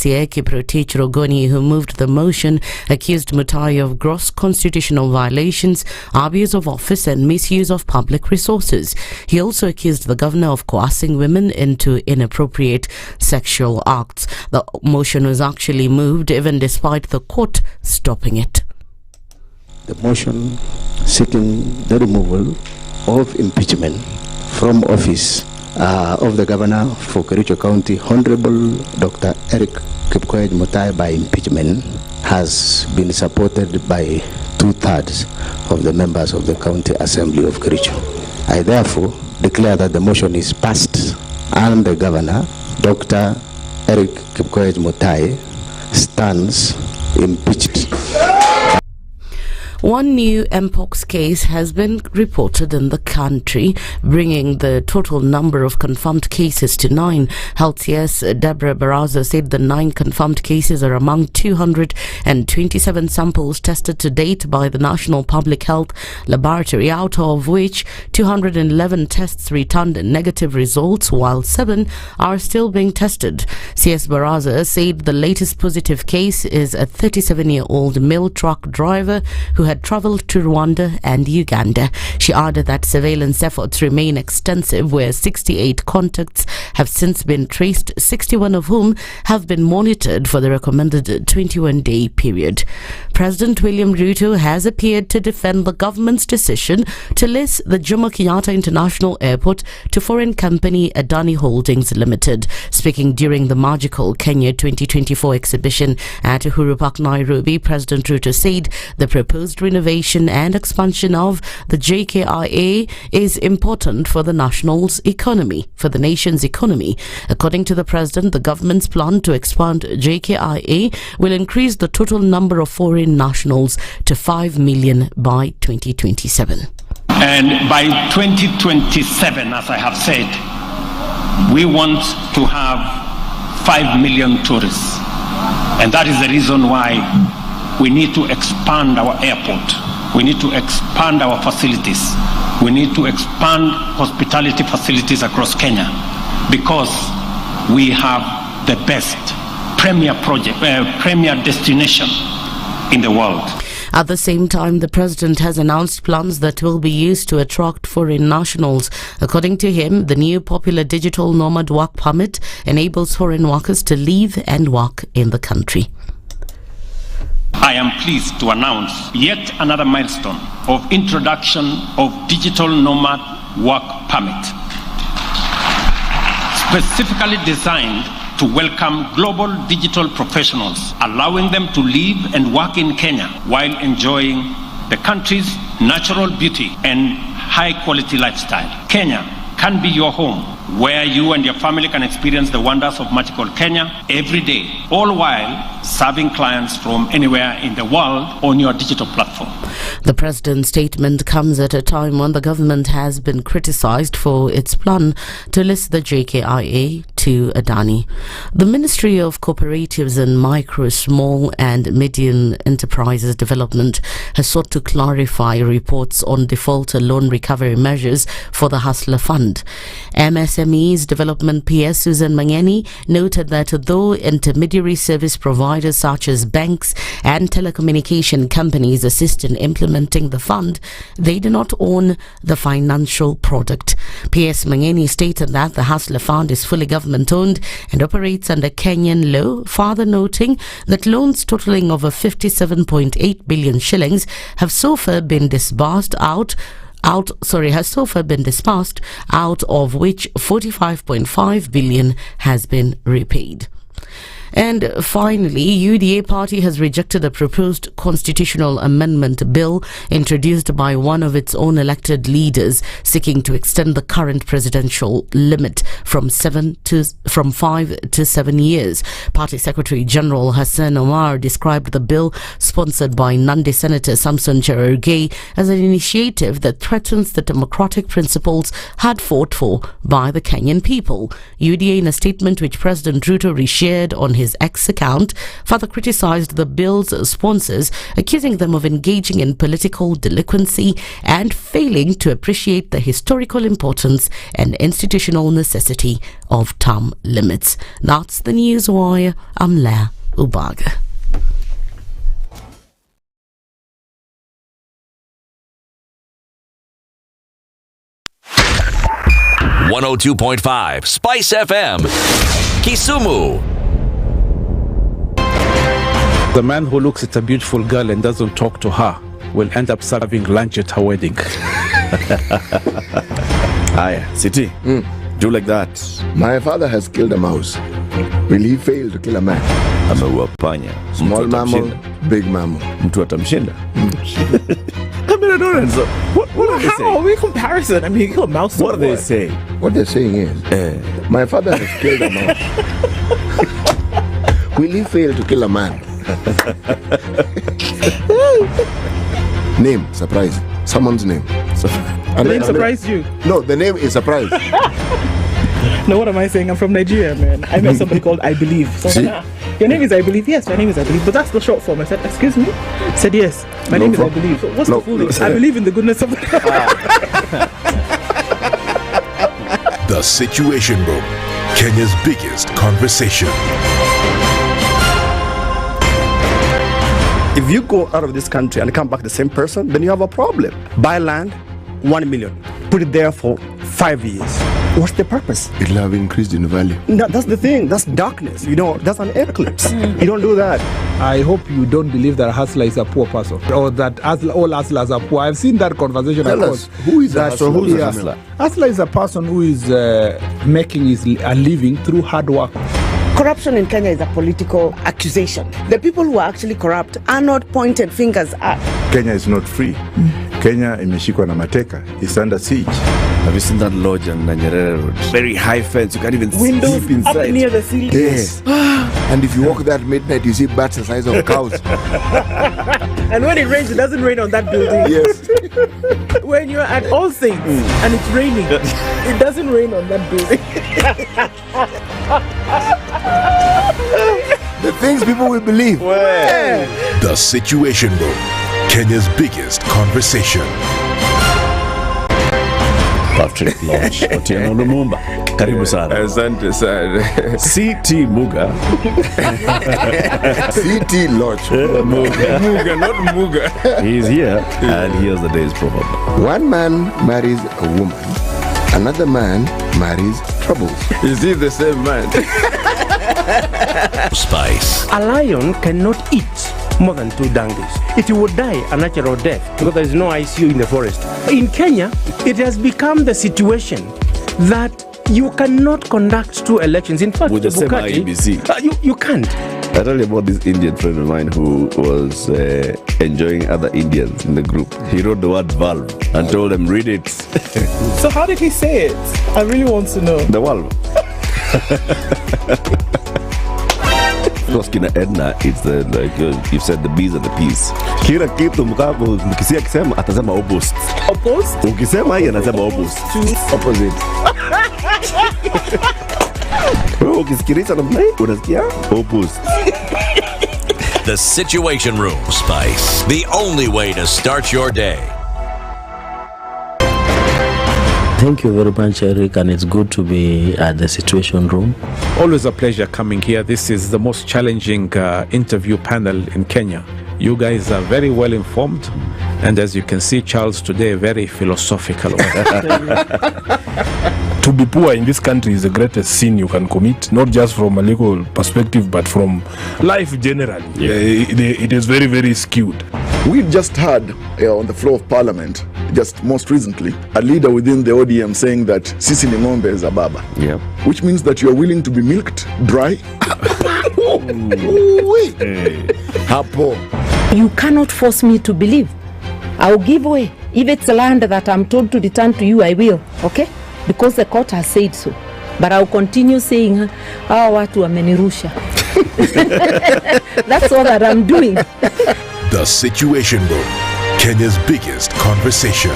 Rogoni, who moved the motion, accused Mutai of gross constitutional violations, abuse of office and misuse of public resources. He also accused the governor of coercing women into inappropriate sexual acts. The motion was actually moved even despite the court stopping it. The motion seeking the removal of impeachment from office of the governor for Kicho County, Honorable Dr. Eric Kipkoech Mutai, by impeachment has been supported by 2/3 of the members of the County Assembly of Kicho. I therefore declare that the motion is passed and the governor, Dr. Eric Kipkoech Mutai, stands impeached. One new Mpox case has been reported in the country, bringing the total number of confirmed cases to 9. Health CS Deborah Baraza said the 9 confirmed cases are among 227 samples tested to date by the National Public Health Laboratory, out of which 211 tests returned negative results, while 7 are still being tested. CS Baraza said the latest positive case is a 37-year-old male truck driver who had travelled to Rwanda and Uganda. She added that surveillance efforts remain extensive, where 68 contacts have since been traced, 61 of whom have been monitored for the recommended 21-day period. President William Ruto has appeared to defend the government's decision to lease the Jomo Kenyatta International Airport to foreign company Adani Holdings Limited. Speaking during the Magical Kenya 2024 exhibition at Uhuru Park, Nairobi, President Ruto said the proposed renovation and expansion of the JKIA is important for the nation's economy, According to the president, the government's plan to expand JKIA will increase the total number of foreign nationals to 5 million by 2027. And by 2027, as I have said, we want to have 5 million tourists. And that is the reason why we need to expand our airport. We need to expand our facilities. We need to expand hospitality facilities across Kenya, because we have the best premier destination in the world. At the same time, the president has announced plans that will be used to attract foreign nationals. According to him, the new popular digital nomad work permit enables foreign workers to live and work in the country. I am pleased to announce yet another milestone of introduction of digital nomad work permit, specifically designed to welcome global digital professionals, allowing them to live and work in Kenya while enjoying the country's natural beauty and high-quality lifestyle. Kenya can be your home, where you and your family can experience the wonders of magical Kenya every day, all while serving clients from anywhere in the world on your digital platform. The president's statement comes at a time when the government has been criticized for its plan to list the JKIA to Adani. The Ministry of Cooperatives and Micro, Small and Medium Enterprises Development has sought to clarify reports on defaulter loan recovery measures for the Hustler Fund. MSME's Development PS Susan Mangeni noted that though intermediary service providers such as banks and telecommunication companies assist in implementing the fund, they do not own the financial product. PS Mangeni stated that the Hustler Fund is fully government-owned and operates under Kenyan law, further noting that loans totaling over 57.8 billion shillings have so far been disbursed out of which 45.5 billion has been repaid. And finally, UDA party has rejected a proposed constitutional amendment bill introduced by one of its own elected leaders, seeking to extend the current presidential limit from 5 to 7 years. Party Secretary General Hassan Omar described the bill, sponsored by Nandi Senator Samson Cherargei, as an initiative that threatens the democratic principles hard fought for by the Kenyan people. UDA, in a statement which President Ruto reshared on his his X account, further criticized the bill's sponsors, accusing them of engaging in political delinquency and failing to appreciate the historical importance and institutional necessity of term limits. That's the news wire. I'm Leah Ubaga. .5 Spice FM, Kisumu. The man who looks at a beautiful girl and doesn't talk to her will end up serving lunch at her wedding. Aya, City, do like that. My father has killed a mouse. Will he fail to kill a man? Ameua panya. Small mammal, big mammal. Mtu atamshinda. I mean, I don't understand. What are they saying? How are we comparison? I mean, you kill a mouse. What are they saying? What they're saying is, my father has killed a mouse. Will he fail to kill a man? Name, surprise. Someone's name. The name surprised you? No, the name is surprise. No, what am I saying? I'm from Nigeria, man. I met somebody called I Believe. So your name is I Believe? Yes, my name is I Believe. But that's the short form. I said, excuse me? I said, yes, my name is I Believe. So what's the full name? I believe in the goodness of God. The Situation Room, Kenya's biggest conversation. If you go out of this country and come back the same person, then you have a problem. Buy land, 1 million. Put it there for 5 years. What's the purpose? It'll have increased in value. No, that's the thing. That's darkness. You know, that's an eclipse. You don't do that. I hope you don't believe that a hustler is a poor person or that all hustlers are poor. I've seen that conversation. Tell us, who is a hustler? So who's a hustler? Hustler is a person who is making a living through hard work. Corruption in Kenya is a political accusation. The people who are actually corrupt are not pointed fingers at. Kenya is not free. Kenya imeshikwa na mateka. It's under siege. Have you seen that lodge on Nyeri Road? Very high fence. You can't even Windows sleep inside. up near the ceiling. Yes. And if you walk there at midnight, you see bats the size of cows. And when it rains, it doesn't rain on that building. Yes. When you're at All Saints and it's raining, it doesn't rain on that building. The things people will believe. The Situation Room, Kenya's biggest conversation. Patrick Lodge, Prof Lumumba. Karibu sana. Asante sana. CT Muga. CT Lodge. Muga. Muga, not Muga. He's here and here's the day's proverb. One man marries a woman. Another man marries troubles. Is he the same man? Spice. A lion cannot eat more than 2 donkeys. It will die a natural death because there is no ICU in the forest. In Kenya, it has become the situation that you cannot conduct 2 elections. In fact, with the same Bukati, IBC. You can't. I told you about this Indian friend of mine who was enjoying other Indians in the group. He wrote the word valve and told them, read it. So how did he say it? I really want to know. The valve. Of course, kina Ednah, it's the, like you've said, the bees and the peas. Kila kitu mkisia kisema atasema opposite. Opposed? Ukisema hii anasema opposite. Opposite. Ukisikiliza namna hii unasikia opposite. The Situation Room, Spice. The only way to start your day. Thank you very much, Eric, and it's good to be at the Situation Room. Always a pleasure coming here. This is the most challenging interview panel in Kenya. You guys are very well informed, and as you can see, Charles today, very philosophical. To be poor in this country is the greatest sin you can commit, not just from a legal perspective, but from life generally. It is very, very skewed. We just heard on the floor of parliament, just most recently, a leader within the ODM saying that sisi ni ng'ombe is a baba. Yeah. Which means that you are willing to be milked dry. Hapo. You cannot force me to believe. I'll give way. If it's land that I'm told to return to you, I will. Okay? Because the court has said so. But I'll continue saying, hawa watu wamenirusha. That's all that I'm doing. The Situation Room, Kenya's biggest conversation.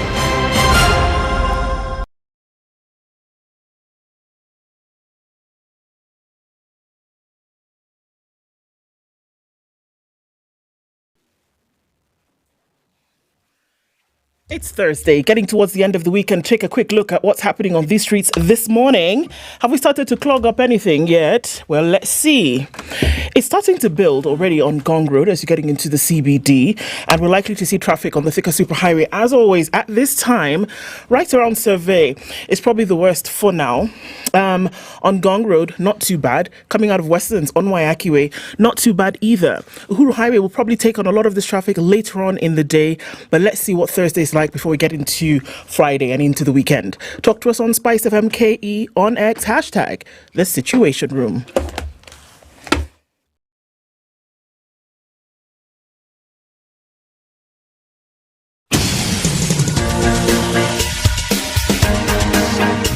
It's Thursday, getting towards the end of the week, and take a quick look at what's happening on these streets this morning. Have we started to clog up anything yet? Well, let's see. It's starting to build already on Gong Road as you're getting into the CBD, and we're likely to see traffic on the Thika Superhighway. As always, at this time, right around Survey, it's probably the worst for now. On Gong Road, not too bad. Coming out of Westlands on Waiyaki Way, not too bad either. Uhuru Highway will probably take on a lot of this traffic later on in the day, but let's see what Thursday's like before we get into Friday and into the weekend. Talk to us on SpiceFM KE on X, hashtag The Situation Room.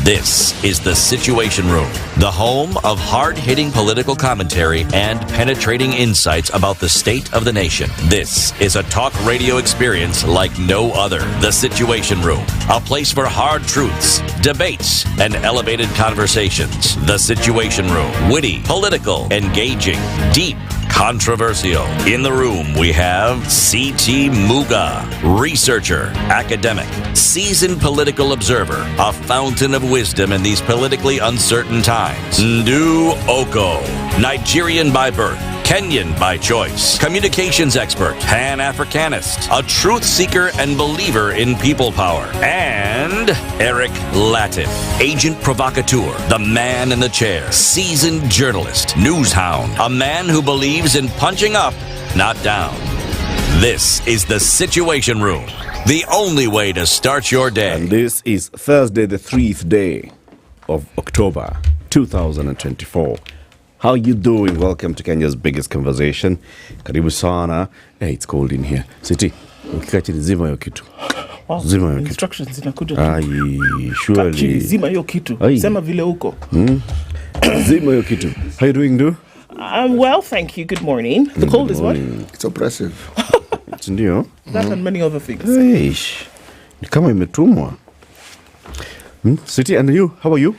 This is The Situation Room, the home of hard-hitting political commentary and penetrating insights about the state of the nation. This is a talk radio experience like no other. The Situation Room, a place for hard truths, debates, and elevated conversations. The Situation Room, witty, political, engaging, deep, controversial. In the room, we have C.T. Muga, researcher, academic, seasoned political observer, a fountain of wisdom in these politically uncertain times. Ndu Okoh, Nigerian by birth, Kenyan by choice, communications expert, Pan-Africanist, a truth seeker and believer in people power, and Eric Latiff, agent provocateur, the man in the chair, seasoned journalist, news hound, a man who believes in punching up, not down. This is The Situation Room, the only way to start your day. And this is Thursday, the 3rd day of October 2024. How you doing? Welcome to Kenya's biggest conversation. Karibu sana. Hey, it's cold in here. City, ukika chini zima hiyo kitu. Zima hiyo kitu. Instructions zinakuja. Surely. Zima hiyo kitu. Sema vile uko. Zima hiyo kitu. How you doing, do? I'm well, thank you. Good morning. The cold is what? It's oppressive. Ndio. That and many other things. Eish. Ni kama imetumwa. City, and you? How are you?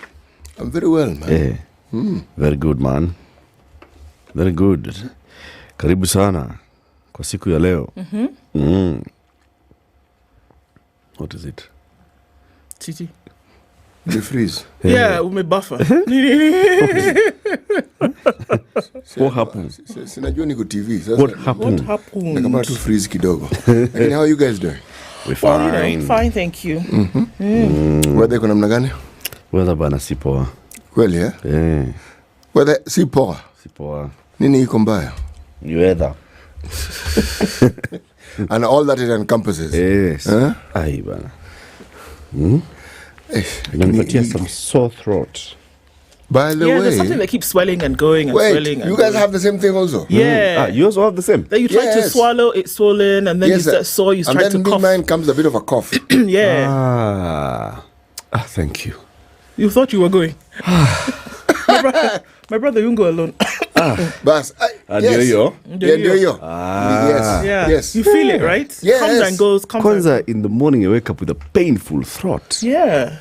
I'm very well, man. Yeah. Very good, man. Very good. Karibu sana kwa siku ya leo. What is it? Titi. The freeze. Yeah, umebuffer. What happened? Sinajua niko TV. What happened? Nakama tu freeze kidogo. Lakini how are you guys doing? We're fine. Fine, thank you. Weather iko namna gani? Weather bana si poa. Kweli eh? Weather si poa. Si poa. Nini iko mbaya? Weather. And all that it encompasses. Yes. Ai bana. Nimepatia some sore throat. By the way, there's something that keeps swelling and going and swelling. You guys have the same thing also? Yeah. You also have the same? Then you try to swallow, it's swollen, and then you start sore, you try to cough. And then mine comes a bit of a cough. Yeah. Thank you. You thought you were going. My brother, you won't go alone. Bas. Yes. Yes. You feel it, right? Yes. Comes and goes. Kwanza in the morning you wake up with a painful throat. Yeah.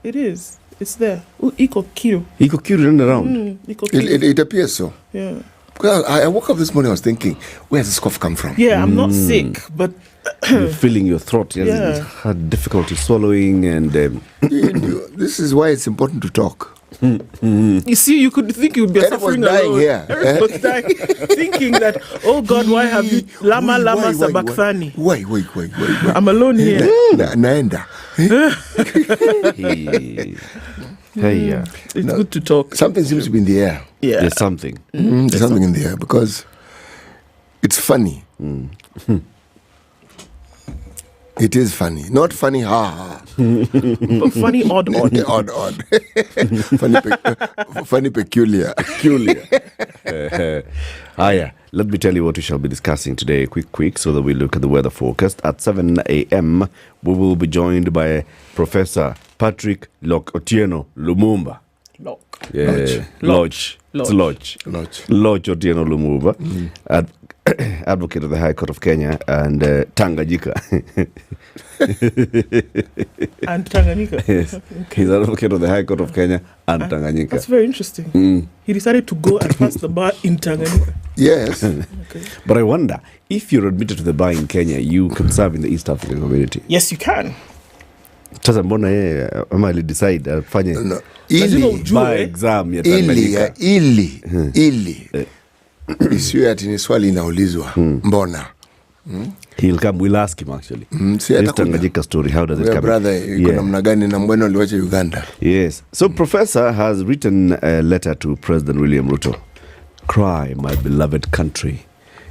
It is. It's there. Iko kiru running around. It appears so. Yeah. Because I woke up this morning, I was thinking, where does this cough come from? Yeah, I'm not sick, but you're feeling your throat. Yes, Yeah. You had difficulty swallowing, and this is why it's important to talk. You see, you could think you would be suffering alone. Eric was dying, thinking that, oh God, why have you lama sabakthani? Wait. I'm alone here. Naenda. Hey, it's good to talk. Something seems to be in the air. Yeah, there's something. There's something in the air because it's funny. It is funny. Not funny, ha. But funny, odd. Odd. Funny, peculiar. Let me tell you what we shall be discussing today. Quick, so that we look at the weather forecast. At 7 a.m., we will be joined by Professor Patrick Otieno Lumumba. Lodge. Lodge Otieno Lumumba, advocate of the High Court of Kenya and Tanganyika. And Tanganyika. Yes. Okay. He's advocate of the High Court of Kenya and Tanganyika. That's very interesting. He decided to go and pass the bar in Tanganyika. Yes. Okay. But I wonder, if you're admitted to the bar in Kenya, you can serve in the East African community. Yes, you can. Sasa mbona yeye ama decide afanye Ili exam ya Tanganyika. Ili isiwe ati ni swali inaulizwa mbona. He'll come, we'll ask him actually. This Tanganyika story, how does it come? Brother, yuko namna gani na mbona uliwacha Uganda? Yes. So Professor has written a letter to President William Ruto. Cry, my beloved country,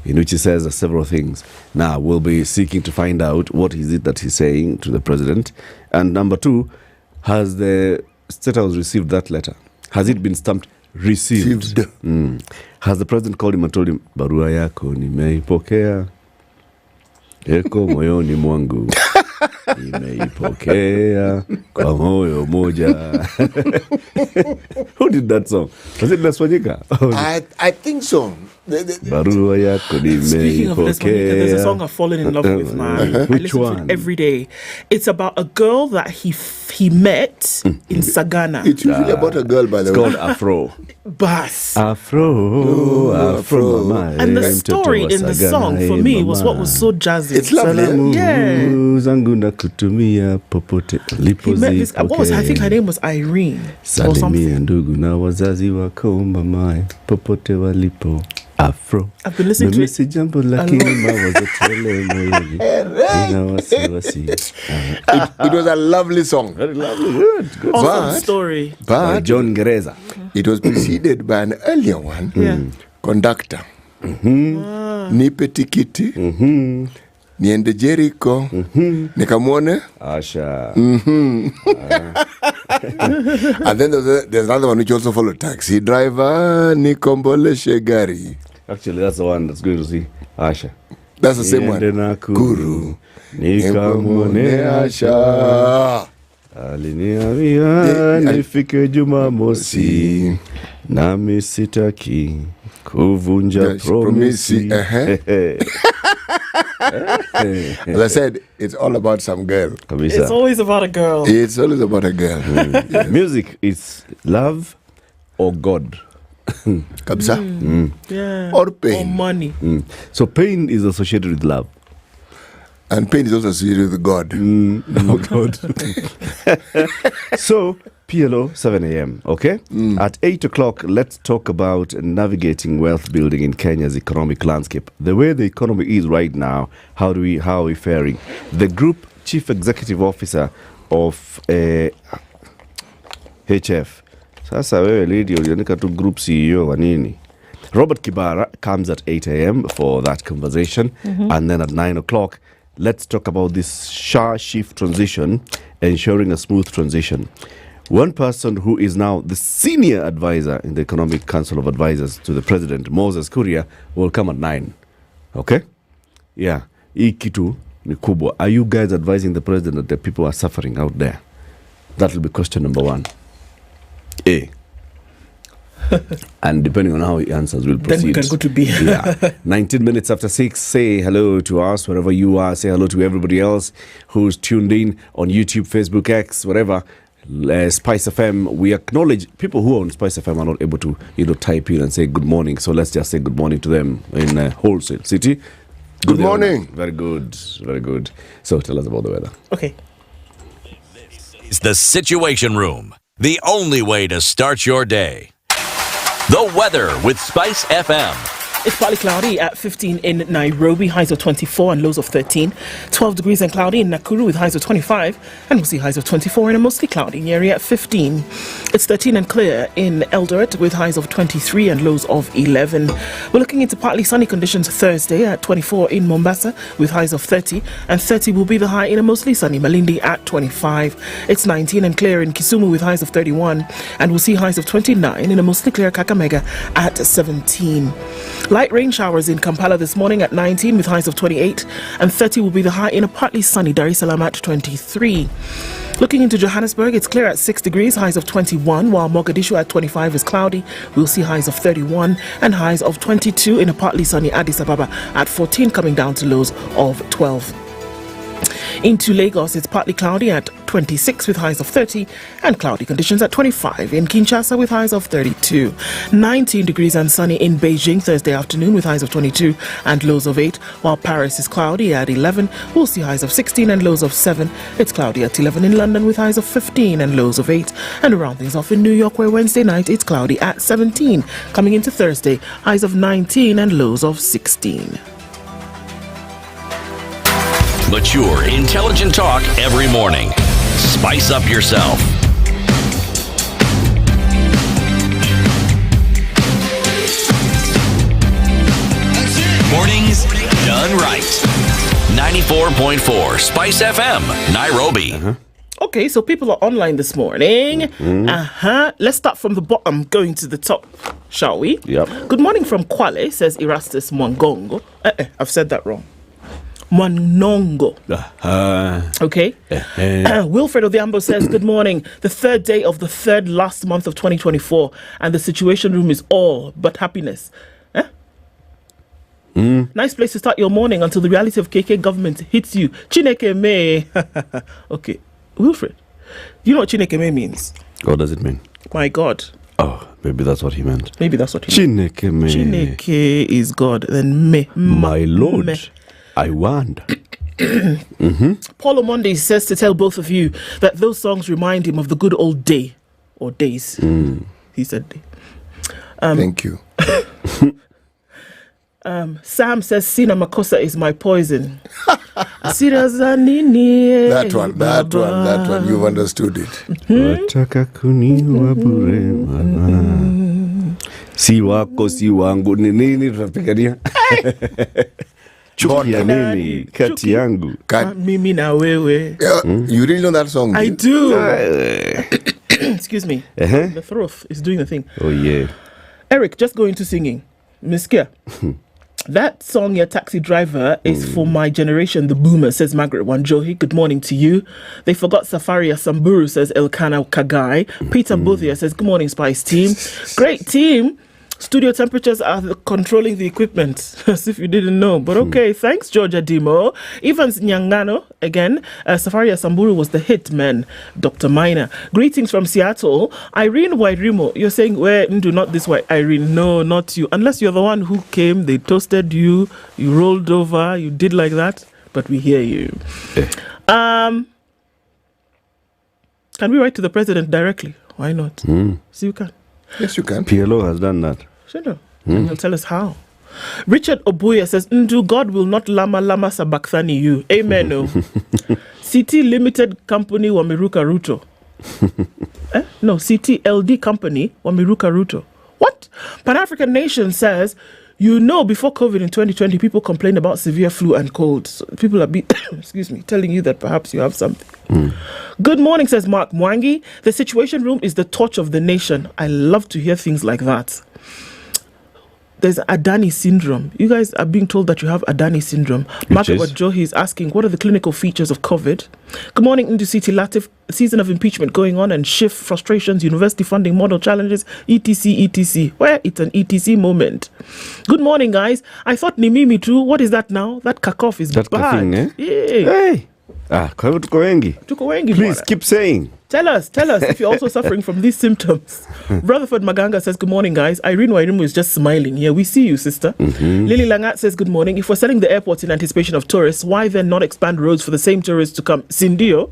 in which he says several things. Now, we'll be seeking to find out what is it that he's saying to the president. And number two, has the State House received that letter? Has it been stamped received? Has the president called him and told him, barua yako nimeipokea, eko moyoni mwangu, nimeipokea kwa moyo moja? Who did that song? Was it Naswanyika? I think so. Barua yako Speaking of this, there's a song I've fallen in love with, man. Which I listen one? to it every day. It's about a girl that he met in Sagana. It's usually about a girl, by the way. It's called Afro. Bas. Afro. And the story in the song for me was what was so jazzy. It's lovely. Yeah. Zangu na kutumia popote He met this, I think her name was Irene or something. Salimia ndugu na wazazi wako mamae popote walipo. Afro. I've been listening to it. It was a lovely song. Very lovely. Good. Awesome story. But John Gereza. It was preceded by an earlier one. Conductor. Nipe tikiti. Niende Jericho. Nikamwone Asha. And then there's another one which also followed. Taxi driver, nikomboleshe gari. Actually, that's the one that's going to see Asha. That's the same one. Nakuru. Nikamwone Asha. Aliniambia nifike Jumamosi. Nami sitaki kuvunja promisi. As I said, it's all about some girl. It's always about a girl. It's always about a girl. Music is love or God. Kabisa. Yeah. Or pain. Or money. So pain is associated with love. And pain is also associated with God. Oh God. So PLO 7 a.m. Okay. At 8 o'clock, let's talk about navigating wealth building in Kenya's economic landscape. The way the economy is right now, how are we faring? The Group Chief Executive Officer of HF. Sasa wewe Lydiah ulionika tu Group CEO wa nini? Robert Kibara comes at 8 a.m. for that conversation. And then at 9 o'clock, let's talk about this SHIF transition, ensuring a smooth transition. One person who is now the senior advisor in the Economic Council of Advisors to the President, Moses Kuria, will come at 9. Okay? Yeah. Hii kitu ni kubwa. Are you guys advising the President that the people are suffering out there? That will be question number 1. A. And depending on how he answers, we'll proceed. Then we can go to B. Yeah. 19 minutes after 6, say hello to us wherever you are. Say hello to everybody else who's tuned in on YouTube, Facebook, X, whatever. SpiceFM. We acknowledge people who are on SpiceFM are not able to, type in and say good morning. So let's just say good morning to them in Wholesale City. Good morning. Very good. Very good. So tell us about the weather. Okay. It's the Situation Room. The only way to start your day. The weather with SpiceFM. It's partly cloudy at 15 in Nairobi, highs of 24 and lows of 13. 12 degrees and cloudy in Nakuru with highs of 25. And we'll see highs of 24 in a mostly cloudy Nyeri at 15. It's 13 and clear in Eldoret with highs of 23 and lows of 11. We're looking into partly sunny conditions Thursday at 24 in Mombasa with highs of 30. And 30 will be the high in a mostly sunny Malindi at 25. It's 19 and clear in Kisumu with highs of 31. And we'll see highs of 29 in a mostly clear Kakamega at 17. Light rain showers in Kampala this morning at 19 with highs of 28, and 30 will be the high in a partly sunny Dar es Salaam at 23. Looking into Johannesburg, it's clear at 6 degrees, highs of 21, while Mogadishu at 25 is cloudy. We'll see highs of 31 and highs of 22 in a partly sunny Addis Ababa at 14, coming down to lows of 12. Into Lagos, it's partly cloudy at 26 with highs of 30 and cloudy conditions at 25. In Kinshasa with highs of 32. 19 degrees and sunny in Beijing Thursday afternoon with highs of 22 and lows of 8, while Paris is cloudy at 11. We'll see highs of 16 and lows of 7. It's cloudy at 11 in London with highs of 15 and lows of 8. And to round things off in New York, where Wednesday night it's cloudy at 17. Coming into Thursday, highs of 19 and lows of 16. Mature, intelligent talk every morning. Spice up yourself. Mornings done right. 94.4 Spice FM, Nairobi. Okay, so people are online this morning. Let's start from the bottom, going to the top, shall we? Yep. Good morning from Kwale, says Erastus Mwangongo. I've said that wrong. Mwanongo. Okay. Wilfred Odhiambo says, good morning. The third day of the third last month of 2024, and the situation room is all but happiness. Nice place to start your morning until the reality of KK government hits you. Chineke me. Okay. Wilfred, you know what Chineke me means? What does it mean? My God. Oh, maybe that's what he meant. Maybe that's what he meant. Chineke me. Chineke is God. Then me. My Lord. Me. I wonder. Paul Omonde says to tell both of you that those songs remind him of the good old day or days. He said day. Thank you. Sam says Sina Makosa is my poison. That one, you've understood it. Si wako si wangu ni nini tunapigania? Chuki ya nini kati yangu? Mimi na wewe. You really know that song? I do. Excuse me. The throat is doing the thing. Oh yeah. Eric, just go into singing. Miskia. That song, Your Taxi Driver, is for my generation, the boomer, says Margaret Wanjohi. Good morning to you. They forgot Safaria Samburu, says Elkana Kagai. Peter Bothia says, good morning, Spice team. Great team. Studio temperatures are controlling the equipment, as if you didn't know. But okay, thanks, Georgia Dimo. Evans Nyangano, again, Safaria Samburu was the hit man. Dr. Maina. Greetings from Seattle. Irene Wairimu, you're saying, well, do not this way, Irene. No, not you. Unless you're the one who came, they toasted you, you rolled over, you did like that. But we hear you. Can we write to the president directly? Why not? See, you can. Yes, you can. PLO has done that. Sure. And he'll tell us how. Richard Obuya says, Ndu, God will not lama sabakthani you. Amen. No. CT Limited Company Wamiruka Ruto. No, CTLD Company Wamiruka Ruto. What? Pan-African Nation says, you know, before COVID in 2020, people complained about severe flu and cold. So people are telling you that perhaps you have something. Good morning, says Mark Mwangi. The Situation Room is the torch of the nation. I love to hear things like that. There's Adani syndrome. You guys are being told that you have Adani syndrome. Margaret Johi is asking, what are the clinical features of COVID? Good morning, Indu City Latiff. Season of impeachment going on and SHIF frustrations, university funding model challenges, etc. Well, it's an etc moment. Good morning, guys. I thought Nimimi too. What is that now? That kakoff is bad. Coughing, eh? Yeah. Hey. Tuko wengi. Please keep saying. Tell us if you're also suffering from these symptoms. Rutherford Maganga says, good morning, guys. Irene Wairimu is just smiling. Yeah, we see you, sister. Lily Langat says, good morning. If we're selling the airports in anticipation of tourists, why then not expand roads for the same tourists to come? Sindio.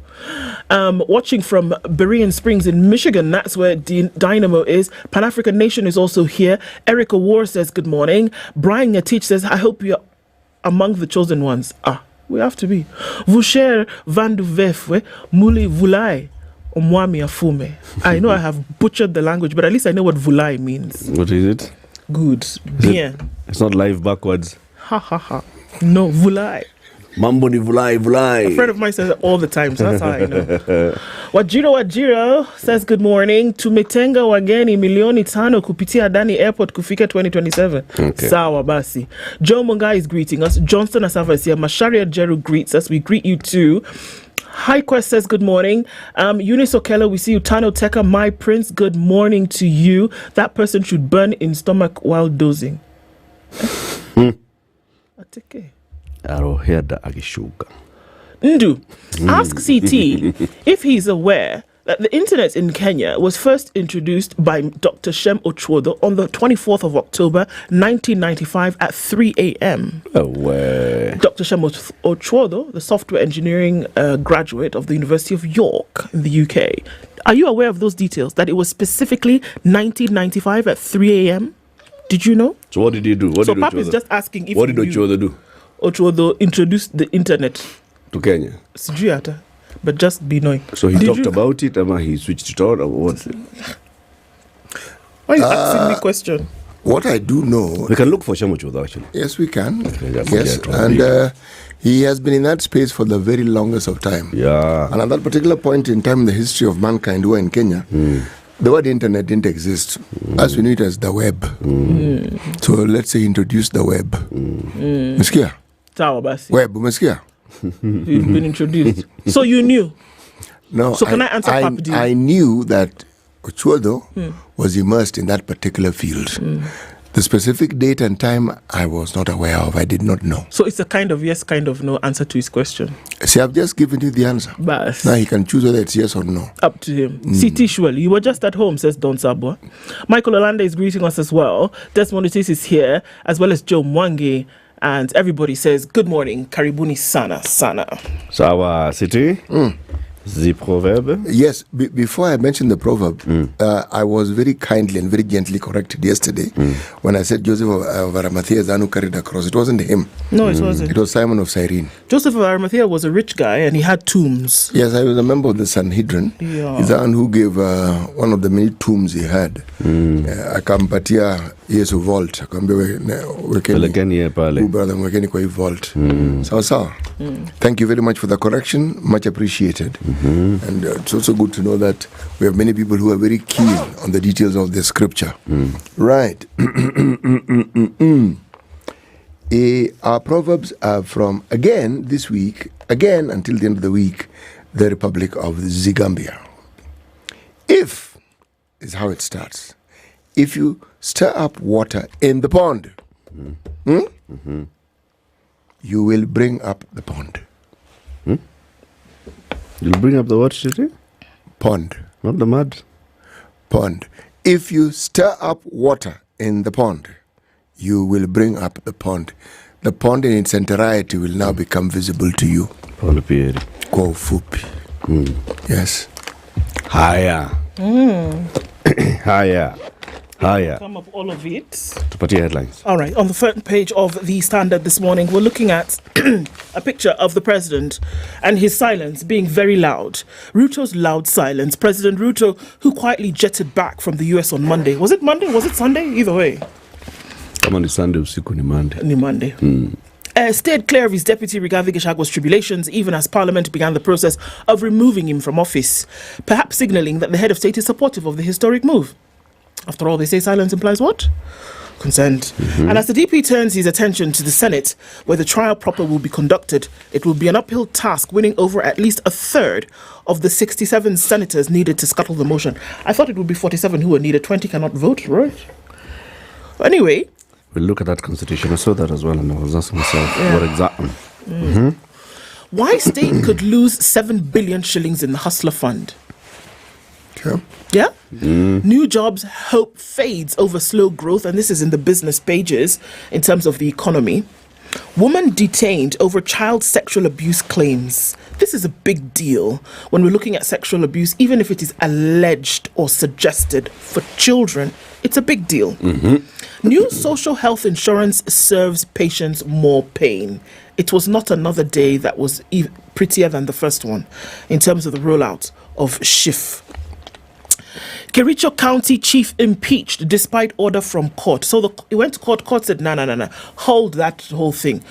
Watching from Berean Springs in Michigan, that's where Dynamo is. Pan-African Nation is also here. Erica War says, good morning. Brian Yatich says, I hope you're among the chosen ones. We have to be. Vusher Vandu Vefwe Muli Vulai Omwami Afume. I know I have butchered the language, but at least I know what Vulai means. What is it? Good. Bien. It's not live backwards. Ha ha ha. No, Vulai. Mambo ni vulai vulai. A friend of mine says it all the time, so that's how I know. Wajiro says good morning. Tumetenga wageni milioni 5 kupitia Dani Airport kufika 2027. Okay. Sawa basi. Joe Munga is greeting us. Johnston Asava is here. Masharia Jeru greets us. We greet you too. High Quest says good morning. Eunice Okelo, we see you. Tano Teka, my prince, good morning to you. That person should burn in stomach while dozing. Ateke. Aroheda agishuka. Ndu, ask CT if he's aware that the internet in Kenya was first introduced by Dr. Shem Ochodo on the 24th of October 1995 at 3 a.m. Oh, way. Dr. Shem Ochodo, the software engineering graduate of the University of York in the UK. Are you aware of those details, that it was specifically 1995 at 3 a.m.? Did you know? So what did he do? So Pap is just asking if what did Ochodo do? Ochodo introduced the internet to Kenya. Sijui, but just be knowing. So he talked about it, or he switched it on, or what? Why are you asking me question? What I do know... We can look for Shem Ochodo, actually. Yes, we can. Yes, and he has been in that space for the very longest of time. Yeah. And at that particular point in time in the history of mankind, who are in Kenya, the word internet didn't exist. As we knew it as the web. So let's say introduce the web. Meskia? Web, Meskia? You've been introduced. So you knew? No. So can I answer Papi? I knew that Ochodo was immersed in that particular field. The specific date and time I was not aware of. I did not know. So it's a kind of yes, kind of no answer to his question. See, I've just given you the answer. Bas. Now he can choose whether it's yes or no. Up to him. CT Shwell, you were just at home, says Don Sabwa. Michael Olanda is greeting us as well. Desmond Otis is here, as well as Joe Mwangi. And everybody says, good morning, Karibuni sana, sana. Sawa, City? The proverb? Yes, before I mentioned the proverb, I was very kindly and very gently corrected yesterday when I said Joseph of Arimathea is the one who carried across. It wasn't him. No, it wasn't. It was Simon of Cyrene. Joseph of Arimathea was a rich guy and he had tombs. Yes, I was a member of the Sanhedrin. Yeah. He's the one who gave one of the many tombs he had. Akampatia Yesu vault. Akamwambia wekeni kwa vault. Sawa sawa. Thank you very much for the correction. Much appreciated. And it's also good to know that we have many people who are very keen on the details of the scripture. Right. Our proverbs are from, again, this week, again until the end of the week, the Republic of Zigambia. If, is how it starts, if you stir up water in the pond, you will bring up the pond. You'll bring up the what, City? Pond. Not the mud. Pond. If you stir up water in the pond, you will bring up the pond. The pond in its entirety will now become visible to you. Pond period. Kwa ufupi. Yes. Haya. Haya. Come up all of it. Tupatie headlines. All right. On the front page of the Standard this morning, we're looking at a picture of the president and his silence being very loud. Ruto's loud silence. President Ruto, who quietly jetted back from the US on Monday. Was it Monday? Was it Sunday? Either way. Come on, it's Sunday, usiku ni Monday. Ni Monday. Stayed clear of his deputy Rigathi Gachagwa's tribulations even as Parliament began the process of removing him from office, perhaps signalling that the head of state is supportive of the historic move. After all, they say silence implies what? Consent. And as the DP turns his attention to the Senate, where the trial proper will be conducted, it will be an uphill task winning over at least a third of the 67 senators needed to scuttle the motion. I thought it would be 47 who were needed. 20 cannot vote, right? Anyway. We'll look at that constitution. I saw that as well, and I was asking myself, what exactly? Why state could lose 7 billion shillings in the Hustler Fund? Okay. Yeah? New jobs hope fades over slow growth, and this is in the business pages in terms of the economy. Woman detained over child sexual abuse claims. This is a big deal when we're looking at sexual abuse, even if it is alleged or suggested for children. It's a big deal. New social health insurance serves patients more pain. It was not another day that was prettier than the first one in terms of the rollout of SHIF. Kicho County chief impeached despite order from court. So he went to court. Court said, no. Hold that whole thing.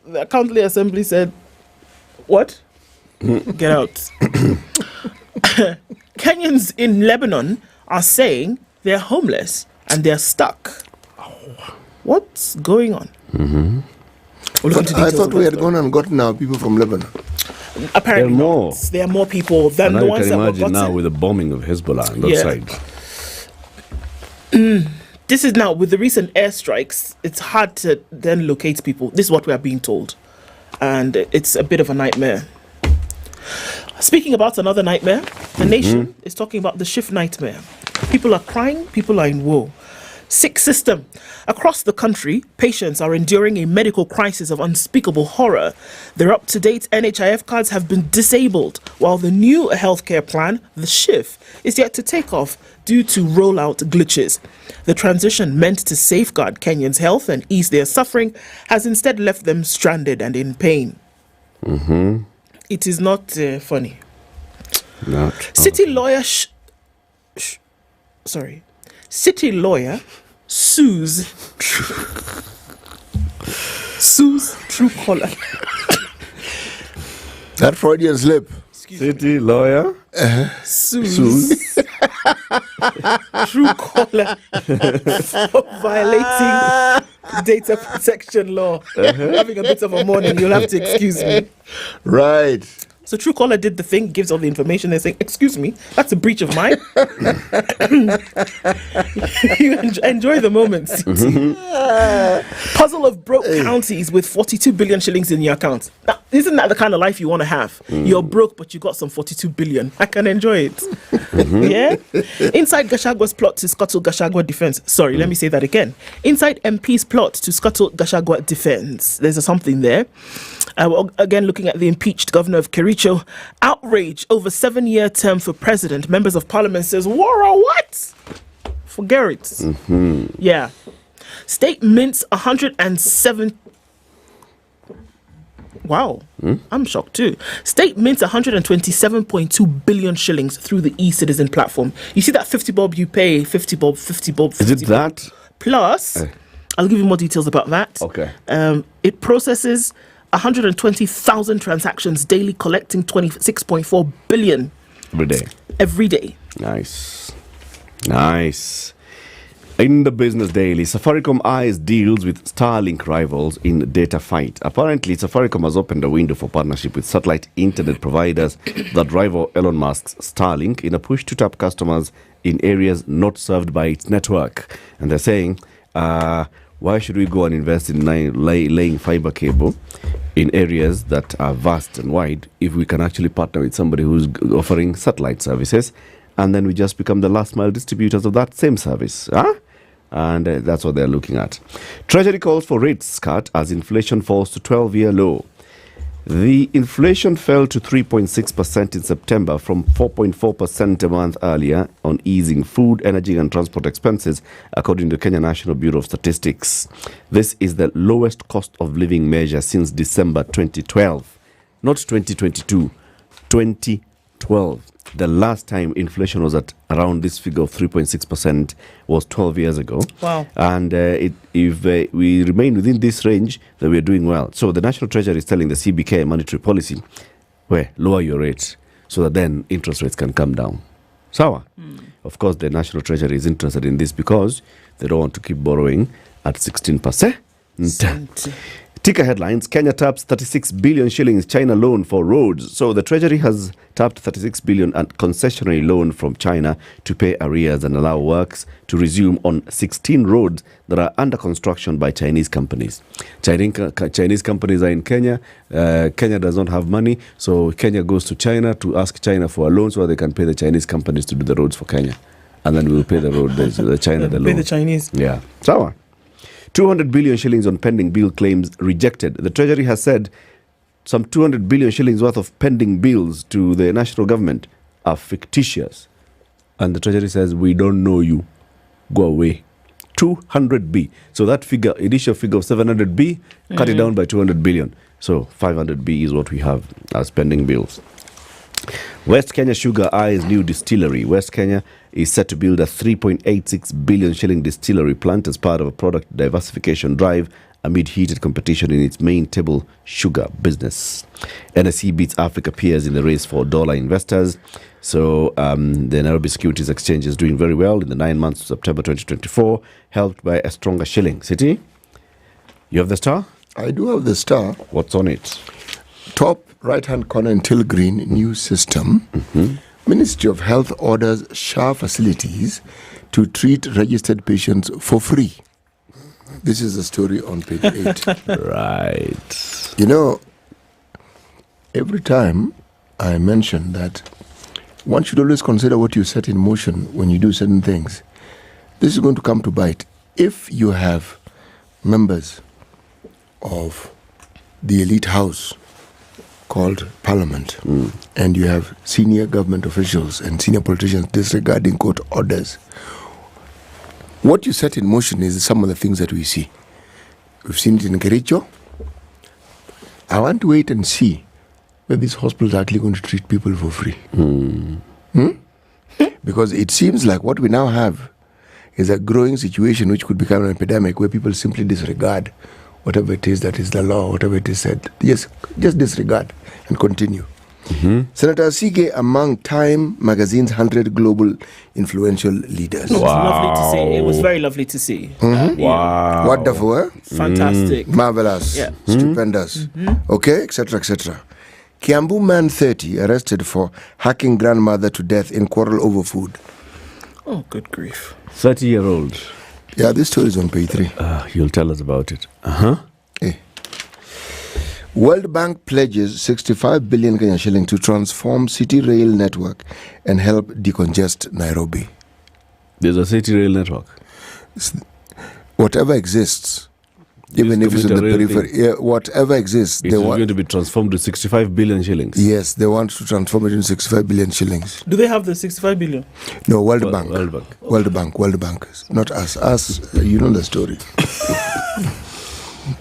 the County Assembly said, what? Get out. Kenyans in Lebanon are saying they're homeless and they're stuck. What's going on? Mm-hmm. I thought we had gone and gotten our people from Lebanon. Apparently more. There are more people than the ones that were gotten. Now with the bombing of Hezbollah on that side. This is now, with the recent airstrikes, it's hard to then locate people. This is what we are being told. And it's a bit of a nightmare. Speaking about another nightmare, the nation is talking about the SHIF nightmare. People are crying, people are in woe. Sick system. Across the country, patients are enduring a medical crisis of unspeakable horror. Their up-to-date NHIF cards have been disabled, while the new healthcare plan, the SHIF, is yet to take off due to rollout glitches. The transition meant to safeguard Kenyans' health and ease their suffering has instead left them stranded and in pain. It is not funny. City lawyer City lawyer sues Truecaller. That Freudian slip. City lawyer sues Truecaller for violating data protection law. Having a bit of a morning, you'll have to excuse me. Right. So Truecaller did the thing, gives all the information. They're saying, excuse me, that's a breach of mine. You enjoy the moment. Puzzle of broke counties with 42 billion shillings in your account. Now, isn't that the kind of life you want to have? You're broke, but you got some 42 billion. I can enjoy it. Yeah? Inside Gachagwa's plot to scuttle Gachagua defense. Sorry, let me say that again. Inside MP's plot to scuttle Gachagua defense. There's something there. Again, looking at the impeached governor of Kicho, outrage over 7-year term for president. Members of parliament says, what? Forget it. Yeah. State mints 107. Wow. I'm shocked too. State mints 127.2 billion shillings through the e-citizen platform. You see that 50 bob you pay, 50 bob, 50 bob, 50 Is it bob. that? Plus, I'll give you more details about that. Okay. It processes 120,000 transactions daily, collecting 26.4 billion every day. Nice. In the Business Daily, Safaricom eyes deals with Starlink rivals in data fight. Apparently, Safaricom has opened a window for partnership with satellite internet providers that rival Elon Musk's Starlink in a push to tap customers in areas not served by its network. And they're saying, why should we go and invest in laying fiber cable in areas that are vast and wide if we can actually partner with somebody who's offering satellite services, and then we just become the last mile distributors of that same service? And that's what they're looking at. Treasury calls for rates cut as inflation falls to 12-year low. The inflation fell to 3.6% in September from 4.4% a month earlier on easing food, energy and transport expenses, according to Kenya National Bureau of Statistics. This is the lowest cost of living measure since December 2012. Not 2022, 2012. The last time inflation was at around this figure of 3.6% was 12 years ago. Wow. And if we remain within this range, then we're doing well. So the National Treasury is telling the CBK monetary policy, lower your rates so that then interest rates can come down. Sawa. Of course, the National Treasury is interested in this because they don't want to keep borrowing at 16%. Ticker headlines: Kenya taps 36 billion shillings China loan for roads. So the Treasury has tapped 36 billion and concessionary loan from China to pay arrears and allow works to resume on 16 roads that are under construction by Chinese companies. Chinese companies are in Kenya. Kenya does not have money, so Kenya goes to China to ask China for a loan so they can pay the Chinese companies to do the roads for Kenya, and then we'll pay the road the China the loan. Pay the Chinese. Yeah, sawa. 200 billion shillings on pending bill claims rejected. The Treasury has said some 200 billion shillings worth of pending bills to the national government are fictitious. And the Treasury says, we don't know you. Go away. 200B. So that figure, initial figure of 700B, cut it down by 200 billion. So 500B is what we have as pending bills. West Kenya Sugar eyes new distillery. West Kenya is set to build a 3.86 billion shilling distillery plant as part of a product diversification drive amid heated competition in its main table sugar business. NSE beats Africa peers in the race for dollar investors. So the Nairobi Securities Exchange is doing very well in the 9 months of September 2024, helped by a stronger shilling. City, you have the star? I do have the star. What's on it? Top right-hand corner in Till Green news system. Ministry of Health orders SHA facilities to treat registered patients for free. This is the story on page 8. Right. You know, every time I mention that one should always consider what you set in motion when you do certain things. This is going to come to bite. If you have members of the elite house called Parliament, and you have senior government officials and senior politicians disregarding court orders, what you set in motion is some of the things that we see. We've seen it in Kicho. I want to wait and see whether these hospitals are actually going to treat people for free. Because it seems like what we now have is a growing situation which could become an epidemic where people simply disregard whatever it is that is the law, whatever it is said. Yes, just disregard and continue. Senator Sigei among Time magazine's 100 global influential leaders. It was lovely to see. It was very lovely to see. Wow. Wonderful, eh? Fantastic. Marvelous. Yeah. Stupendous. Okay, etc., etc. Kiambu man 30 arrested for hacking grandmother to death in quarrel over food. Oh, good grief. 30-year-old. Yeah, this story is on page 3. You'll tell us about it. World Bank pledges 65 billion Kenyan shilling to transform city rail network and help decongest Nairobi. There's a city rail network. Whatever exists, even if it's in the periphery, whatever exists, it's going to be transformed to 65 billion shillings. Yes, they want to transform it into 65 billion shillings. Do they have the 65 billion? No, World Bank. World Bank. Not us. Us, you know the story.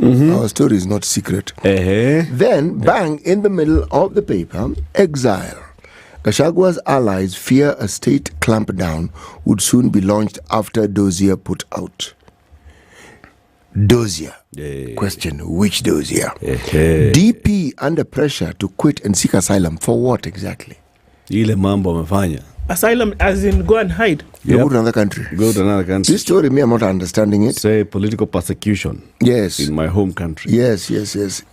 Our story is not secret. Then, bang, in the middle of the paper, exile. Gachagwa's allies fear a state clampdown would soon be launched after dossier put out. Dossier. Question, which dossier? DP under pressure to quit and seek asylum. For what exactly? Ile mambo amefanya. Asylum as in go and hide? Go to another country. Go to another country. This story, me, I'm not understanding it. Say political persecution. Yes. In my home country. Yes.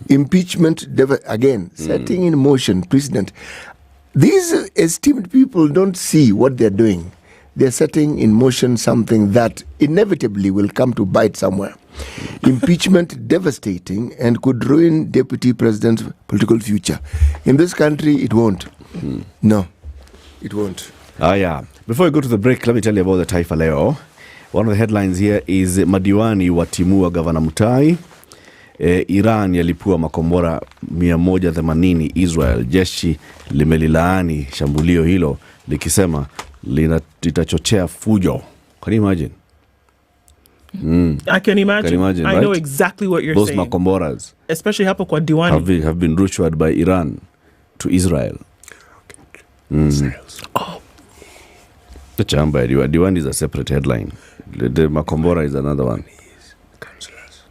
Impeachment, again, setting in motion precedent. These esteemed people don't see what they're doing. They're setting in motion something that inevitably will come to bite somewhere. Impeachment devastating and could ruin deputy president's political future. In this country, it won't. No, it won't. Before we go to the break, let me tell you about the Taifa Leo. One of the headlines here is madiwani watimua Gavana Mutai. Iran yalipua makombora 180 Israel. Jeshi limelilaani shambulio hilo likisema litachochea fujo. Can you imagine? I can imagine. I know exactly what you're saying. Those makomboras, especially hapo kwa Diwani, have been rushed by Iran to Israel. The Chamba Diwani is a separate headline. The makombora is another one.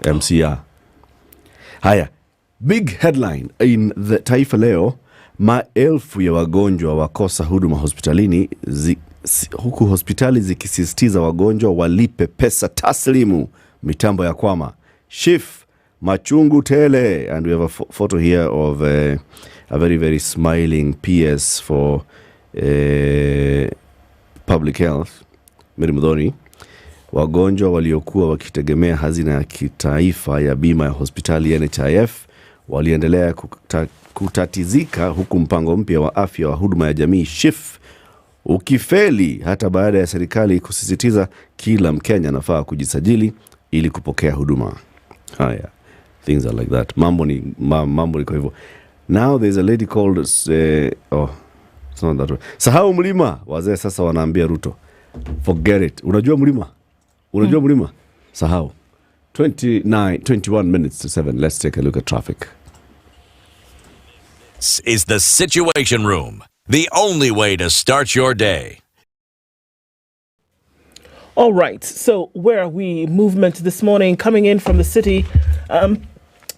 MCR. Haya, big headline in the Taifa Leo. Maelfu ya wagonjwa wakosa huduma hospitalini huku hospitali zikisisitiza wagonjwa walipe pesa taslimu. Mitambo ya kwama. SHIF machungu tele. And we have a photo here of a very, very smiling PS for public health, Mary Mudhoni. Wagonjwa waliokuwa wakitegemea hazina ya kitaifa ya bima ya hospitali NHIF waliendelea kutatizika huku mpango mpya wa afya wa huduma ya jamii SHIF ukifeli hata baada ya serikali kusisitiza kila Mkenya anafaa kujisajili ili kupokea huduma. Haya, things are like that. Mambo ni kwa hivyo. Now there's a lady called it's not that way. Sahau mlima. Wazee sasa wanaambia Ruto, forget it. Unajua mlima? Sahau. 21 minutes to 7. Let's take a look at traffic. This is the Situation Room The only way to start your day. All right, so where are we? Movement this morning coming in from the city.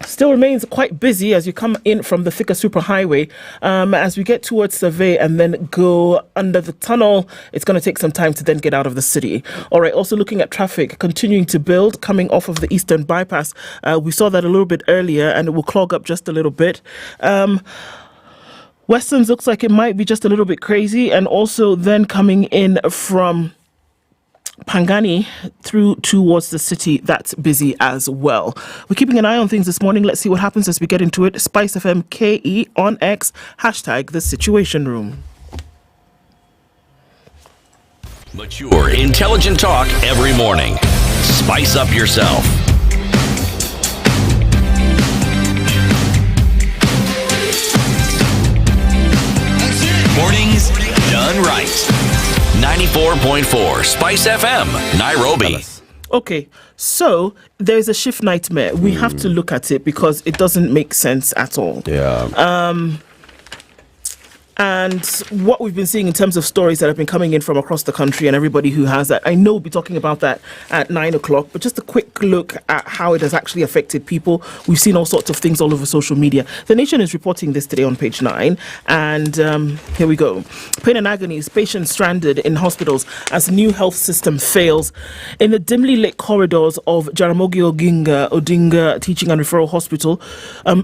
Still remains quite busy as you come in from the Thika Superhighway. As we get towards Survey and then go under the tunnel, it's going to take some time to then get out of the city. All right, also looking at traffic continuing to build coming off of the Eastern Bypass. We saw that a little bit earlier and it will clog up just a little bit. Westerns looks like it might be just a little bit crazy, and also then coming in from Pangani through towards the city, that's busy as well. We're keeping an eye on things this morning. Let's see what happens as we get into it. SpiceFM KE on X, hashtag the Situation Room. Mature, intelligent talk every morning. Spice up yourself. Mornings done right. 94.4 Spice FM, Nairobi. Okay, so there's a SHIF nightmare. We have to look at it because it doesn't make sense at all. Yeah. And what we've been seeing in terms of stories that have been coming in from across the country, and everybody who has that, I know we'll be talking about that at 9 o'clock, but just a quick look at how it has actually affected people. We've seen all sorts of things all over social media. The Nation is reporting this today on page 9, and here we go. Pain and agonies, patients stranded in hospitals as new health system fails. In the dimly lit corridors of Jaramogi Odinga Teaching and Referral Hospital,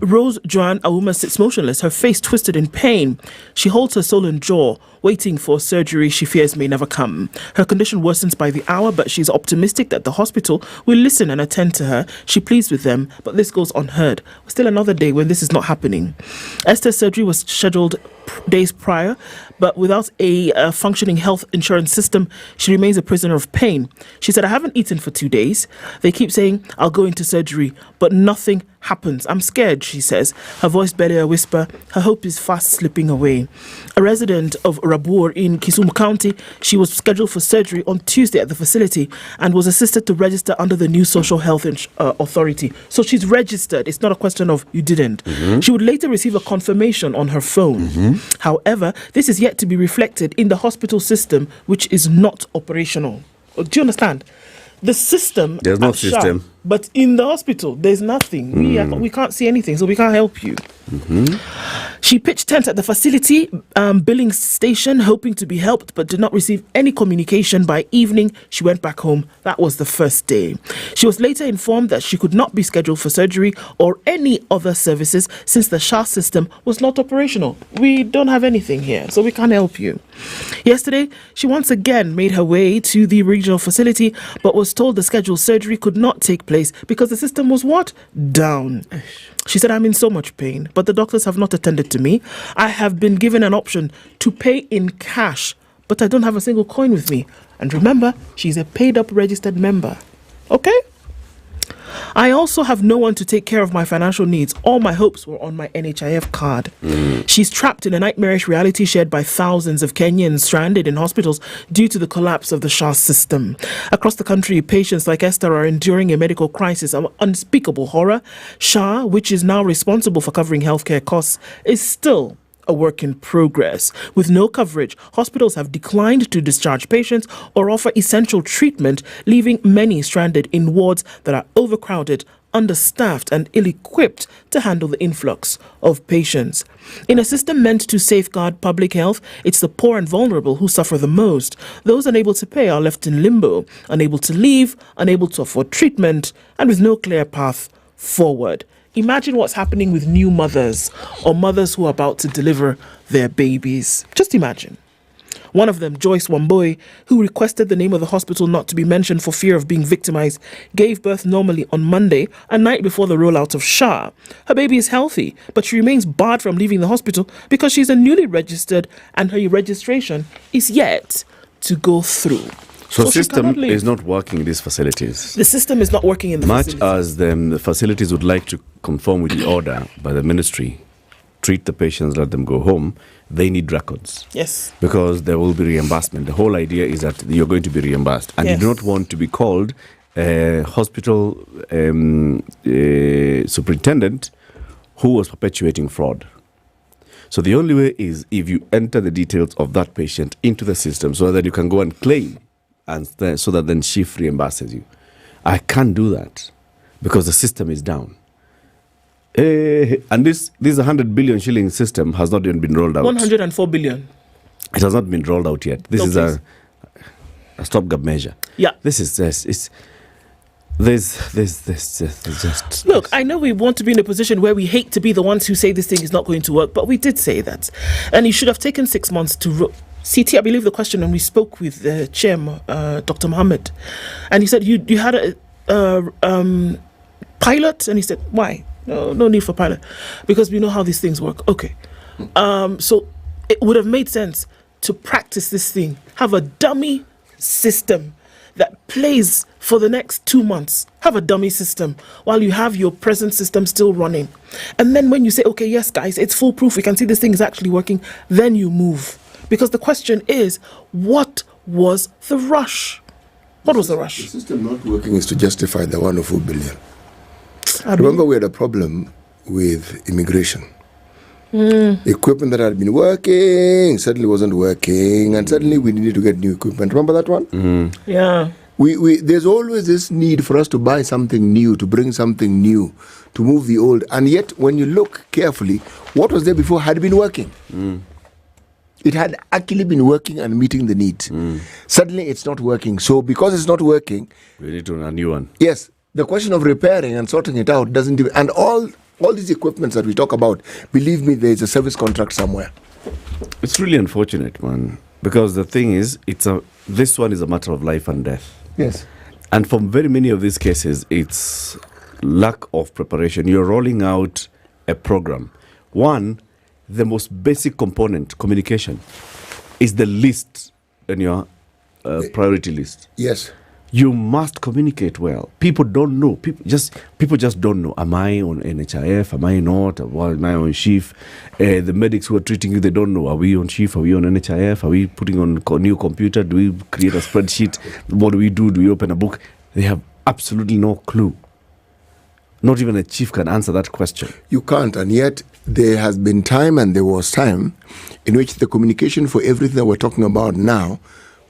Rose Joan Auma sits motionless, her face twisted in pain. She holds her swollen jaw, waiting for surgery she fears may never come. Her condition worsens by the hour, but she's optimistic that the hospital will listen and attend to her. She pleads with them, but this goes unheard. Still another day when this is not happening. Esther's surgery was scheduled days prior, but without a functioning health insurance system, she remains a prisoner of pain. She said, I haven't eaten for 2 days. They keep saying, I'll go into surgery, but nothing happens. I'm scared, she says, her voice barely a whisper. Her hope is fast slipping away. A resident of Rabur in Kisumu County, she was scheduled for surgery on Tuesday at the facility and was assisted to register under the new Social Health Authority. So she's registered. It's not a question of you didn't. She would later receive a confirmation on her phone. However, this is yet to be reflected in the hospital system, which is not operational. Do you understand? The system, there's no system, but in the hospital there's nothing. We can't see anything, so we can't help you. She pitched tent at the facility billing station, hoping to be helped, but did not receive any communication. By evening, she went back home. That was the first day. She was later informed that she could not be scheduled for surgery or any other services since the SHA system was not operational. We don't have anything here, so we can't help you. Yesterday, she once again made her way to the regional facility, but was told the scheduled surgery could not take place because the system was what? Down. She said, I'm in so much pain, but the doctors have not attended to me. I have been given an option to pay in cash, but I don't have a single coin with me. And remember, she's a paid-up registered member. Okay? I also have no one to take care of my financial needs. All my hopes were on my NHIF card. She's trapped in a nightmarish reality shared by thousands of Kenyans stranded in hospitals due to the collapse of the SHA system. Across the country, patients like Esther are enduring a medical crisis of unspeakable horror. SHA, which is now responsible for covering healthcare costs, is still a work in progress. With no coverage, hospitals have declined to discharge patients or offer essential treatment, leaving many stranded in wards that are overcrowded, understaffed and ill-equipped to handle the influx of patients. In a system meant to safeguard public health, it's the poor and vulnerable who suffer the most. Those unable to pay are left in limbo, unable to leave, unable to afford treatment, and with no clear path forward. Imagine what's happening with new mothers or mothers who are about to deliver their babies. Just imagine. One of them, Joyce Wamboi, who requested the name of the hospital not to be mentioned for fear of being victimized, gave birth normally on Monday, a night before the rollout of SHA. Her baby is healthy, but she remains barred from leaving the hospital because she's a newly registered and her registration is yet to go through. So system is not working in these facilities. The system is not working in the facilities. Much as the facilities would like to conform with the order by the ministry, treat the patients, let them go home, they need records. Yes. Because there will be reimbursement. The whole idea is that you're going to be reimbursed. And you do not want to be called a hospital superintendent who was perpetuating fraud. So the only way is if you enter the details of that patient into the system so that you can go and claim, and so that then SHIF reimburses you. I can't do that because the system is down. And this 100 billion shilling system has not even been rolled out. 104 billion. It has not been rolled out yet. This is a stopgap measure. Yeah. This is just. There's just. Look, I know we want to be in a position where we hate to be the ones who say this thing is not going to work, but we did say that. And it should have taken 6 months to. CT, I believe the question, and we spoke with the chairman, Dr. Mohammed, and he said, you had a pilot? And he said, why? No need for pilot, because we know how these things work. Okay. So it would have made sense to practice this thing, have a dummy system that plays for the next 2 months. Have a dummy system while you have your present system still running. And then when you say, okay, yes, guys, it's foolproof, we can see this thing is actually working, then you move. Because the question is, what was the rush? What was the rush? The system not working is to justify the 104 billion. Remember, we had a problem with immigration. Equipment that had been working suddenly wasn't working, and suddenly we needed to get new equipment. Remember that one? Yeah. There's always this need for us to buy something new, to bring something new, to move the old. And yet, when you look carefully, what was there before had been working. It had actually been working and meeting the needs. Suddenly, it's not working. So, because it's not working, we need to a new one. Yes, the question of repairing and sorting it out doesn't even. And all these equipments that we talk about, believe me, there is a service contract somewhere. It's really unfortunate, man, because the thing is, this one is a matter of life and death. Yes. And for very many of these cases, it's lack of preparation. You're rolling out a program. One, the most basic component, communication, is the least in your priority list. Yes. You must communicate well. People don't know. People just don't know. Am I on NHIF? Am I not? Am I on SHIF? The medics who are treating you, they don't know. Are we on SHIF? Are we on NHIF? Are we putting on a new computer? Do we create a spreadsheet? What do we do? Do we open a book? They have absolutely no clue. Not even a chief can answer that question. You can't, and yet there has been time, and there was time in which the communication for everything that we're talking about now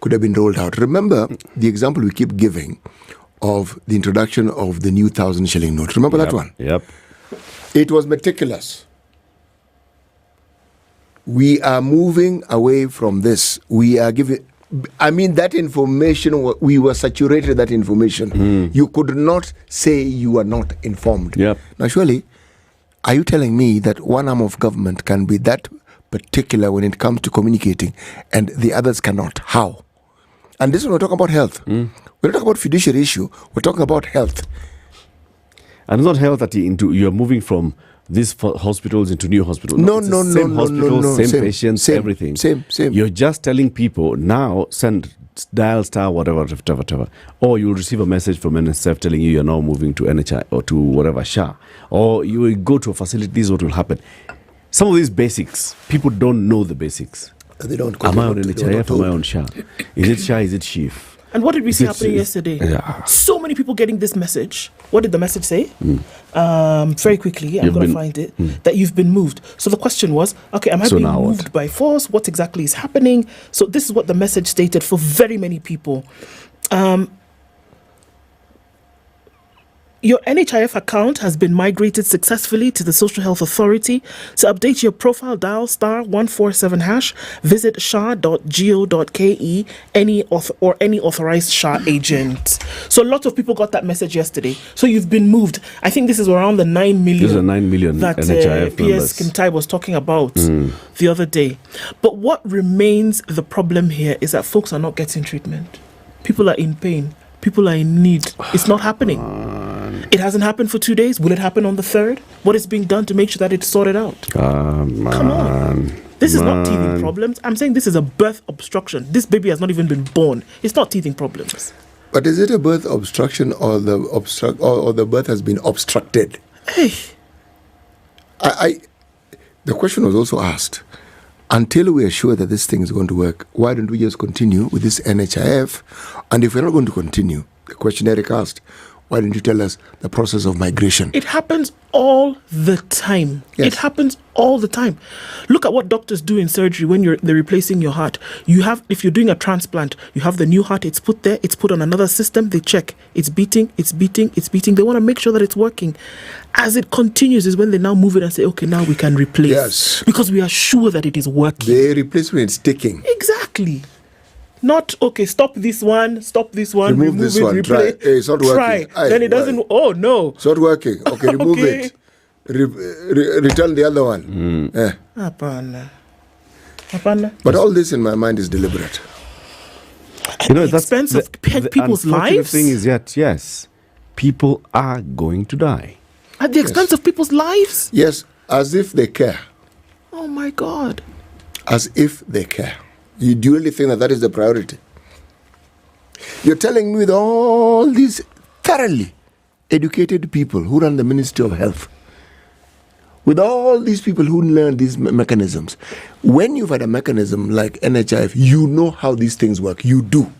could have been rolled out. Remember the example we keep giving of the introduction of the new 1,000 shilling note. Remember that one? Yep. It was meticulous. We are moving away from this. We are giving... that information, we were saturated with that information. You could not say you are not informed. Yep. Now, surely, are you telling me that one arm of government can be that particular when it comes to communicating and the others cannot? How? And this is when we're talking about health. We're not talking about fiduciary issue. We're talking about health. And it's not health that you're moving from these hospitals into new hospitals. No. Same hospitals, same patients, everything. Same. You're just telling people now, dial star whatever. Or you'll receive a message from NSF telling you you're now moving to NHI or to whatever SHA. Or you will go to a facility, this is what will happen. Some of these basics, people don't know the basics. They don't. Am I on NHIF? Am I on SHA? Is it SHA? Is it SHIF? And what did we see happening yesterday? Yeah. So many people getting this message. What did the message say? Very quickly, I'm going to find it. That you've been moved. So the question was, okay, am I being moved by force? What exactly is happening? So this is what the message stated for very many people. Your NHIF account has been migrated successfully to the Social Health Authority. To update your profile, dial *147#. Visit sha.go.ke any authorized SHA agent. So a lot of people got that message yesterday. So you've been moved. I think this is around the 9 million. This is 9 million that NHIF PS Kimtai was talking about the other day. But what remains the problem here is that folks are not getting treatment. People are in pain. People are in need. It's not happening. It hasn't happened for 2 days. Will it happen on the 3rd? What is being done to make sure that it's sorted out? Come on. This is not teething problems. I'm saying this is a birth obstruction. This baby has not even been born. It's not teething problems. But is it a birth obstruction or the birth has been obstructed? Hey. The question was also asked, until we are sure that this thing is going to work, why don't we just continue with this NHIF? And if we're not going to continue, the question Eric asked, Why didn't you tell us the process of migration? It happens all the time. Yes. It happens all the time. Look at what doctors do in surgery when they're replacing your heart. If you're doing a transplant, you have the new heart, it's put there, it's put on another system, they check. It's beating. They want to make sure that it's working. As it continues is when they now move it and say, okay, now we can replace. Yes. Because we are sure that it is working. They replace when it's ticking. Exactly. Not, okay, stop this one, remove this it, one, replace. try. Hey, it's not working. Then it doesn't, oh no. It's not working. Okay, remove it. Return the other one. Apana. But all this in my mind is deliberate. At the expense of people's lives? The thing is that, yes, people are going to die. At the expense of people's lives? Yes, as if they care. Oh my God. As if they care. You do really think that is the priority? You're telling me with all these thoroughly educated people who run the Ministry of Health, with all these people who learn these mechanisms, when you've had a mechanism like NHIF, you know how these things work. You do.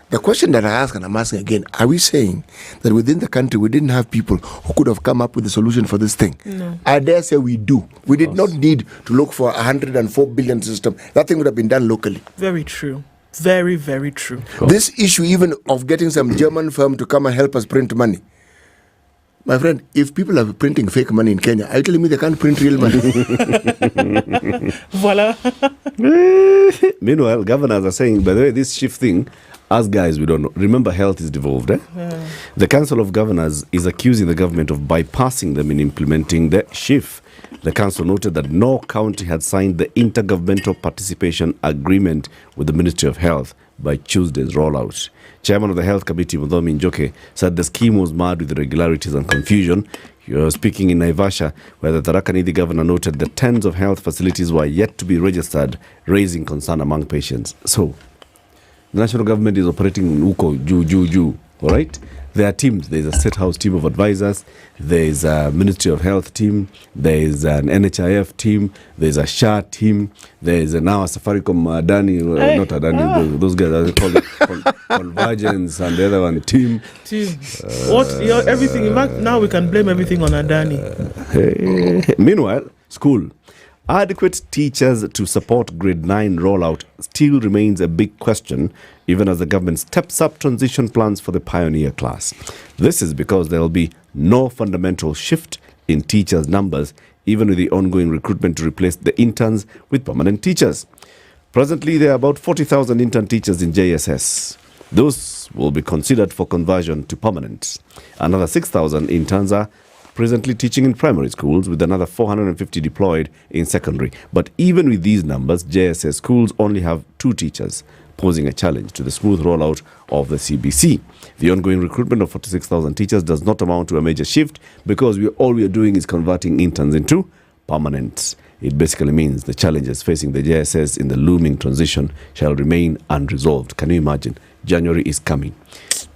The question that I ask, and I'm asking again, are we saying that within the country we didn't have people who could have come up with a solution for this thing? No. I dare say we do. We did not need to look for 104 billion system. That thing would have been done locally. Very true. Very, very true. This issue even of getting some German firm to come and help us print money. My friend, if people are printing fake money in Kenya, are you telling me they can't print real money? Voila. Meanwhile, governors are saying, by the way, this SHIF thing, us guys, we don't know. Remember, health is devolved. Yeah. The Council of Governors is accusing the government of bypassing them in implementing the SHIF. The council noted that no county had signed the intergovernmental participation agreement with the Ministry of Health by Tuesday's rollout. Chairman of the Health Committee, Mudhomi Njoke, said the scheme was marred with irregularities and confusion. He was speaking in Naivasha, where the Tharaka Nithi governor noted that tens of health facilities were yet to be registered, raising concern among patients. So, the national government is operating in Okoh, all right? There are teams. There's a State House team of advisors. There's a Ministry of Health team. There's an NHIF team. There's a SHA team. There's now a Safaricom Adani, not Adani, those guys are called Convergence, and the other one, team. Everything. In fact, now we can blame everything on Adani. Meanwhile, school. Adequate teachers to support grade 9 rollout still remains a big question, even as the government steps up transition plans for the pioneer class. This is because there will be no fundamental shift in teachers' numbers, even with the ongoing recruitment to replace the interns with permanent teachers. Presently, there are about 40,000 intern teachers in JSS. Those will be considered for conversion to permanent. Another 6,000 interns are presently teaching in primary schools, with another 450 deployed in secondary. But even with these numbers, JSS schools only have 2 teachers, posing a challenge to the smooth rollout of the CBC. The ongoing recruitment of 46,000 teachers does not amount to a major shift, because all we are doing is converting interns into permanent. It basically means the challenges facing the JSS in the looming transition shall remain unresolved. Can you imagine? January is coming.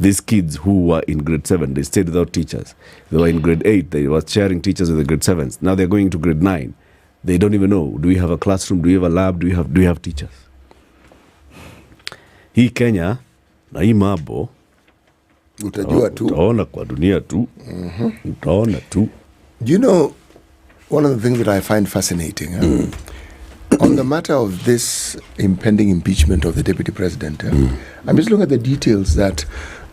These kids who were in grade 7, they stayed without teachers. They were in grade 8, they were sharing teachers with the grade 7s. Now they're going to grade 9. They don't even know, do we have a classroom, do we have a lab, do we have teachers? Hii Kenya, na hii mambo, utajua tu. Utaona kwa dunia tu. Utaona tu. Do you know, one of the things that I find fascinating, on the matter of this impending impeachment of the deputy president, I'm just looking at the details that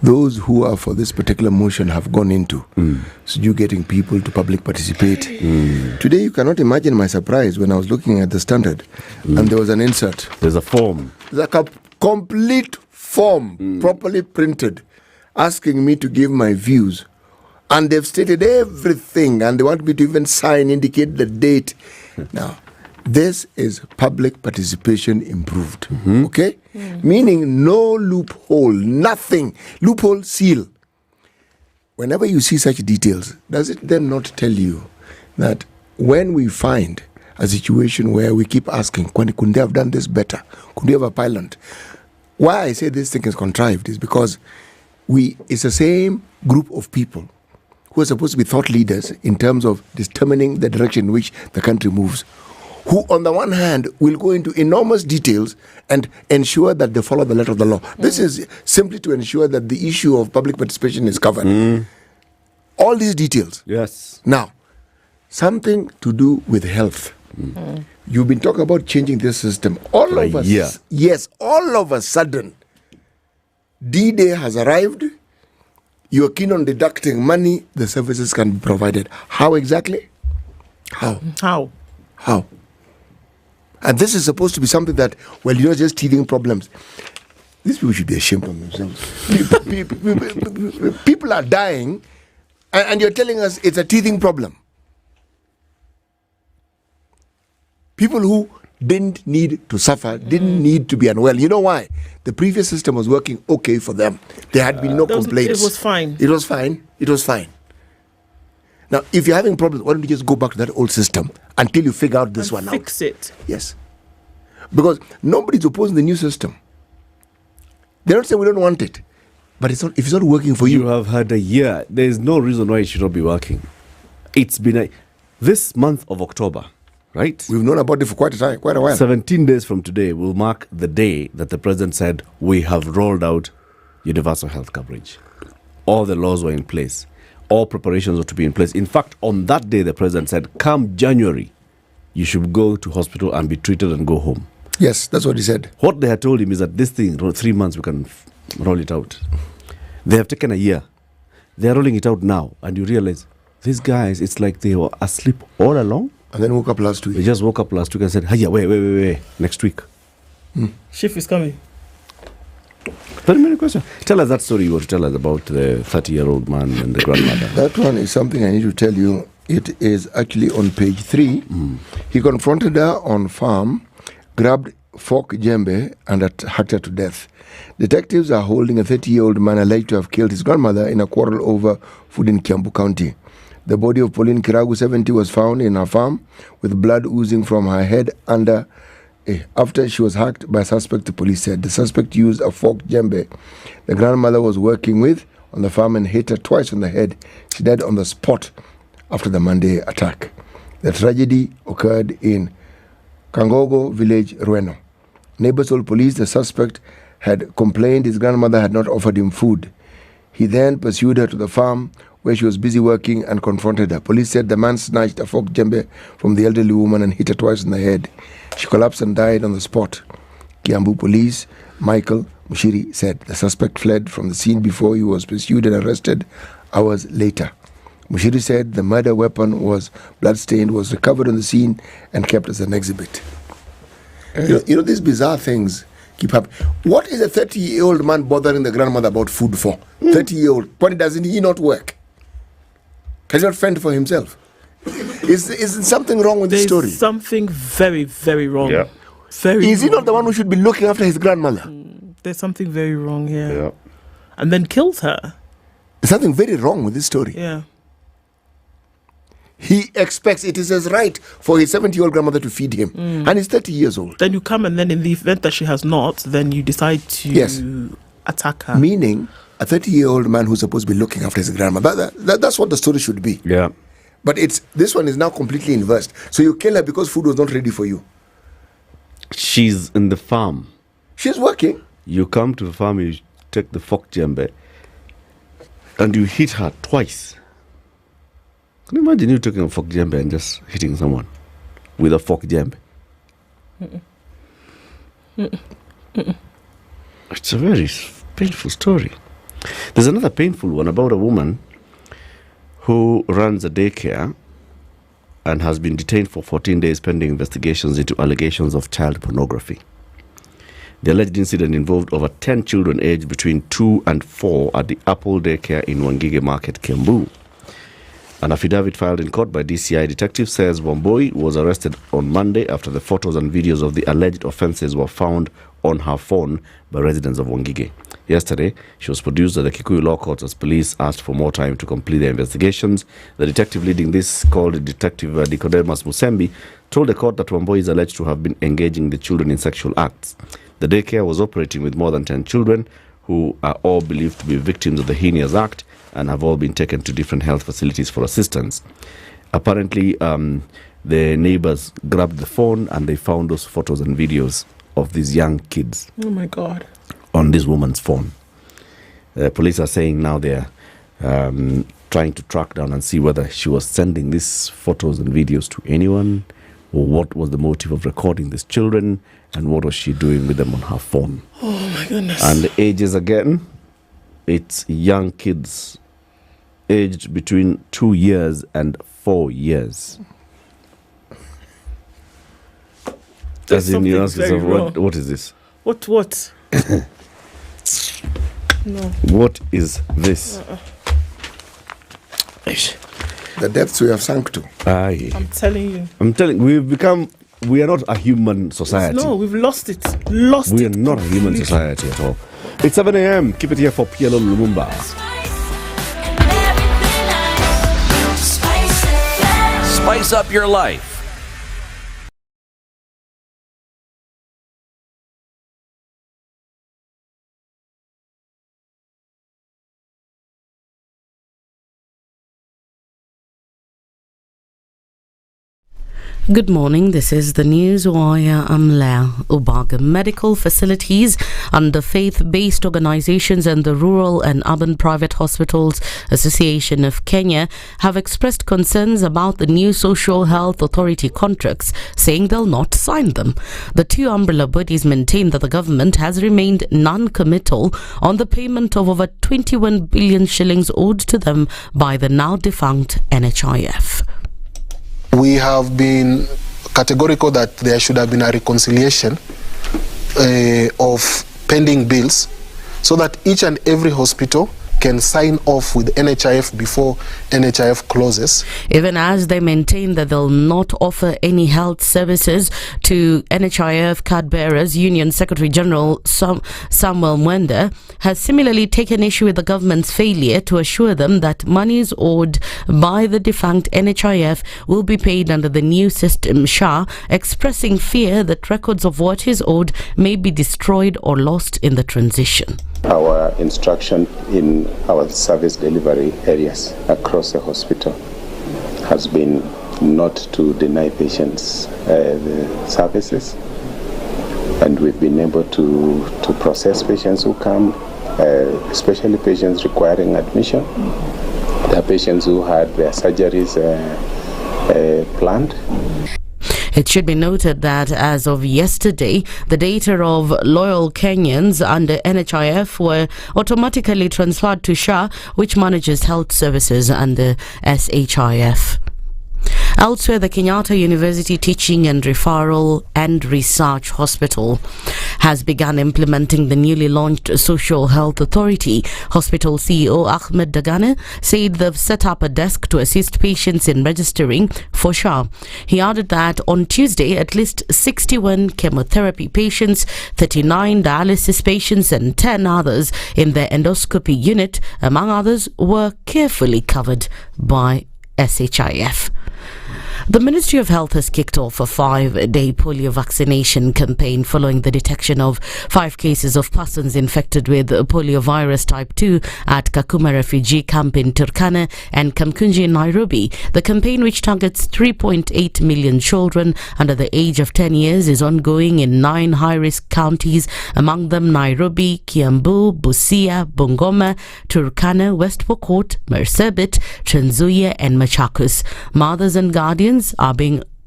those who are for this particular motion have gone into. So you getting people to public participate. Today you cannot imagine my surprise when I was looking at the Standard and there was an insert. There's a form. Like a complete form, properly printed, asking me to give my views. And they've stated everything, and they want me to even sign, indicate the date. Now, this is public participation improved, okay? Meaning no loophole, nothing. Loophole seal. Whenever you see such details, does it then not tell you that when we find a situation where we keep asking, couldn't they have done this better? Could they have a pilot? Why I say this thing is contrived is because it's the same group of people who are supposed to be thought leaders in terms of determining the direction in which the country moves, who on the one hand will go into enormous details and ensure that they follow the letter of the law. This is simply to ensure that the issue of public participation is covered. All these details. Yes. Now, something to do with health. You've been talking about changing this system. All of a sudden, D-Day has arrived. You're keen on deducting money. The services can be provided. How exactly? How? And this is supposed to be something that, well, you're just teething problems. These people should be ashamed of themselves. People are dying, and you're telling us it's a teething problem. People who didn't need to suffer, didn't need to be unwell. You know why? The previous system was working okay for them. There had been no complaints. It was fine. It was fine. Now, if you're having problems, why don't you just go back to that old system until you figure out this one out? Fix it. Yes. Because nobody's opposing the new system. They're not saying we don't want it. But if it's not working for you. You have had a year. There is no reason why it should not be working. It's been this month of October. Right? We've known about it for quite a while. 17 days from today will mark the day that the president said we have rolled out universal health coverage. All the laws were in place. All preparations were to be in place. In fact, on that day, the president said, come January, you should go to hospital and be treated and go home. Yes, that's what he said. What they had told him is that this thing, 3 months, we can roll it out. They have taken a year. They are rolling it out now. And you realize, these guys, it's like they were asleep all along. And then woke up last week. They just woke up last week and said, hey, wait, next week. SHIF is coming. Very many questions. Tell us that story you were to tell us about the 30-year-old man and the grandmother. That one is something I need to tell you. It is actually on page 3. He confronted her on farm, grabbed fork jembe and hacked her to death. Detectives are holding a 30-year-old man alleged to have killed his grandmother in a quarrel over food in Kiambu County. The body of Pauline Kiragu, 70, was found in her farm with blood oozing from her head after she was hacked by a suspect, the police said. The suspect used a fork jembe the grandmother was working with on the farm and hit her twice on the head. She died on the spot after the Monday attack. The tragedy occurred in Kangogo village, Rweno. Neighbors told police the suspect had complained his grandmother had not offered him food. He then pursued her to the farm where she was busy working and confronted her. Police said the man snatched a fork jembe from the elderly woman and hit her twice in the head. She collapsed and died on the spot. Kiambu Police, Michael Mushiri, said the suspect fled from the scene before he was pursued and arrested hours later. Mushiri said the murder weapon was bloodstained, was recovered on the scene and kept as an exhibit. You know, these bizarre things keep happening. What is a 30-year-old man bothering the grandmother about food for? 30-year-old. Why doesn't he not work? Can he not fend for himself? Is something wrong with this story? There's something very, very wrong. Yeah. Is he not the one who should be looking after his grandmother? There's something very wrong here. Yeah. And then kills her. There's something very wrong with this story. Yeah. He expects it is his right for his 70-year-old grandmother to feed him. And he's 30 years old. Then you come and then in the event that she has not, then you decide to attack her. Meaning a 30-year-old man who's supposed to be looking after his grandmother. That's what the story should be. Yeah. But this one is now completely inversed. So you kill her because food was not ready for you. She's in the farm. She's working. You come to the farm, you take the fork jembe, and you hit her twice. Can you imagine you taking a fork jembe and just hitting someone with a fork jembe? It's a very painful story. There's another painful one about a woman who runs a daycare and has been detained for 14 days pending investigations into allegations of child pornography. The alleged incident involved over 10 children aged between 2 and 4 at the Apple Daycare in Wangige Market, Kiambu. An affidavit filed in court by DCI detective says Wamboi was arrested on Monday after the photos and videos of the alleged offences were found on her phone by residents of Wangige. Yesterday, she was produced at the Kikuyu Law Court as police asked for more time to complete their investigations. The detective leading this, called Detective Nicodemus Musembi, told the court that Wamboi is alleged to have been engaging the children in sexual acts. The daycare was operating with more than 10 children who are all believed to be victims of the heinous act and have all been taken to different health facilities for assistance. Apparently, the neighbors grabbed the phone and they found those photos and videos of these young kids. Oh my God. On this woman's phone. Police are saying now they're trying to track down and see whether she was sending these photos and videos to anyone, or what was the motive of recording these children, and what was she doing with them on her phone. Oh my goodness. And the ages again, it's young kids aged between 2 years and 4 years. There's as in, you ask something yourself, very what is this? What? No. What is this? The depths we have sunk to. Aye. I'm telling you. We are not a human society. No, we've lost it. We are not a human society at all. It's 7 a.m. Keep it here for Prof Lumumba. Spice up your life. Good morning, this is the news wire. I'm Leah Ubaga. Medical facilities under faith-based organizations and the Rural and Urban Private Hospitals Association of Kenya have expressed concerns about the new Social Health Authority contracts, saying they'll not sign them. The two umbrella bodies maintain that the government has remained non-committal on the payment of over 21 billion shillings owed to them by the now defunct NHIF. We have been categorical that there should have been a reconciliation of pending bills so that each and every hospital can sign off with NHIF before NHIF closes. Even as they maintain that they'll not offer any health services to NHIF card bearers, Union Secretary General Samuel Mwenda has similarly taken issue with the government's failure to assure them that monies owed by the defunct NHIF will be paid under the new system, SHA, expressing fear that records of what is owed may be destroyed or lost in the transition. Our instruction in our service delivery areas across the hospital has been not to deny patients the services, and we've been able to process patients who come, especially patients requiring admission. There are patients who had their surgeries planned. It should be noted that as of yesterday, the data of loyal Kenyans under NHIF were automatically transferred to SHA, which manages health services under SHIF. Elsewhere, the Kenyatta University Teaching and Referral and Research Hospital has begun implementing the newly launched Social Health Authority. Hospital CEO Ahmed Dagane said they've set up a desk to assist patients in registering for SHA. He added that on Tuesday, at least 61 chemotherapy patients, 39 dialysis patients and 10 others in the endoscopy unit, among others, were carefully covered by SHIF. The Ministry of Health has kicked off a 5-day polio vaccination campaign following the detection of 5 cases of persons infected with poliovirus type 2 at Kakuma refugee camp in Turkana and Kamkunji in Nairobi. The campaign, which targets 3.8 million children under the age of 10 years, is ongoing in 9 high-risk counties, among them Nairobi, Kiambu, Busia, Bungoma, Turkana, West Pokot, Marsabit, Trans Nzoia and Machakos. Mothers and guardians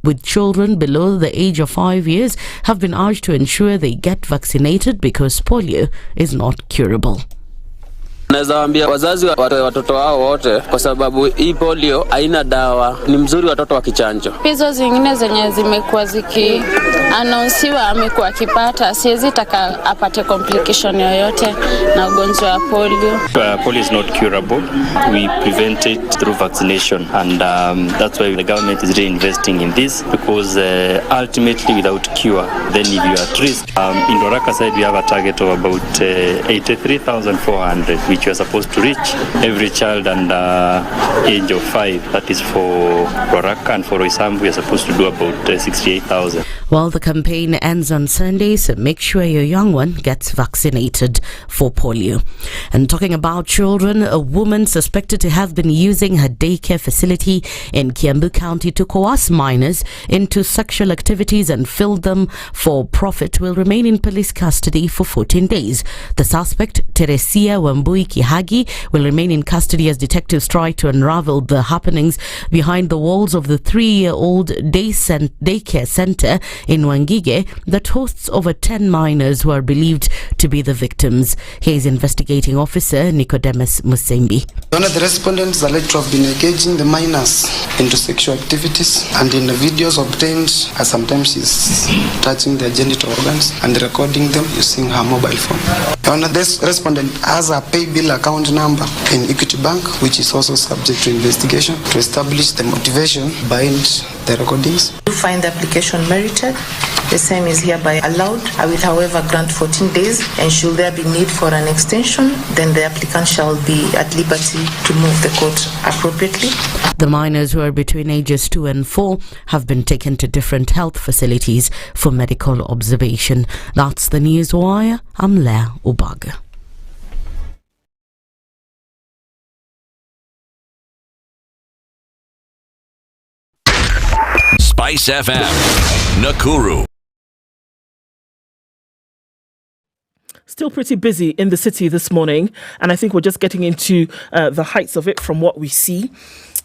with children below the age of 5 years have been urged to ensure they get vaccinated because polio is not curable. Naweza waambia wazazi watoto wao wote, kwa sababu hii polio haina dawa, ni mzuri watoto wakichanjo. Hizo zingine zenye zimekuwa ziki announcewa amekuwa akipata, siwezi taka apate complication yoyote na ugonjwa wa polio. Polio is not curable. We prevent it through vaccination, and that's why the government is reinvesting in this, because ultimately without cure, then if you are at risk. In Doraka side we have a target of about 83,400, which which we are supposed to reach every child under age of 5. That is for Ruaraka, and for Roysambu we are supposed to do about 68,000. Well, the campaign ends on Sunday, so make sure your young one gets vaccinated for polio. And talking about children, a woman suspected to have been using her daycare facility in Kiambu County to coerce minors into sexual activities and fill them for profit will remain in police custody for 14 days. The suspect, Teresia Wambui Kihagi, will remain in custody as detectives try to unravel the happenings behind the walls of the 3-year-old daycare center in Wangige that hosts over 10 minors who are believed to be the victims. Here's investigating officer Nicodemus Musembi. One of the respondents alleged to have been engaging the minors into sexual activities, and in the videos obtained, sometimes she's touching their genital organs and recording them using her mobile phone. One of this respondent has a pay bill account number in Equity Bank, which is also subject to investigation to establish the motivation behind the recordings. To find the application merited, the same is hereby allowed. I will, however, grant 14 days, and should there be need for an extension, then the applicant shall be at liberty to move the court appropriately. The minors, who are between ages 2 and 4, have been taken to different health facilities for medical observation. That's the News Wire. I'm Leah Ubaga. SpiceFM, Nakuru. Still pretty busy in the city this morning, and I think we're just getting into the heights of it from what we see.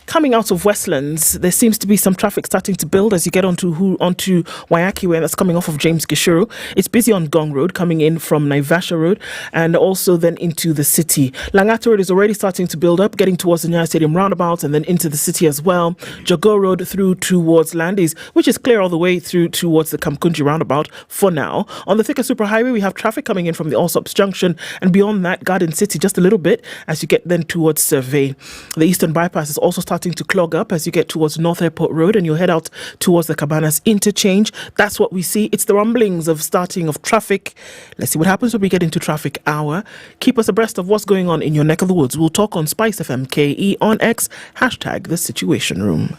Coming out of Westlands, there seems to be some traffic starting to build as you get onto Waiaki, where that's coming off of James Gishuru. It's busy on Gong Road, coming in from Naivasha Road, and also then into the city. Langata Road is already starting to build up, getting towards the Nyeri Stadium roundabout, and then into the city as well. Jago Road through towards Landis, which is clear all the way through towards the Kamkunji roundabout for now. On the Thika Superhighway, we have traffic coming in from the Allsops Junction, and beyond that, Garden City just a little bit as you get then towards Survey. The Eastern Bypass is also starting to clog up as you get towards North Airport Road and you head out towards the Cabanas interchange. That's what we see. It's the rumblings of starting of traffic. Let's see what happens when we get into traffic hour. Keep us abreast of what's going on in your neck of the woods. We'll talk on SpiceFM KE on X, hashtag The Situation Room.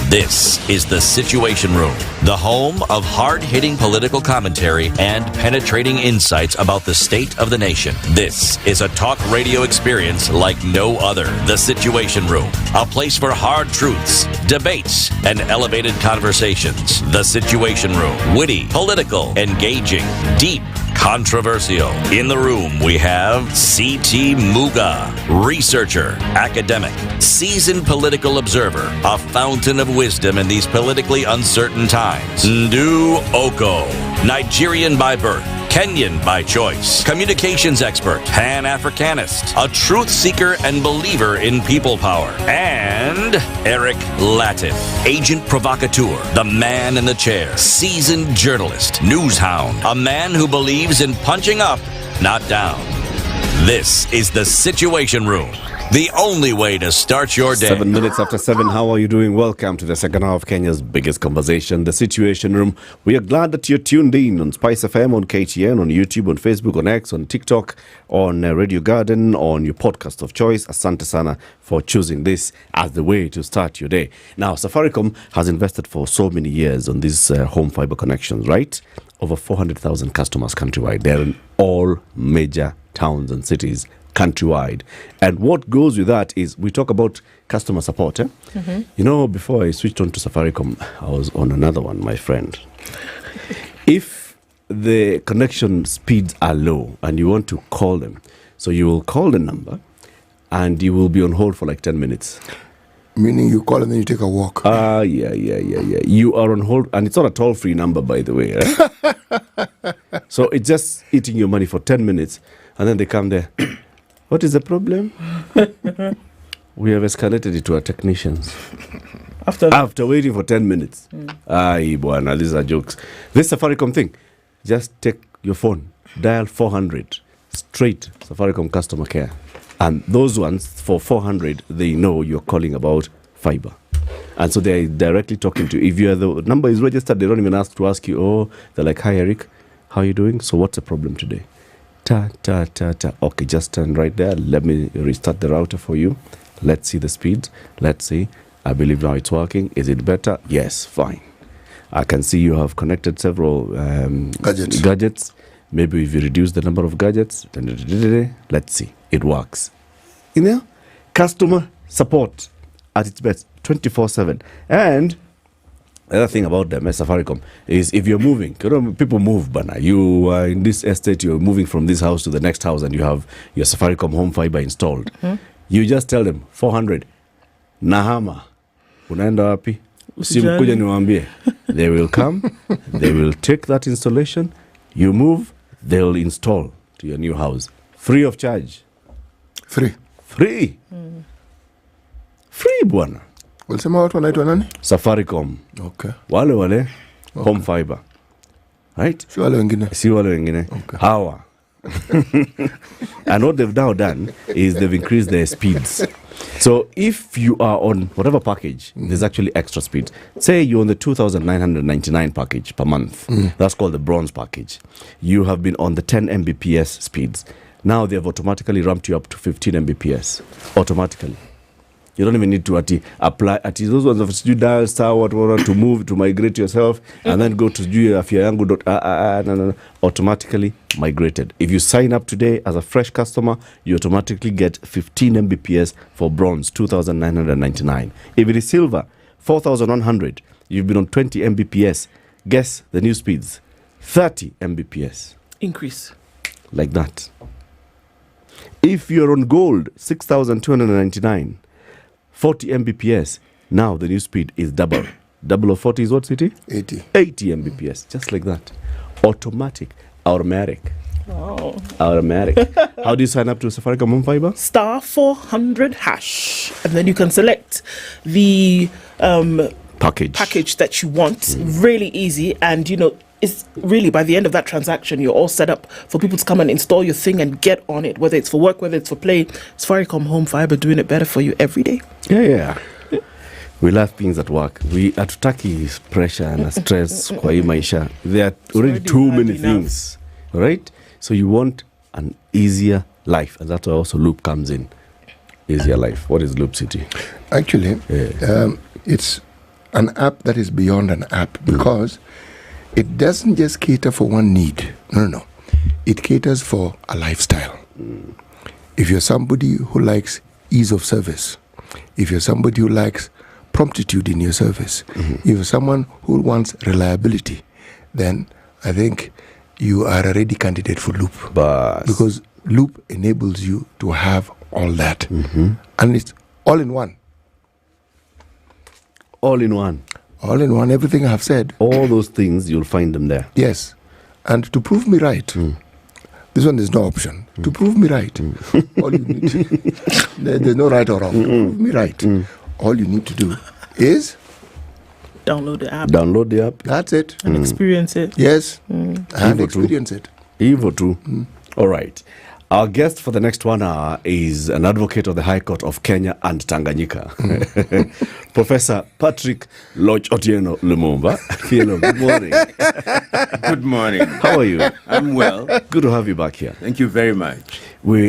This is The Situation Room, the home of hard-hitting political commentary and penetrating insights about the state of the nation. This is a talk radio experience like no other. The Situation Room, a place for hard truths, debates, and elevated conversations. The Situation Room, witty, political, engaging, deep, controversial. In the room, we have C.T. Muga, researcher, academic, seasoned political observer, a fountain of wisdom in these politically uncertain times. Ndu Okoh, Nigerian by birth, Kenyan by choice, communications expert, Pan-Africanist, a truth seeker and believer in people power, and Eric Latiff, agent provocateur, the man in the chair, seasoned journalist, news hound, a man who believes in punching up, not down. This is The Situation Room, the only way to start your day. 7 minutes after 7, how are you doing? Welcome to the second half of Kenya's biggest conversation, The Situation Room. We are glad that you're tuned in on SpiceFM, on KTN, on YouTube, on Facebook, on X, on TikTok, on Radio Garden, on your podcast of choice. Asante sana for choosing this as the way to start your day. Now, Safaricom has invested for so many years on these home fiber connections, right? Over 400,000 customers countrywide. They're in all major towns and cities countrywide. And what goes with that is we talk about customer support. Mm-hmm. You know, before I switched on to Safaricom, I was on another one, my friend. If the connection speeds are low and you want to call them, so you will call the number and you will be on hold for like 10 minutes. Meaning you call and then you take a walk. Yeah. You are on hold, and it's not a toll-free number, by the way. So it's just eating your money for 10 minutes, and then they come there. What is the problem? We have escalated it to our technicians. After waiting for 10 minutes. Aye, buana, these are jokes. This Safaricom thing, just take your phone, dial 400, straight Safaricom customer care. And those ones, for 400, they know you're calling about fiber. And so they're directly talking to you. If the number is registered, they don't even ask you, oh, they're like, hi, Eric, how are you doing? So what's the problem today? Ta. Okay, just stand right there. Let me restart the router for you. Let's see the speed. Let's see. I believe now it's working. Is it better? Yes, fine. I can see you have connected several gadgets. Maybe if you reduce the number of gadgets, let's see. It works. Customer support at its best, 24/7. And the other thing about them, Safaricom, is if you're moving, people move, Bana. You are in this estate, you're moving from this house to the next house, and you have your Safaricom home fiber installed. You just tell them, 400, Nahama, unaenda wapi? Usimkuja niwaambie. They will come, they will take that installation, you move, they'll install to your new house. Free of charge. Free, bwana. Ulisema watu wanaitwa nani? Safaricom. Okay. Wale home fiber. Right? Si wale wengine. Okay. Hawa. And what they've now done is they've increased their speeds. So if you are on whatever package, there's actually extra speed. Say you're on the 2,999 package per month. That's called the bronze package. You have been on the 10 Mbps speeds. Now they have automatically ramped you up to 15 Mbps. Automatically. You don't even need to apply. Those ones of dial star whatever to move, to migrate yourself, and then go to afyayangu. No. Automatically migrated. If you sign up today as a fresh customer, you automatically get 15 Mbps for bronze, 2,999. If it is silver, 4,100. You've been on 20 Mbps. Guess the new speeds, 30 Mbps. Increase. Like that. If you're on gold, 6,299. 40 Mbps. Now the new speed is double. Double of 40 is what, City? 80 Mbps. Just like that. Automatic. Automatic. Wow. Automatic. How do you sign up to Safaricom Home Fiber? *400#. And then you can select the package that you want. Really easy. And, it's really, by the end of that transaction, you're all set up for people to come and install your thing and get on it, whether it's for work, whether it's for play. Safaricom Home Fiber, doing it better for you every day. Yeah. We love things at work. We hatutaki pressure and stress kwa hii maisha. There are already too many things, right? So you want an easier life, and that's why also Loop comes in. Easier life. What is Loop, City? Actually, it's an app that is beyond an app, because it doesn't just cater for one need. No. It caters for a lifestyle. If you're somebody who likes ease of service, if you're somebody who likes promptitude in your service, if you're someone who wants reliability, then I think you are a ready candidate for Loop. Because Loop enables you to have all that. And it's all in one. All in one. All in one, everything I have said. All those things, you'll find them there. Yes. And to prove me right, this one is no option. To prove me right, all you need, there's no right or wrong. To prove me right, all you need to do is download the app. Download the app. That's it. And experience it. Yes. And experience it. Evo too. All right. Our guest for the next 1 hour is an advocate of the High Court of Kenya and Tanganyika, Professor Patrick Loch Otieno Lumumba. Hello, good morning. Good morning. How are you? I'm well. Good to have you back here. Thank you very much.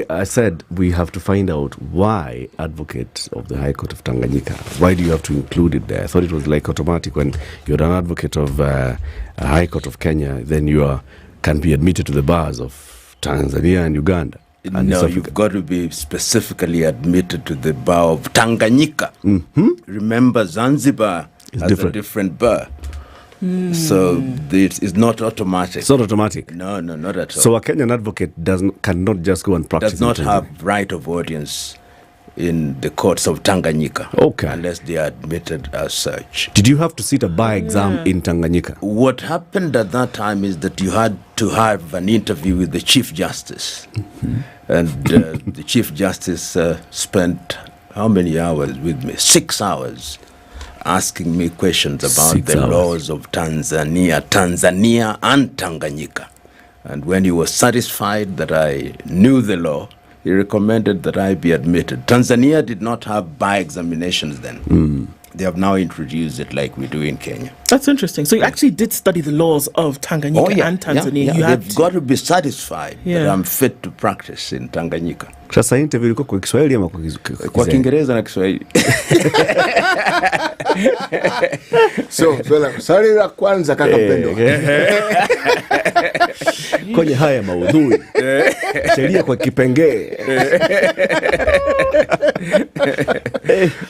I said we have to find out why advocate of the High Court of Tanganyika. Why do you have to include it there? I thought it was like automatic. When you're an advocate of a High Court of Kenya, then you can be admitted to the bars of Tanzania and Uganda. And no, you've got to be specifically admitted to the bar of Tanganyika. Remember, Zanzibar has a different bar. So it's not automatic. It's not automatic? No, not at all. So a Kenyan advocate cannot just go and practice. Does not have right of audience in the courts of Tanganyika. Okay. Unless they are admitted as such. Did you have to sit a bar exam in Tanganyika? What happened at that time is that you had to have an interview with the Chief Justice. And the Chief Justice spent how many hours with me? 6 hours. Asking me questions about the laws of Tanzania and Tanganyika. And when he was satisfied that I knew the law, he recommended that I be admitted. Tanzania did not have bar examinations then. They have now introduced it like we do in Kenya. That's interesting. So you actually did study the laws of Tanganyika and Tanzania. You They've got to be satisfied that I'm fit to practice in Tanganyika. Sasa interview ilikuwa kwa Kiswahili ama kwa Kiingereza na Kiswahili? So, swali la kwanza kaka Mpendo. Kwenye haya maudhui. Sheria kwa kipengee.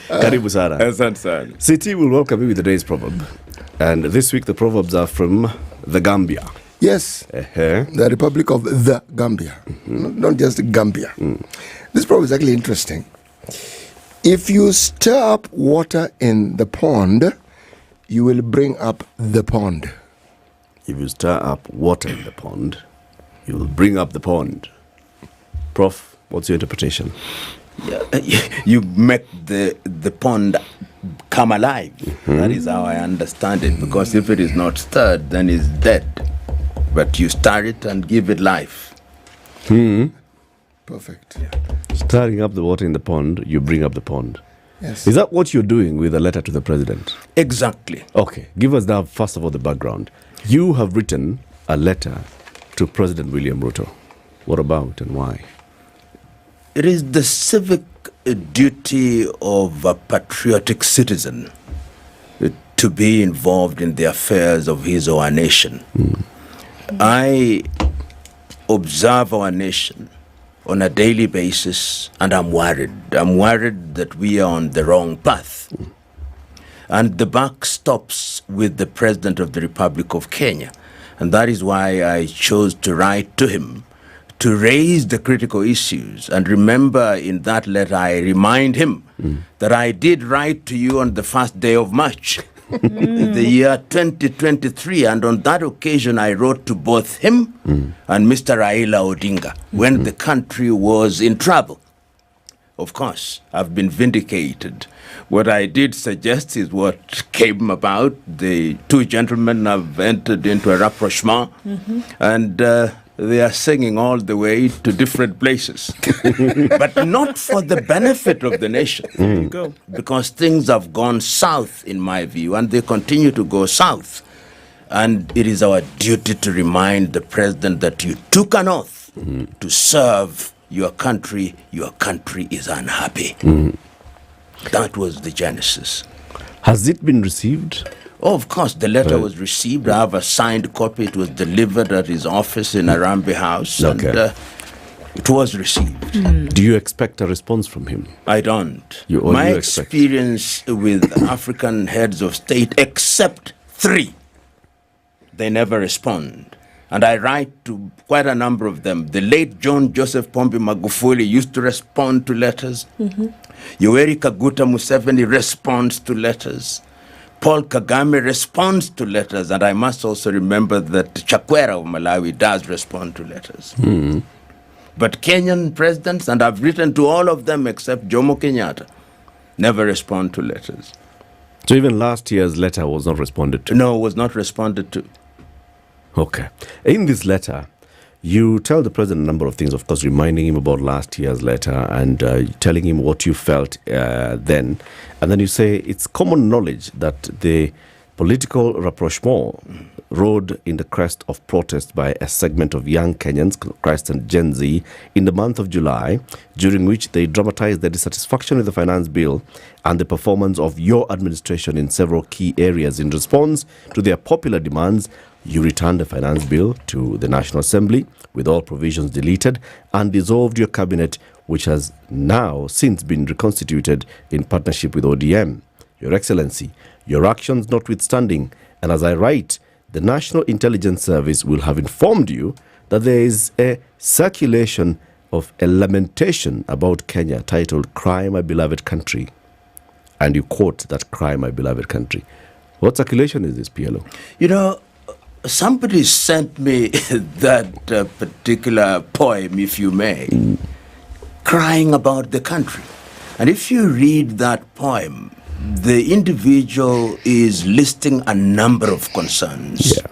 Karibu sana. Asante sana. City will welcome you with today's proverb. And this week the proverbs are from the Gambia. Yes, the Republic of the Gambia, not just Gambia. This proverb is actually interesting. If you stir up water in the pond, you will bring up the pond. If you stir up water in the pond, you will bring up the pond. Prof, what's your interpretation? You make the pond come alive. That is how I understand it. Because if it is not stirred, then it's dead. But you stir it and give it life. Perfect. Stirring up the water in the pond, you bring up the pond. Yes. Is that what you're doing with a letter to the president? Exactly. Okay. Give us now, first of all, the background. You have written a letter to President William Ruto. What about and why? It is the civic duty of a patriotic citizen to be involved in the affairs of his or her nation. I observe our nation on a daily basis, and I'm worried. I'm worried that we are on the wrong path. And the buck stops with the President of the Republic of Kenya. And that is why I chose to write to him to raise the critical issues. And remember, in that letter, I remind him that I did write to you on the first day of March, the year 2023. And on that occasion, I wrote to both him and Mr. Raila Odinga when the country was in trouble. Of course, I've been vindicated. What I did suggest is what came about. The two gentlemen have entered into a rapprochement, and they are singing all the way to different places. But not for the benefit of the nation. There you go. Because things have gone south, in my view, and they continue to go south. And it is our duty to remind the president that you took an oath to serve your country is unhappy. That was the genesis. Has it been received? Oh, of course, the letter was received. I have a signed copy. It was delivered at his office in Arambe House. Okay. And it was received. Do you expect a response from him? I don't. My experience with African heads of state, except 3, they never respond. And I write to quite a number of them. The late John Joseph Pombe Magufuli used to respond to letters. Yoweri Kaguta Museveni responds to letters. Paul Kagame responds to letters. And I must also remember that Chakwera of Malawi does respond to letters. But Kenyan presidents, and I've written to all of them except Jomo Kenyatta, never respond to letters. So even last year's letter was not responded to? No, it was not responded to. Okay. In this letter, you tell the president a number of things, of course, reminding him about last year's letter and telling him what you felt then. And then you say it's common knowledge that the political rapprochement rode in the crest of protest by a segment of young Kenyans, Christ and Gen Z, in the month of July, during which they dramatized their dissatisfaction with the finance bill and the performance of your administration in several key areas. In response to their popular demands, you returned the finance bill to the National Assembly with all provisions deleted and dissolved your cabinet, which has now since been reconstituted in partnership with ODM. Your Excellency, your actions notwithstanding, and as I write, the National Intelligence Service will have informed you that there is a circulation of a lamentation about Kenya titled "Cry, My Beloved Country." And you quote that "Cry, My Beloved Country." What circulation is this, PLO? You know, somebody sent me that particular poem, if you may, crying about the country. And if you read that poem, the individual is listing a number of concerns. Yeah.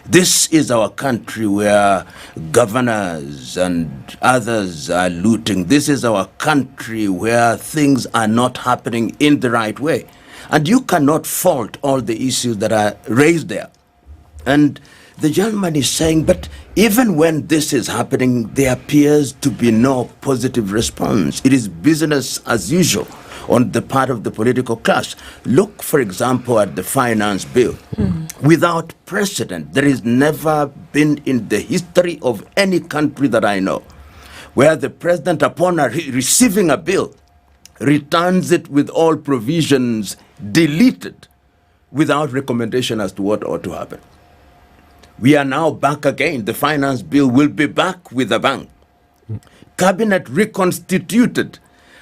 This is our country where governors and others are looting. This is our country where things are not happening in the right way. And you cannot fault all the issues that are raised there. And the gentleman is saying, but even when this is happening, there appears to be no positive response. It is business as usual on the part of the political class. Look, for example, at the finance bill. Without precedent, there has never been in the history of any country that I know where the president, upon receiving a bill, returns it with all provisions deleted without recommendation as to what ought to happen. We are now back again. The finance bill will be back with a bang. Cabinet reconstituted,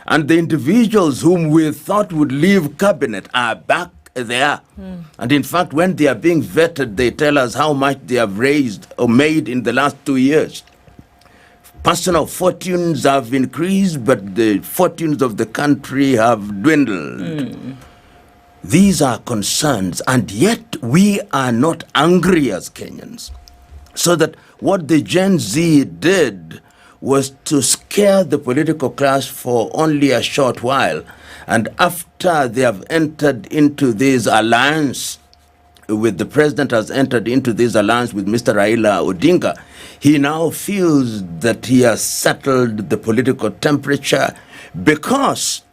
and the individuals whom we thought would leave cabinet are back there. And in fact, when they are being vetted, they tell us how much they have raised or made in the last 2 years. Personal fortunes have increased, but the fortunes of the country have dwindled. These are concerns, and yet we are not angry as Kenyans. So that what the Gen Z did was to scare the political class for only a short while. And after they have entered into this alliance with the president, has entered into this alliance with Mr. Raila Odinga, he now feels that he has settled the political temperature, because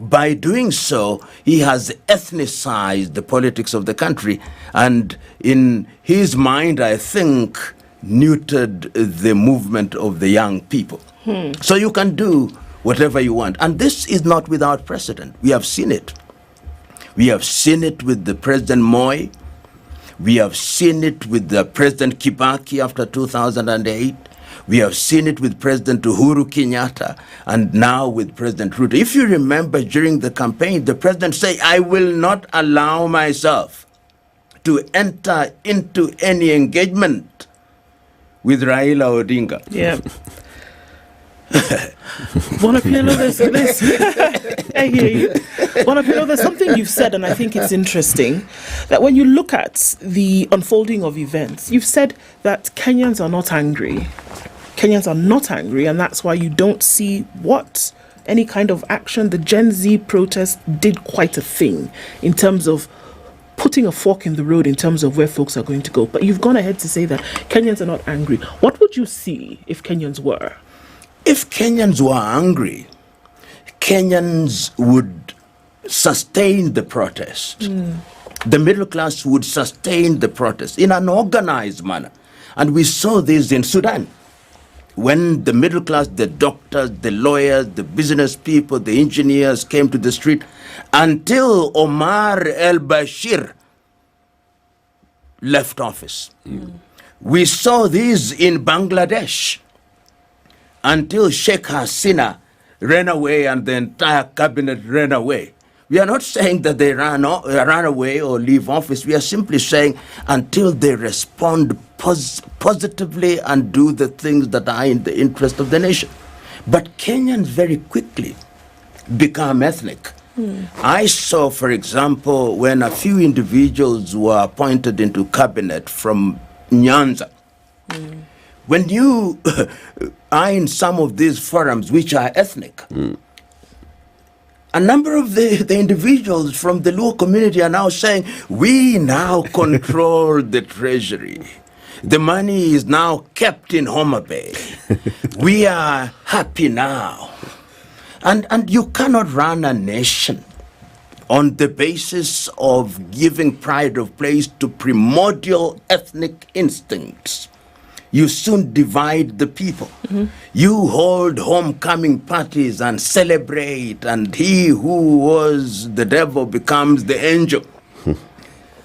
by doing so, he has ethnicized the politics of the country, and in his mind, I think, neutered the movement of the young people. So you can do whatever you want. And this is not without precedent. We have seen it. We have seen it with the President Moi. We have seen it with the President Kibaki after 2008. We have seen it with President Uhuru Kenyatta, and now with President Ruto. If you remember, during the campaign, the president said, I will not allow myself to enter into any engagement with Raila Odinga. Yeah. Bonapino, I hear you. Bonapino, there's something you've said, and I think it's interesting, that when you look at the unfolding of events, you've said that Kenyans are not angry. Kenyans are not angry, and that's why you don't see what any kind of action. The Gen Z protest did quite a thing in terms of putting a fork in the road in terms of where folks are going to go. But you've gone ahead to say that Kenyans are not angry. What would you see if Kenyans were? If Kenyans were angry, Kenyans would sustain the protest. The middle class would sustain the protest in an organized manner. And we saw this in Sudan. When the middle class, the doctors, the lawyers, the business people, the engineers came to the street, until Omar al-Bashir left office. We saw this in Bangladesh, until Sheikh Hasina ran away and the entire cabinet ran away. We are not saying that they ran away or leave office. We are simply saying until they respond positively and do the things that are in the interest of the nation. But Kenyans very quickly become ethnic. I saw, for example, when a few individuals were appointed into cabinet from Nyanza. When you are in some of these forums which are ethnic, a number of the individuals from the Luo community are now saying, we now control the treasury. The money is now kept in Homa Bay. We are happy now. And you cannot run a nation on the basis of giving pride of place to primordial ethnic instincts. You soon divide the people. You hold homecoming parties and celebrate, and he who was the devil becomes the angel.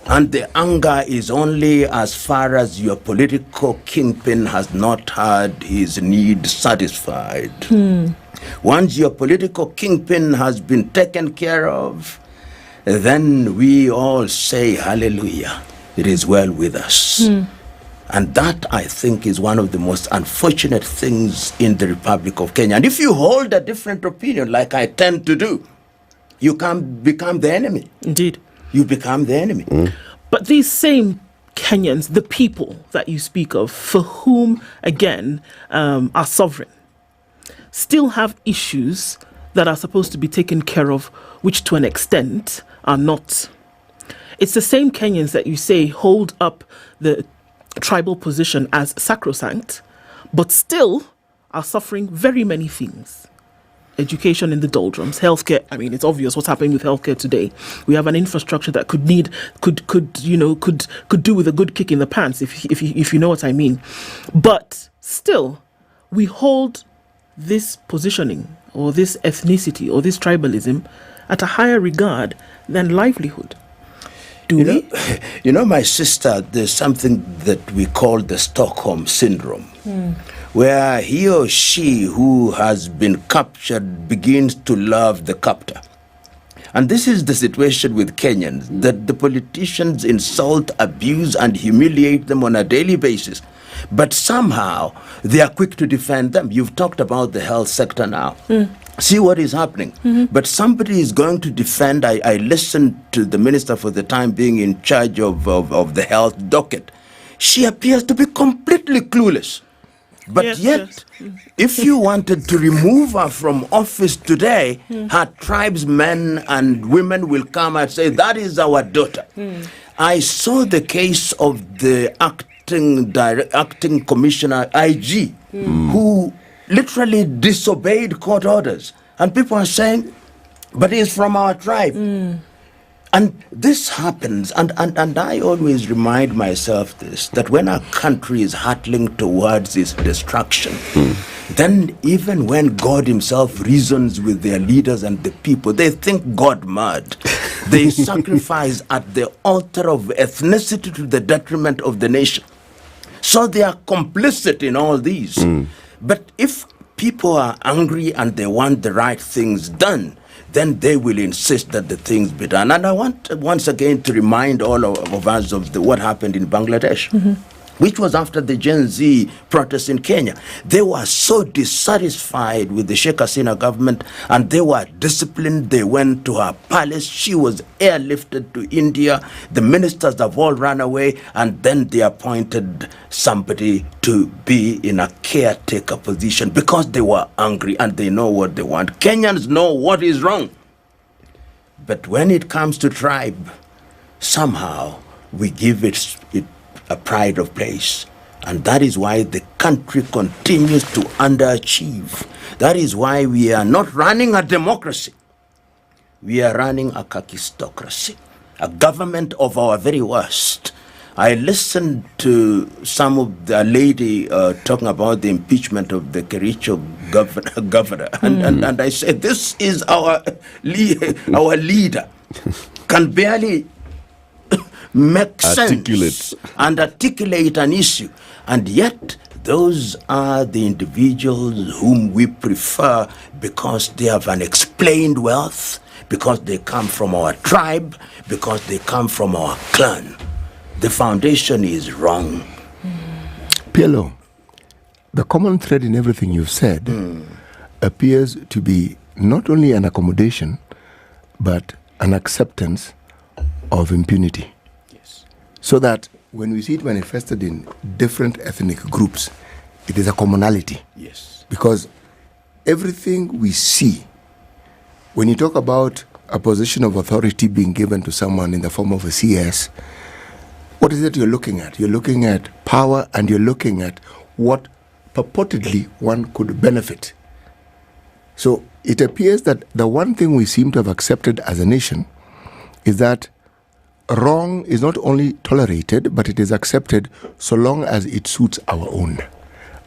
And the anger is only as far as your political kingpin has not had his need satisfied. Once your political kingpin has been taken care of, then we all say, hallelujah, it is well with us. And that, I think, is one of the most unfortunate things in the Republic of Kenya. And if you hold a different opinion, like I tend to do, you can become the enemy. Indeed. You become the enemy. But these same Kenyans, the people that you speak of, for whom, again, are sovereign, still have issues that are supposed to be taken care of, which to an extent are not. It's the same Kenyans that you say hold up the tribal position as sacrosanct, but still are suffering very many things. Education in the doldrums, healthcare. I mean, it's obvious what's happening with healthcare today. We have an infrastructure that could do with a good kick in the pants, if you know what I mean. But still, we hold this positioning or this ethnicity or this tribalism at a higher regard than livelihood. You know, my sister, there's something that we call the Stockholm Syndrome, where he or she who has been captured begins to love the captor. And this is the situation with Kenyans, that the politicians insult, abuse, and humiliate them on a daily basis. But somehow, they are quick to defend them. You've talked about the health sector now. See what is happening. But somebody is going to defend. I listened to the minister for the time being in charge of the health docket. She appears to be completely clueless. But yet, if you wanted to remove her from office today, her tribesmen and women will come and say, that is our daughter. I saw the case of the acting commissioner, IG, who literally disobeyed court orders. And people are saying, but he's from our tribe. And this happens, and I always remind myself this, that when a country is hurtling towards its destruction, then even when God himself reasons with their leaders and the people, they think God mad. They sacrifice at the altar of ethnicity to the detriment of the nation. So they are complicit in all these. But if people are angry and they want the right things done, then they will insist that the things be done. And I want once again to remind all of us of what happened in Bangladesh, which was after the Gen Z protests in Kenya. They were so dissatisfied with the Sheikh Hasina government, and they were disciplined. They went to her palace. She was airlifted to India. The ministers have all run away, and then they appointed somebody to be in a caretaker position because they were angry and they know what they want. Kenyans know what is wrong. But when it comes to tribe, somehow we give it a pride of place. And that is why the country continues to underachieve. That is why we are not running a democracy. We are running a kakistocracy, a government of our very worst. I listened to some of the lady talking about the impeachment of the Kicho governor. And I said, this is our leader. Can barely make sense and articulate an issue. And yet, those are the individuals whom we prefer because they have an explained wealth, because they come from our tribe, because they come from our clan. The foundation is wrong. PLO, the common thread in everything you've said appears to be not only an accommodation, but an acceptance of impunity. So that when we see it manifested in different ethnic groups, it is a commonality. Yes. Because everything we see, when you talk about a position of authority being given to someone in the form of a CS, what is it you're looking at? You're looking at power, and you're looking at what purportedly one could benefit. So it appears that the one thing we seem to have accepted as a nation is that wrong is not only tolerated, but it is accepted so long as it suits our own.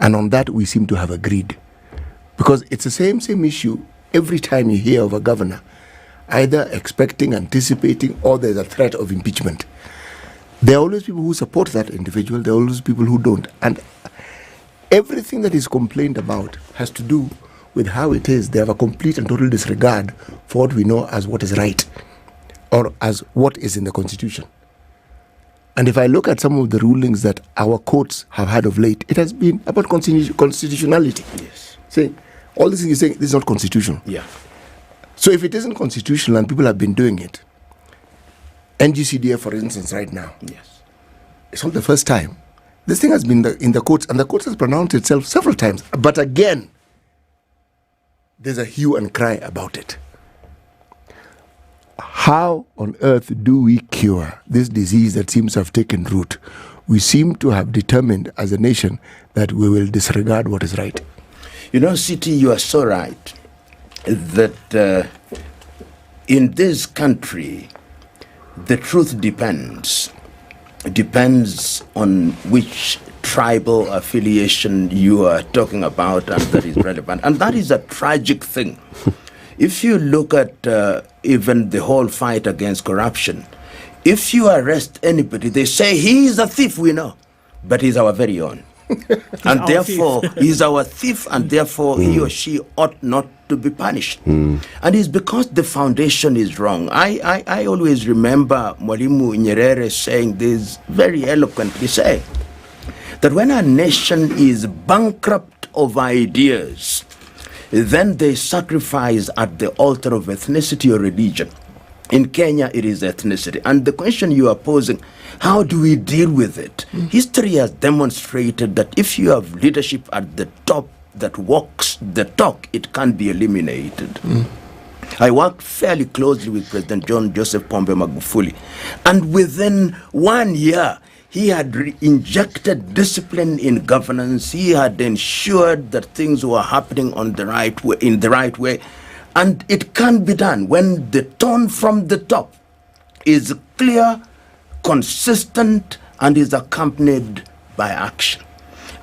And on that we seem to have agreed. Because it's the same issue every time you hear of a governor, either expecting, anticipating, or there's a threat of impeachment. There are always people who support that individual, there are always people who don't. And everything that is complained about has to do with how it is. They have a complete and total disregard for what we know as what is right, or as what is in the Constitution. And if I look at some of the rulings that our courts have had of late, it has been about constitutionality. Yes. Saying, all these things you're saying, this is not constitutional. Yeah. So if it isn't constitutional and people have been doing it, NGCDF, for instance, right now, yes, it's not the first time. This thing has been in the courts, and the courts has pronounced itself several times. But again, there's a hue and cry about it. How on earth do we cure this disease that seems to have taken root? We seem to have determined as a nation that we will disregard what is right. You know, City, you are so right that in this country, the truth depends on which tribal affiliation you are talking about and that is relevant. And that is a tragic thing. If you look at even the whole fight against corruption, if you arrest anybody, they say he is a thief, we know, but he's our very own. And therefore, he's our thief, and therefore he or she ought not to be punished. And it's because the foundation is wrong. I always remember Wairimu Nyeri saying this very eloquently, saying that when a nation is bankrupt of ideas, then they sacrifice at the altar of ethnicity or religion. In Kenya, it is ethnicity. And the question you are posing, how do we deal with it? History has demonstrated that if you have leadership at the top that walks the talk, it can be eliminated. I worked fairly closely with President John Joseph Pombe Magufuli. And within 1 year, he had injected discipline in governance. He had ensured that things were happening on the right way, in the right way. And it can be done when the tone from the top is clear, consistent, and is accompanied by action.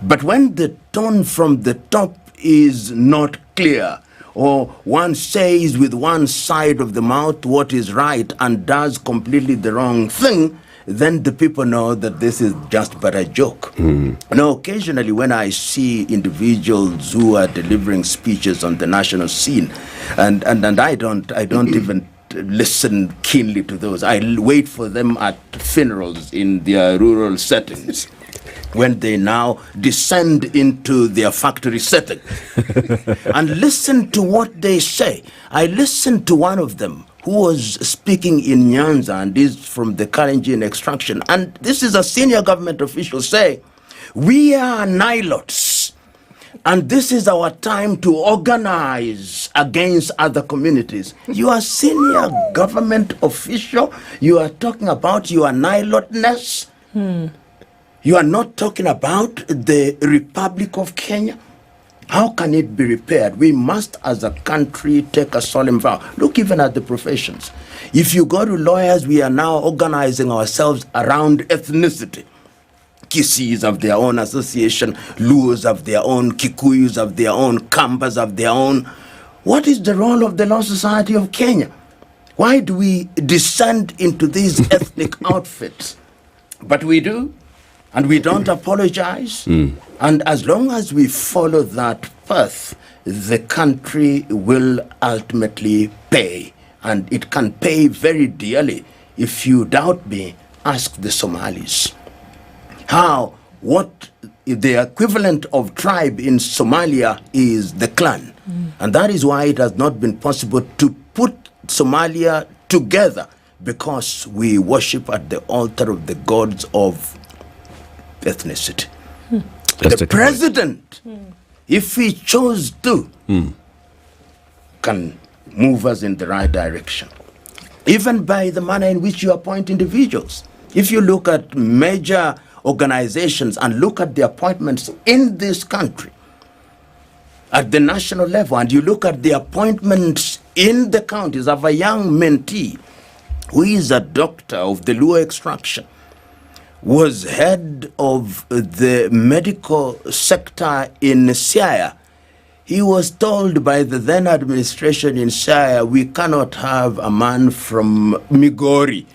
But when the tone from the top is not clear, or one says with one side of the mouth what is right and does completely the wrong thing, then the people know that this is just but a joke. Now, occasionally when I see individuals who are delivering speeches on the national scene, and I don't even listen keenly to those. I wait for them at funerals in their rural settings, when they now descend into their factory setting, and listen to what they say. I listened to one of them who was speaking in Nyanza and is from the Kalenjin extraction. And this is a senior government official saying, we are Nilots, and this is our time to organize against other communities. You are senior government official, you are talking about your Nilotness. You are not talking about the Republic of Kenya. How can it be repaired? We must, as a country, take a solemn vow. Look even at the professions. If you go to lawyers, we are now organizing ourselves around ethnicity. Kisis have their own association, Luos have their own, Kikuyus have their own, Kambas have their own. What is the role of the Law Society of Kenya? Why do we descend into these ethnic outfits? But we do. And we don't apologize. And as long as we follow that path, the country will ultimately pay. And it can pay very dearly. If you doubt me, ask the Somalis. What the equivalent of tribe in Somalia is the clan. And that is why it has not been possible to put Somalia together, because we worship at the altar of the gods of ethnicity. The president, if he chose to, can move us in the right direction, even by the manner in which you appoint individuals. If you look at major organizations and look at the appointments in this country at the national level, and you look at the appointments in the counties of a young mentee who is a doctor of the Luo extraction, was head of the medical sector in Siaya. He was told by the then administration in Siaya, we cannot have a man from Migori.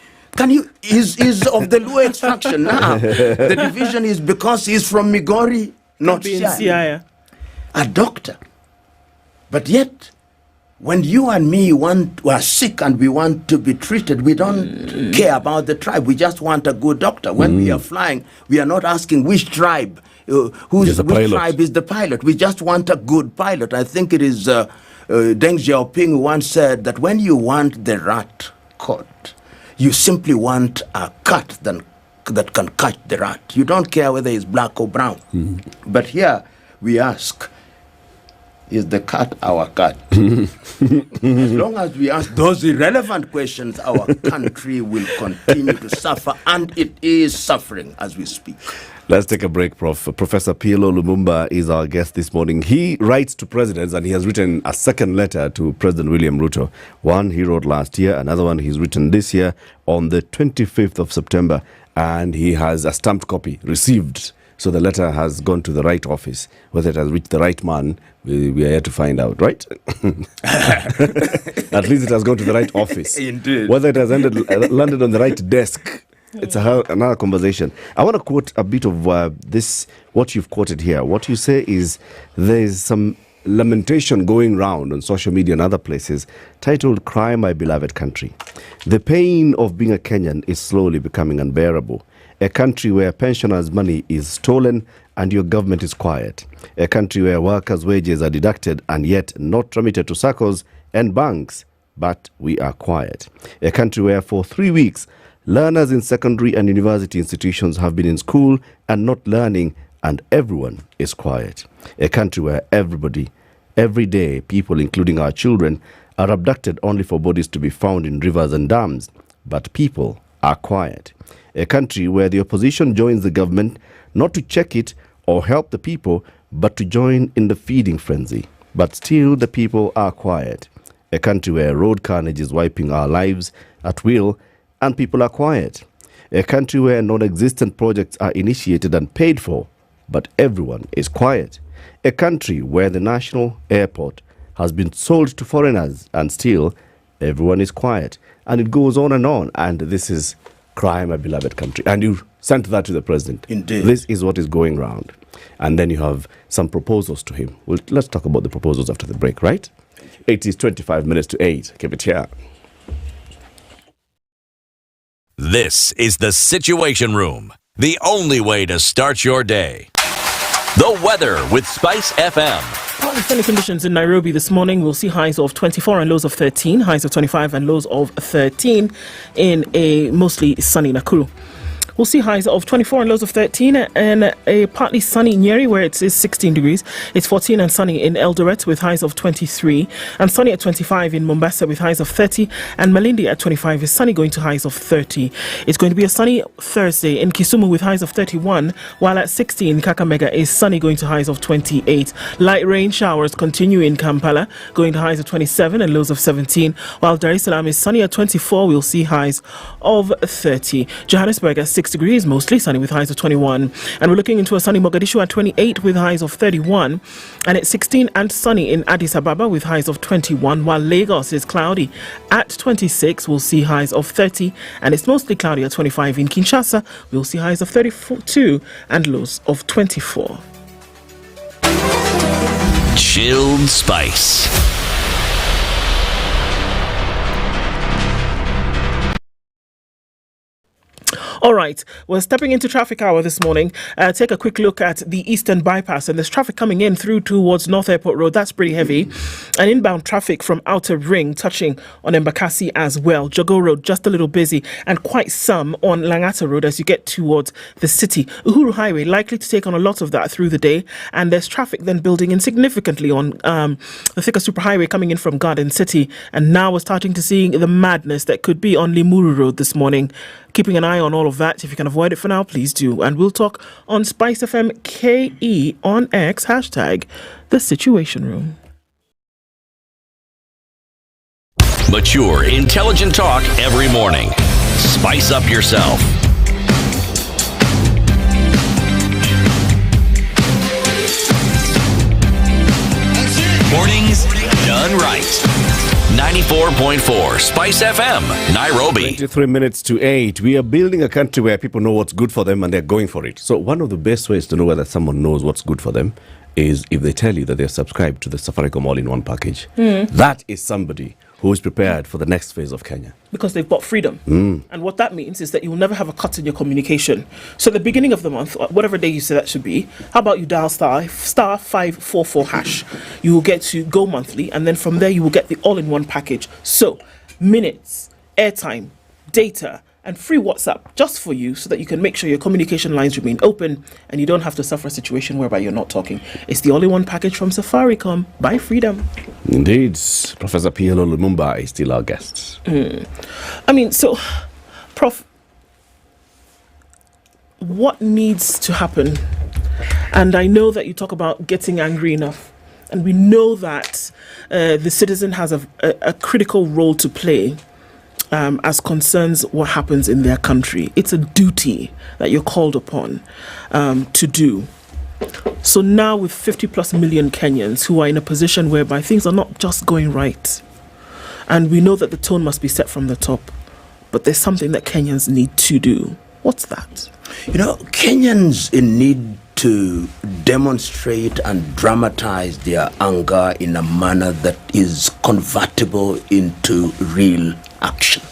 He's of the Luo extraction now. The division is because he's from Migori, not Siaya. A doctor. But yet, when you and me are sick and we want to be treated, we don't care about the tribe. We just want a good doctor. When we are flying, we are not asking which tribe, which tribe is the pilot. We just want a good pilot. I think it is Deng Xiaoping who once said that when you want the rat caught, you simply want a cat that can catch the rat. You don't care whether it's black or brown. But here we ask, is the cat our cat? As long as we ask those irrelevant questions, our country will continue to suffer, and it is suffering as we speak. Let's take a break, Prof. Professor Prof Lumumba is our guest this morning. He writes to presidents, and he has written a second letter to President William Ruto. One he wrote last year, another one he's written this year on the 25th of September, and he has a stamped copy received. So the letter has gone to the right office. Whether it has reached the right man, we are yet to find out, right? At least it has gone to the right office. Indeed. Whether it has landed on the right desk, it's another conversation. I want to quote a bit of this, what you've quoted here. What you say is there's some lamentation going round on social media and other places titled "Cry My Beloved Country." The pain of being a Kenyan is slowly becoming unbearable. A country where pensioners' money is stolen and your government is quiet. A country where workers' wages are deducted and yet not remitted to SACCOs and banks, but we are quiet. A country where for 3 weeks, learners in secondary and university institutions have been in school and not learning, and everyone is quiet. A country where every day, people, including our children, are abducted only for bodies to be found in rivers and dams, but people are quiet. A country where the opposition joins the government not to check it or help the people, but to join in the feeding frenzy. But still the people are quiet. A country where road carnage is wiping our lives at will, and people are quiet. A country where non-existent projects are initiated and paid for, but everyone is quiet. A country where the national airport has been sold to foreigners, and still everyone is quiet. And it goes on, and this is "Cry My Beloved Country." And you sent that to the president. Indeed. This is what is going round. And then you have some proposals to him. Well, let's talk about the proposals after the break, right? It is 25 minutes to 8. Keep it here. This is the Situation Room, the only way to start your day. The weather with SpiceFM. Partly sunny conditions in Nairobi this morning. We'll see highs of 24 and lows of 13, highs of 25 and lows of 13 in a mostly sunny Nakuru. We'll see highs of 24 and lows of 13 and a partly sunny Nyeri where it is 16 degrees. It's 14 and sunny in Eldoret with highs of 23 and sunny at 25 in Mombasa with highs of 30 and Malindi at 25 is sunny going to highs of 30. It's going to be a sunny Thursday in Kisumu with highs of 31 while at 16 Kakamega is sunny going to highs of 28. Light rain showers continue in Kampala going to highs of 27 and lows of 17 while Dar es Salaam is sunny at 24. We'll see highs of 30. Johannesburg at 6 degrees, mostly sunny with highs of 21. And we're looking into a sunny Mogadishu at 28 with highs of 31. And it's 16 and sunny in Addis Ababa with highs of 21, while Lagos is cloudy at 26. We'll see highs of 30. And it's mostly cloudy at 25 in Kinshasa. We'll see highs of 32 and lows of 24. Chilled Spice. All right, we're stepping into traffic hour this morning. Take a quick look at the Eastern Bypass, and there's traffic coming in through towards North Airport Road. That's pretty heavy. And inbound traffic from Outer Ring touching on Embakasi as well. Jogo Road just a little busy, and quite some on Langata Road as you get towards the city. Uhuru Highway likely to take on a lot of that through the day, and there's traffic then building in significantly on the Thika Superhighway coming in from Garden City. And now we're starting to see the madness that could be on Limuru Road this morning. Keeping an eye on all of that. If you can avoid it for now, please do. And we'll talk on SpiceFM KE on X, hashtag The Situation Room. Mature, intelligent talk every morning. Spice up yourself. Mornings done right. 94.4 Spice FM, Nairobi. 23 minutes to 8. We are building a country where people know what's good for them and they're going for it. So one of the best ways to know whether someone knows what's good for them is if they tell you that they're subscribed to the Safaricom all-in-one package. That is somebody who is prepared for the next phase of Kenya. Because they've got freedom. And what that means is that you will never have a cut in your communication. So at the beginning of the month, whatever day you say that should be, how about you dial star 544 hash. You will get to go monthly, and then from there you will get the all-in-one package. So minutes, airtime, data, and free WhatsApp just for you so that you can make sure your communication lines remain open and you don't have to suffer a situation whereby you're not talking. It's the all-in-one package from Safaricom. Buy freedom. Indeed. Professor Prof Lumumba is still our guest. I mean, so, Prof, what needs to happen? And I know that you talk about getting angry enough. And we know that the citizen has a critical role to play as concerns what happens in their country. It's a duty that you're called upon to do. So now with 50 plus million Kenyans who are in a position whereby things are not just going right, and we know that the tone must be set from the top, but there's something that Kenyans need to do. What's that? You know, Kenyans need to demonstrate and dramatize their anger in a manner that is convertible into real action.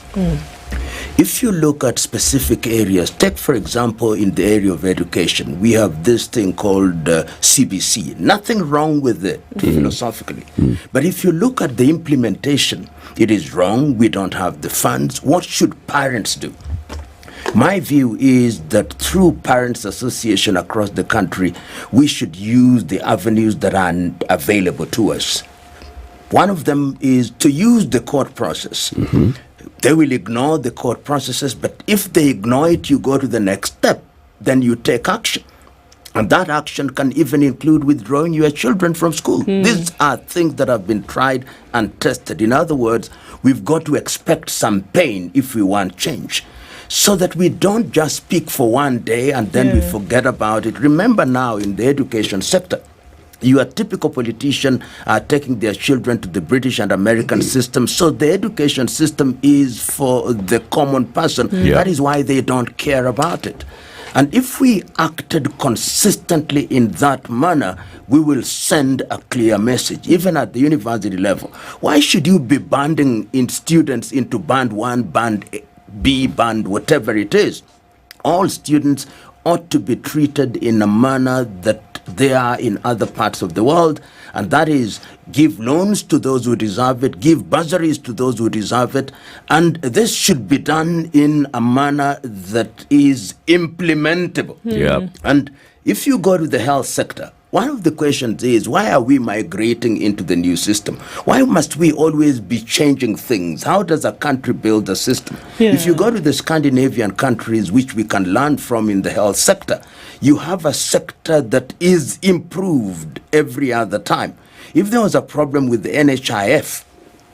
If you look at specific areas, take for example in the area of education, we have this thing called CBC. Nothing wrong with it philosophically. But if you look at the implementation, it is wrong. We don't have the funds. What should parents do? My view is that through Parents Association across the country, we should use the avenues that are available to us. One of them is to use the court process. They will ignore the court processes, but if they ignore it, you go to the next step. Then you take action. And that action can even include withdrawing your children from school. These are things that have been tried and tested. In other words, we've got to expect some pain if we want change, so that we don't just speak for one day and then we forget about it. Remember now in the education sector, your typical politician are taking their children to the British and American system. So the education system is for the common person. That is why they don't care about it. And if we acted consistently in that manner, we will send a clear message, even at the university level. Why should you be banding in students into band 1, band B, band, whatever it is? All students ought to be treated in a manner that they are in other parts of the world, and that is give loans to those who deserve it, give bursaries to those who deserve it, and this should be done in a manner that is implementable. And if you go to the health sector, one of the questions is, why are we migrating into the new system? Why must we always be changing things? How does a country build a system? If you go to the Scandinavian countries, which we can learn from in the health sector, you have a sector that is improved every other time. If there was a problem with the NHIF,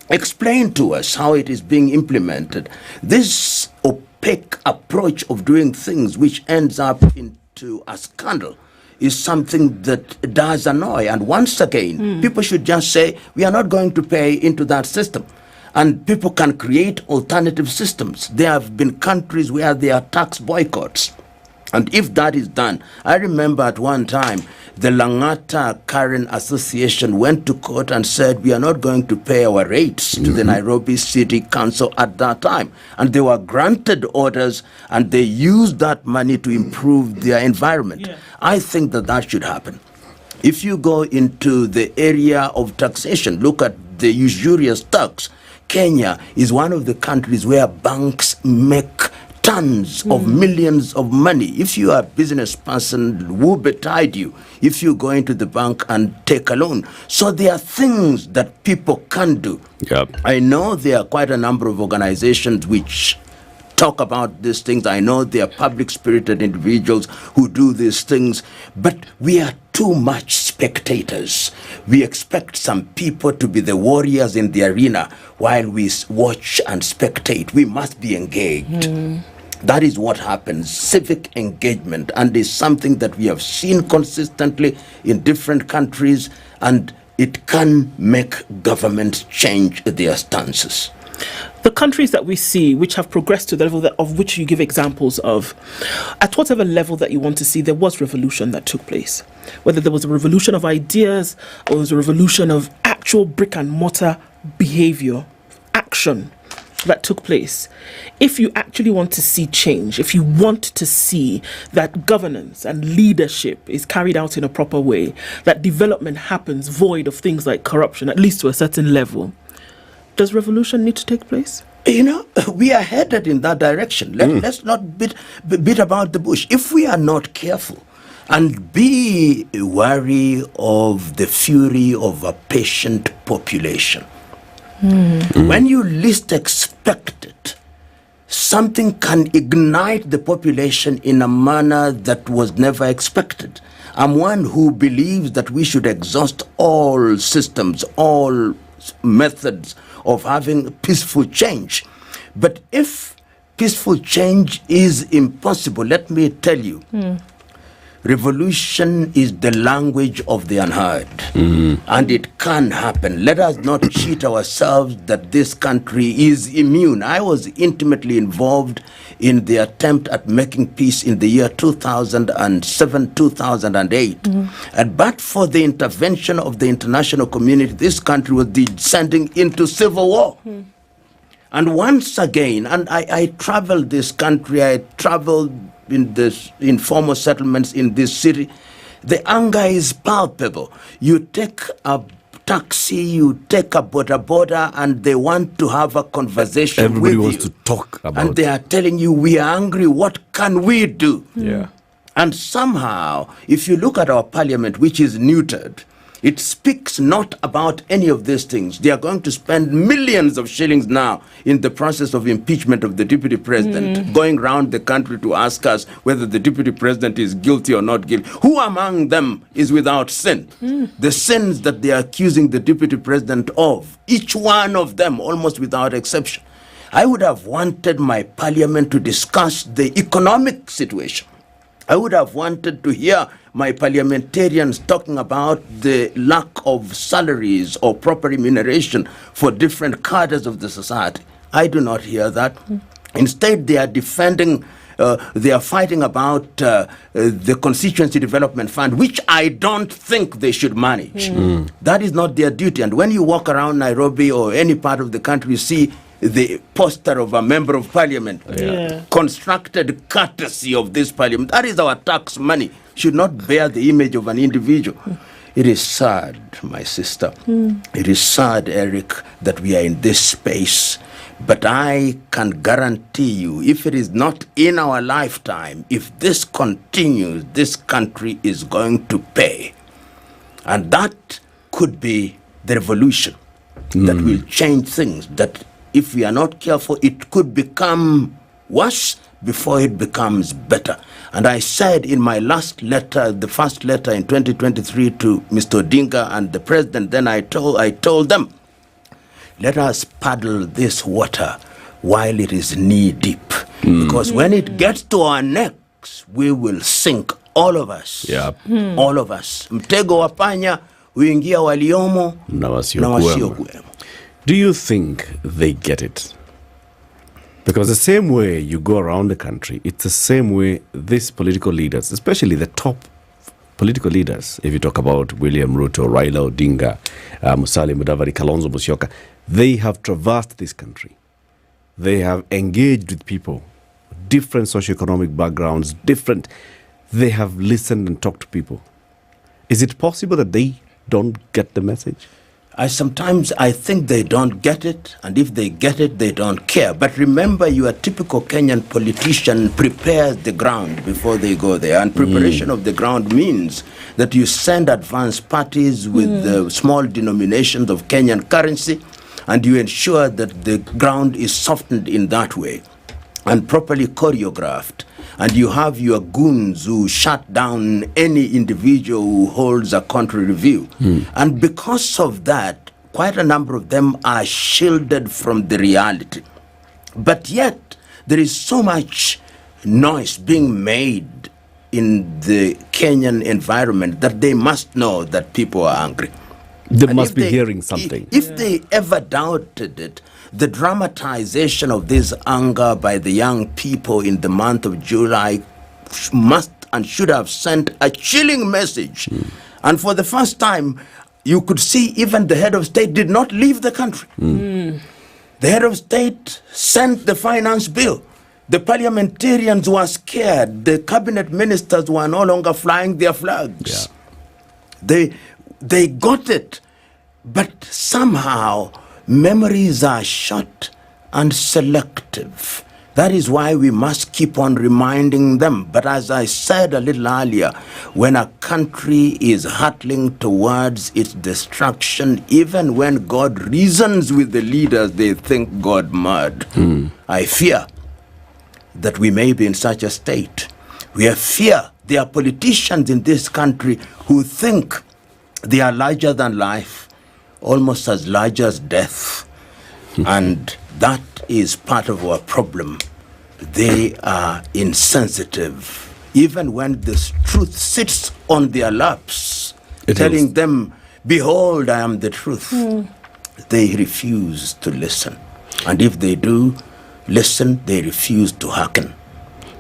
explain to us how it is being implemented. This opaque approach of doing things, which ends up into a scandal, is something that does annoy. And once again, people should just say, we are not going to pay into that system. And people can create alternative systems. There have been countries where there are tax boycotts. And if that is done, I remember at one time, the Langata Karen Association went to court and said, we are not going to pay our rates to the Nairobi City Council at that time. And they were granted orders, and they used that money to improve their environment. I think that that should happen. If you go into the area of taxation, look at the usurious tax. Kenya is one of the countries where banks make tons of millions of money. If you are a business person, woe betide you if you go into the bank and take a loan. So there are things that people can do. I know there are quite a number of organizations which talk about these things. I know there are public-spirited individuals who do these things, but we are too much spectators. We expect some people to be the warriors in the arena while we watch and spectate. We must be engaged. That is what happens, civic engagement, and is something that we have seen consistently in different countries, and it can make governments change their stances. The countries that we see which have progressed to the level of which you give examples of, at whatever level that you want to see, there was revolution that took place. Whether there was a revolution of ideas or there was a revolution of actual brick and mortar behavior, action that took place. If you actually want to see change, if you want to see that governance and leadership is carried out in a proper way, that development happens void of things like corruption, at least to a certain level, does revolution need to take place? We are headed in that direction. Let's not beat about the bush. If we are not careful and be wary of the fury of a patient population, when you least expect it, something can ignite the population in a manner that was never expected. I'm one who believes that we should exhaust all systems, all methods of having peaceful change. But if peaceful change is impossible, let me tell you, revolution is the language of the unheard, and it can happen. Let us not cheat ourselves that this country is immune. I was intimately involved in the attempt at making peace in the year 2007, 2008. And but for the intervention of the international community, this country was descending into civil war. And once again, and I traveled this country, I traveled in this informal settlements in this city, the anger is palpable. You take a taxi, you take a boda, and they want to have a conversation Everybody with wants you. to talk about And they are telling you, we are angry, what can we do? Yeah. And somehow, if you look at our parliament, which is neutered, it speaks not about any of these things. They are going to spend millions of shillings now in the process of impeachment of the deputy president, going around the country to ask us whether the deputy president is guilty or not guilty. Who among them is without sin? The sins that they are accusing the deputy president of, each one of them, almost without exception. I would have wanted my parliament to discuss the economic situation. I would have wanted to hear my parliamentarians talking about the lack of salaries or proper remuneration for different cadres of the society. I do not hear that. Instead, they are defending, they are fighting about the Constituency Development Fund, which I don't think they should manage. That is not their duty. And when you walk around Nairobi or any part of the country, you see the poster of a member of parliament, constructed courtesy of this parliament. That is our tax money. Should not bear the image of an individual. It is sad, my sister. It is sad, Eric, that we are in this space. But I can guarantee you, if it is not in our lifetime, if this continues, this country is going to pay. And that could be the revolution that will change things. That if we are not careful, it could become worse before it becomes better. And I said in my last letter, the first letter in 2023 to Mr. Odinga and the president, then I told them, let us paddle this water while it is knee deep. Because when it gets to our necks, we will sink, all of us. All of us. Mtego wa panya huingia waliomo na wasiokuwemo. Do you think they get it? Because the same way you go around the country, it's the same way these political leaders, especially the top political leaders, if you talk about William Ruto, Raila Odinga, Musalia Mudavadi, Kalonzo Musyoka, they have traversed this country. They have engaged with people, different socioeconomic backgrounds, they have listened and talked to people. Is it possible that they don't get the message? I think they don't get it, and if they get it, they don't care. But remember, your typical Kenyan politician prepares the ground before they go there. And preparation of the ground means that you send advance parties with small denominations of Kenyan currency, and you ensure that the ground is softened in that way and properly choreographed. And you have your goons who shut down any individual who holds a contrary view. And because of that, quite a number of them are shielded from the reality. But yet, there is so much noise being made in the Kenyan environment that they must know that people are angry. They must be hearing something. If they ever doubted it, the dramatization of this anger by the young people in the month of July must and should have sent a chilling message. And for the first time, you could see even the head of state did not leave the country. The head of state sent the finance bill. The parliamentarians were scared. The cabinet ministers were no longer flying their flags. They got it. But somehow, memories are short and selective. That is why we must keep on reminding them. But as I said a little earlier, when a country is hurtling towards its destruction, even when God reasons with the leaders, they think God mad. I fear that we may be in such a state. We fear there are politicians in this country who think they are larger than life, almost as large as death. And that is part of our problem. They are insensitive. Even when this truth sits on their laps, telling them, behold, I am the truth, they refuse to listen. And if they do listen, they refuse to hearken.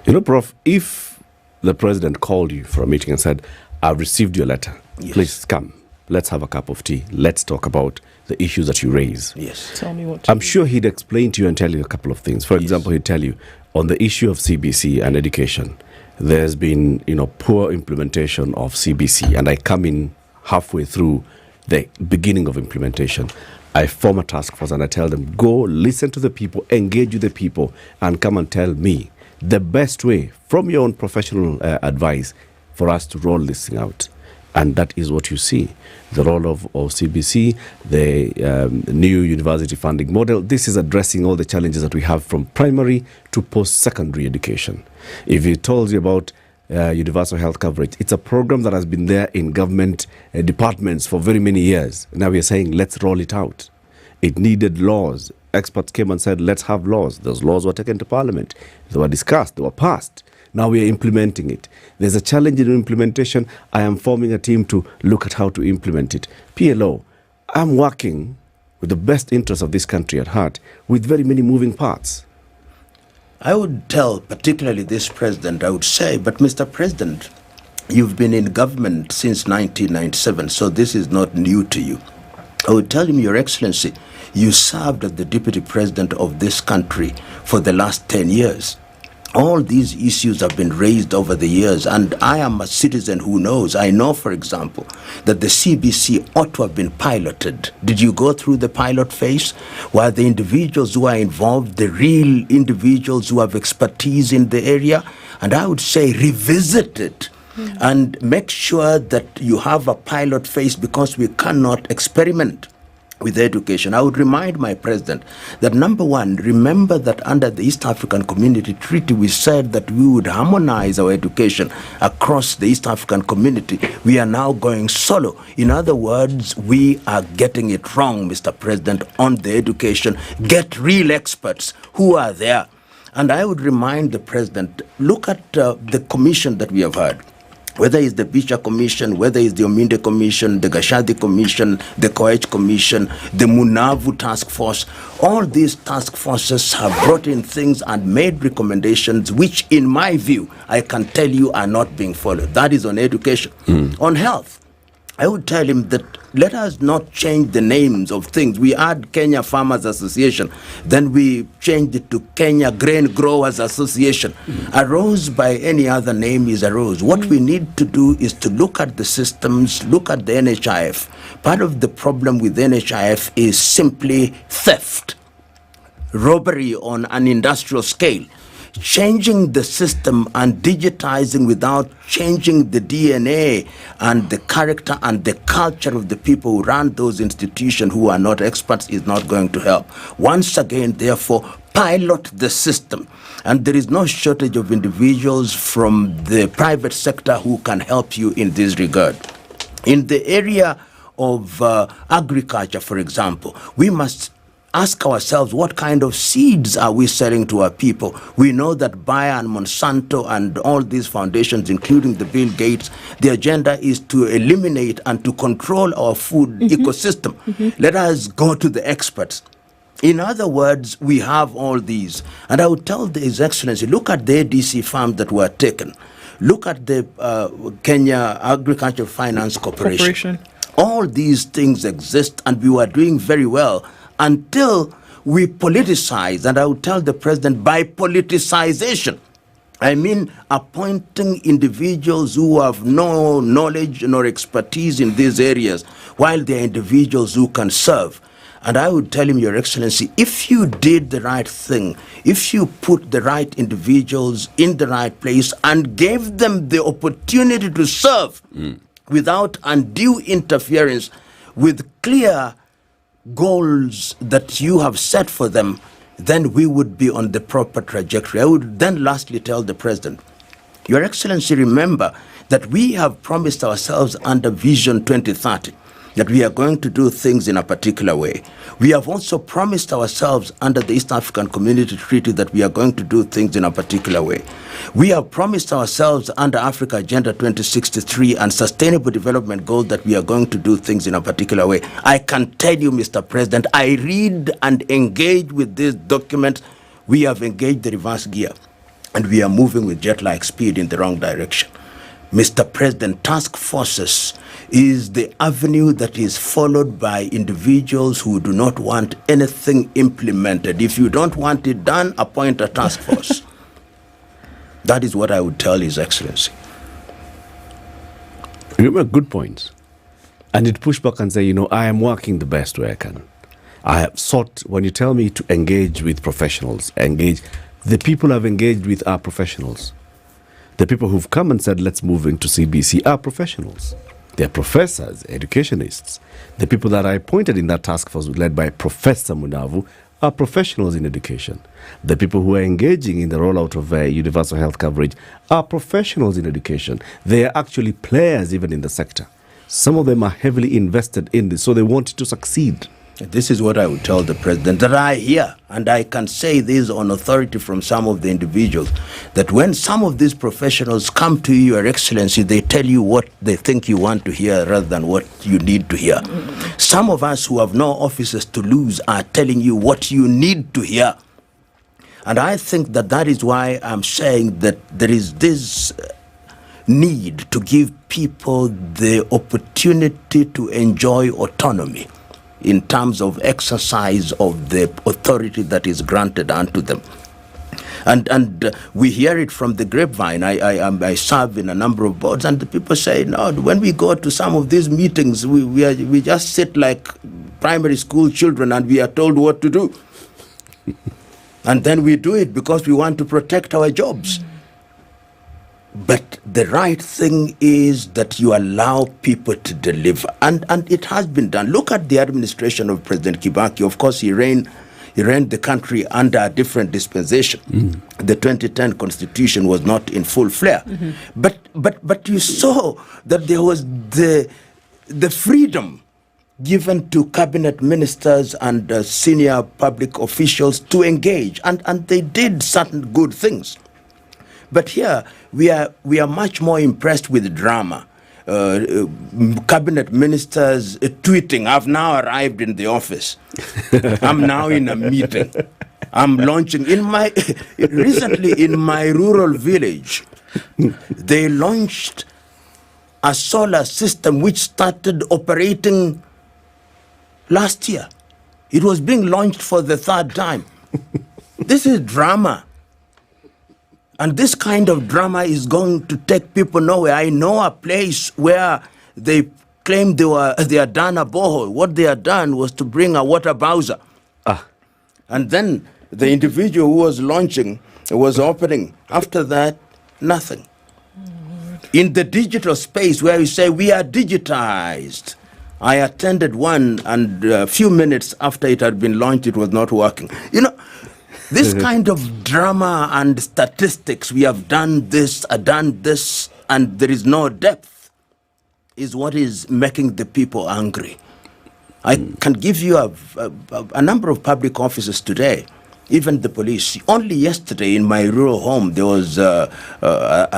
You know, Prof, if the president called you for a meeting and said, I've received your letter, please come, let's have a cup of tea, let's talk about the issues that you raise. Yes. Tell me what I'm sure he'd explain to you and tell you a couple of things. For example, he'd tell you, on the issue of CBC and education, there's been, poor implementation of CBC, and I come in halfway through the beginning of implementation. I form a task force and I tell them, go listen to the people, engage with the people, and come and tell me the best way, from your own professional advice, for us to roll this thing out. And that is what you see. The role of CBC, the new university funding model, this is addressing all the challenges that we have from primary to post-secondary education. If he tells you about universal health coverage, it's a program that has been there in government departments for very many years. Now we are saying, let's roll it out. It needed laws. Experts came and said, let's have laws. Those laws were taken to Parliament. They were discussed. They were passed. Now we are implementing it. There's a challenge in implementation. I am forming a team to look at how to implement it. PLO, I'm working with the best interests of this country at heart, with very many moving parts. I would tell, particularly this president, I would say, but Mr. President, you've been in government since 1997, so this is not new to you. I would tell him, Your Excellency, you served as the deputy president of this country for the last 10 years. All these issues have been raised over the years, and I am a citizen who knows. I know, for example, that the CBC ought to have been piloted. Did you go through the pilot phase? Were the individuals who are involved the real individuals who have expertise in the area? And I would say revisit it and make sure that you have a pilot phase, because we cannot experiment with education. I would remind my president that, number one, remember that under the East African Community Treaty, we said that we would harmonize our education across the East African community. We are now going solo. In other words, we are getting it wrong, Mr. President, on the education. Get real experts who are there. And I would remind the president, look at the commission that we have had. Whether it's the Bicha Commission, whether it's the Ominde Commission, the Gashadi Commission, the Koech Commission, the Munavu Task Force, all these task forces have brought in things and made recommendations which, in my view, I can tell you are not being followed. That is on education. On health, I would tell him that let us not change the names of things. We had Kenya Farmers Association, then we changed it to Kenya Grain Growers Association. A rose by any other name is a rose. What we need to do is to look at the systems, look at the NHIF. Part of the problem with NHIF is simply theft, robbery on an industrial scale. Changing the system and digitizing without changing the DNA and the character and the culture of the people who run those institutions who are not experts is not going to help. Once again, therefore, pilot the system. And there is no shortage of individuals from the private sector who can help you in this regard. In the area of agriculture, for example, we must ask ourselves, what kind of seeds are we selling to our people? We know that Bayer and Monsanto and all these foundations, including the Bill Gates, the agenda is to eliminate and to control our food ecosystem. Let us go to the experts. In other words, we have all these. And I would tell His Excellency, look at the ADC farms that were taken. Look at the Kenya Agricultural Finance Corporation. All these things exist, and we were doing very well until we politicize. And I would tell the president, by politicization, I mean appointing individuals who have no knowledge nor expertise in these areas, while there are individuals who can serve. And I would tell him, Your Excellency, if you did the right thing, if you put the right individuals in the right place and gave them the opportunity to serve without undue interference, with clear goals that you have set for them, then we would be on the proper trajectory. I would then lastly tell the President, Your Excellency, remember that we have promised ourselves under Vision 2030 that we are going to do things in a particular way. We have also promised ourselves under the East African Community Treaty that we are going to do things in a particular way. We have promised ourselves under Africa Agenda 2063 and Sustainable Development Goals that we are going to do things in a particular way. I can tell you, Mr. President, I read and engage with this document. We have engaged the reverse gear and we are moving with jet-like speed in the wrong direction. Mr. President, task forces is the avenue that is followed by individuals who do not want anything implemented. If you don't want it done, appoint a task force. That is what I would tell His Excellency. You make good points. And it push back and say, I am working the best way I can. I have sought, when you tell me to engage with professionals, the people I've engaged with are professionals. The people who've come and said, let's move into CBC are professionals. They're professors, educationists. The people that I appointed in that task force led by Professor Munavu are professionals in education. The people who are engaging in the rollout of universal health coverage are professionals in education. They are actually players even in the sector. Some of them are heavily invested in this, so they want it to succeed. This is what I would tell the President, that I hear, and I can say this on authority from some of the individuals, that when some of these professionals come to you, Your Excellency, they tell you what they think you want to hear rather than what you need to hear. Some of us who have no offices to lose are telling you what you need to hear. And I think that that is why I'm saying that there is this need to give people the opportunity to enjoy autonomy in terms of exercise of the authority that is granted unto them. And we hear it from the grapevine. I serve in a number of boards, and the people say, no, when we go to some of these meetings, we just sit like primary school children and we are told what to do. And then we do it because we want to protect our jobs. But the right thing is that you allow people to deliver. And it has been done. Look at the administration of President Kibaki. Of course, he ran the country under a different dispensation. The 2010 constitution was not in full flare. But you saw that there was the freedom given to cabinet ministers and senior public officials to engage. And they did certain good things. But here, we are much more impressed with drama. Cabinet ministers tweeting, I've now arrived in the office. I'm now in a meeting. I'm launching. Recently in my rural village, they launched a solar system which started operating last year. It was being launched for the third time. This is drama. And this kind of drama is going to take people nowhere. I know a place where they claimed they had done a borehole. What they had done was to bring a water bowser. And then the individual who was launching was opening. After that, nothing. In the digital space where you say we are digitized, I attended one, and a few minutes after it had been launched, it was not working. This kind of drama and statistics, we have done this, and there is no depth, is what is making the people angry. I can give you a number of public offices today, even the police. Only yesterday in my rural home, there was a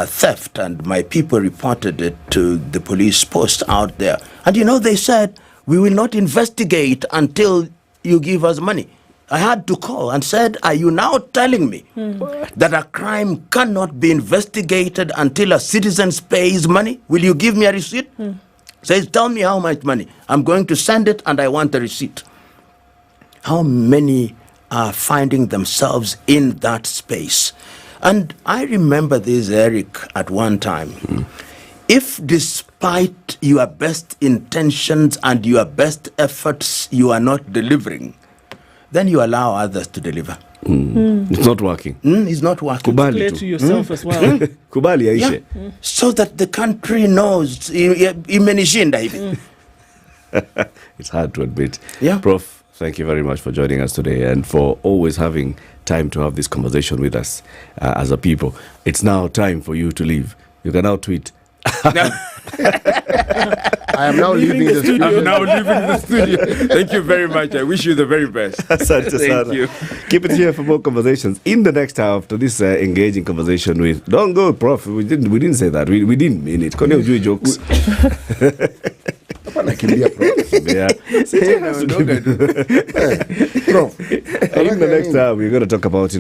theft, and my people reported it to the police post out there. And they said, we will not investigate until you give us money. I had to call and said, are you now telling me that a crime cannot be investigated until a citizen pays money? Will you give me a receipt? Says, tell me how much money. I'm going to send it and I want a receipt. How many are finding themselves in that space? And I remember this, Eric, at one time. If despite your best intentions and your best efforts you are not delivering, then you allow others to deliver. It's not working. It's not working. Clear to yourself as well. Kubali aishe. So that the country knows imenishinda hivi. It's hard to admit. Yeah. Prof, thank you very much for joining us today and for always having time to have this conversation with us as a people. It's now time for you to leave. You can now tweet. I am now leaving the studio. I'm now leaving the studio. Thank you very much. I wish you the very best. Thank you. Keep it here for more conversations in the next hour after this engaging conversation with. Don't go, Prof. We didn't say that. We didn't mean it. Kone ujui jokes. Yeah. Prof. In the next hour, we're going to talk about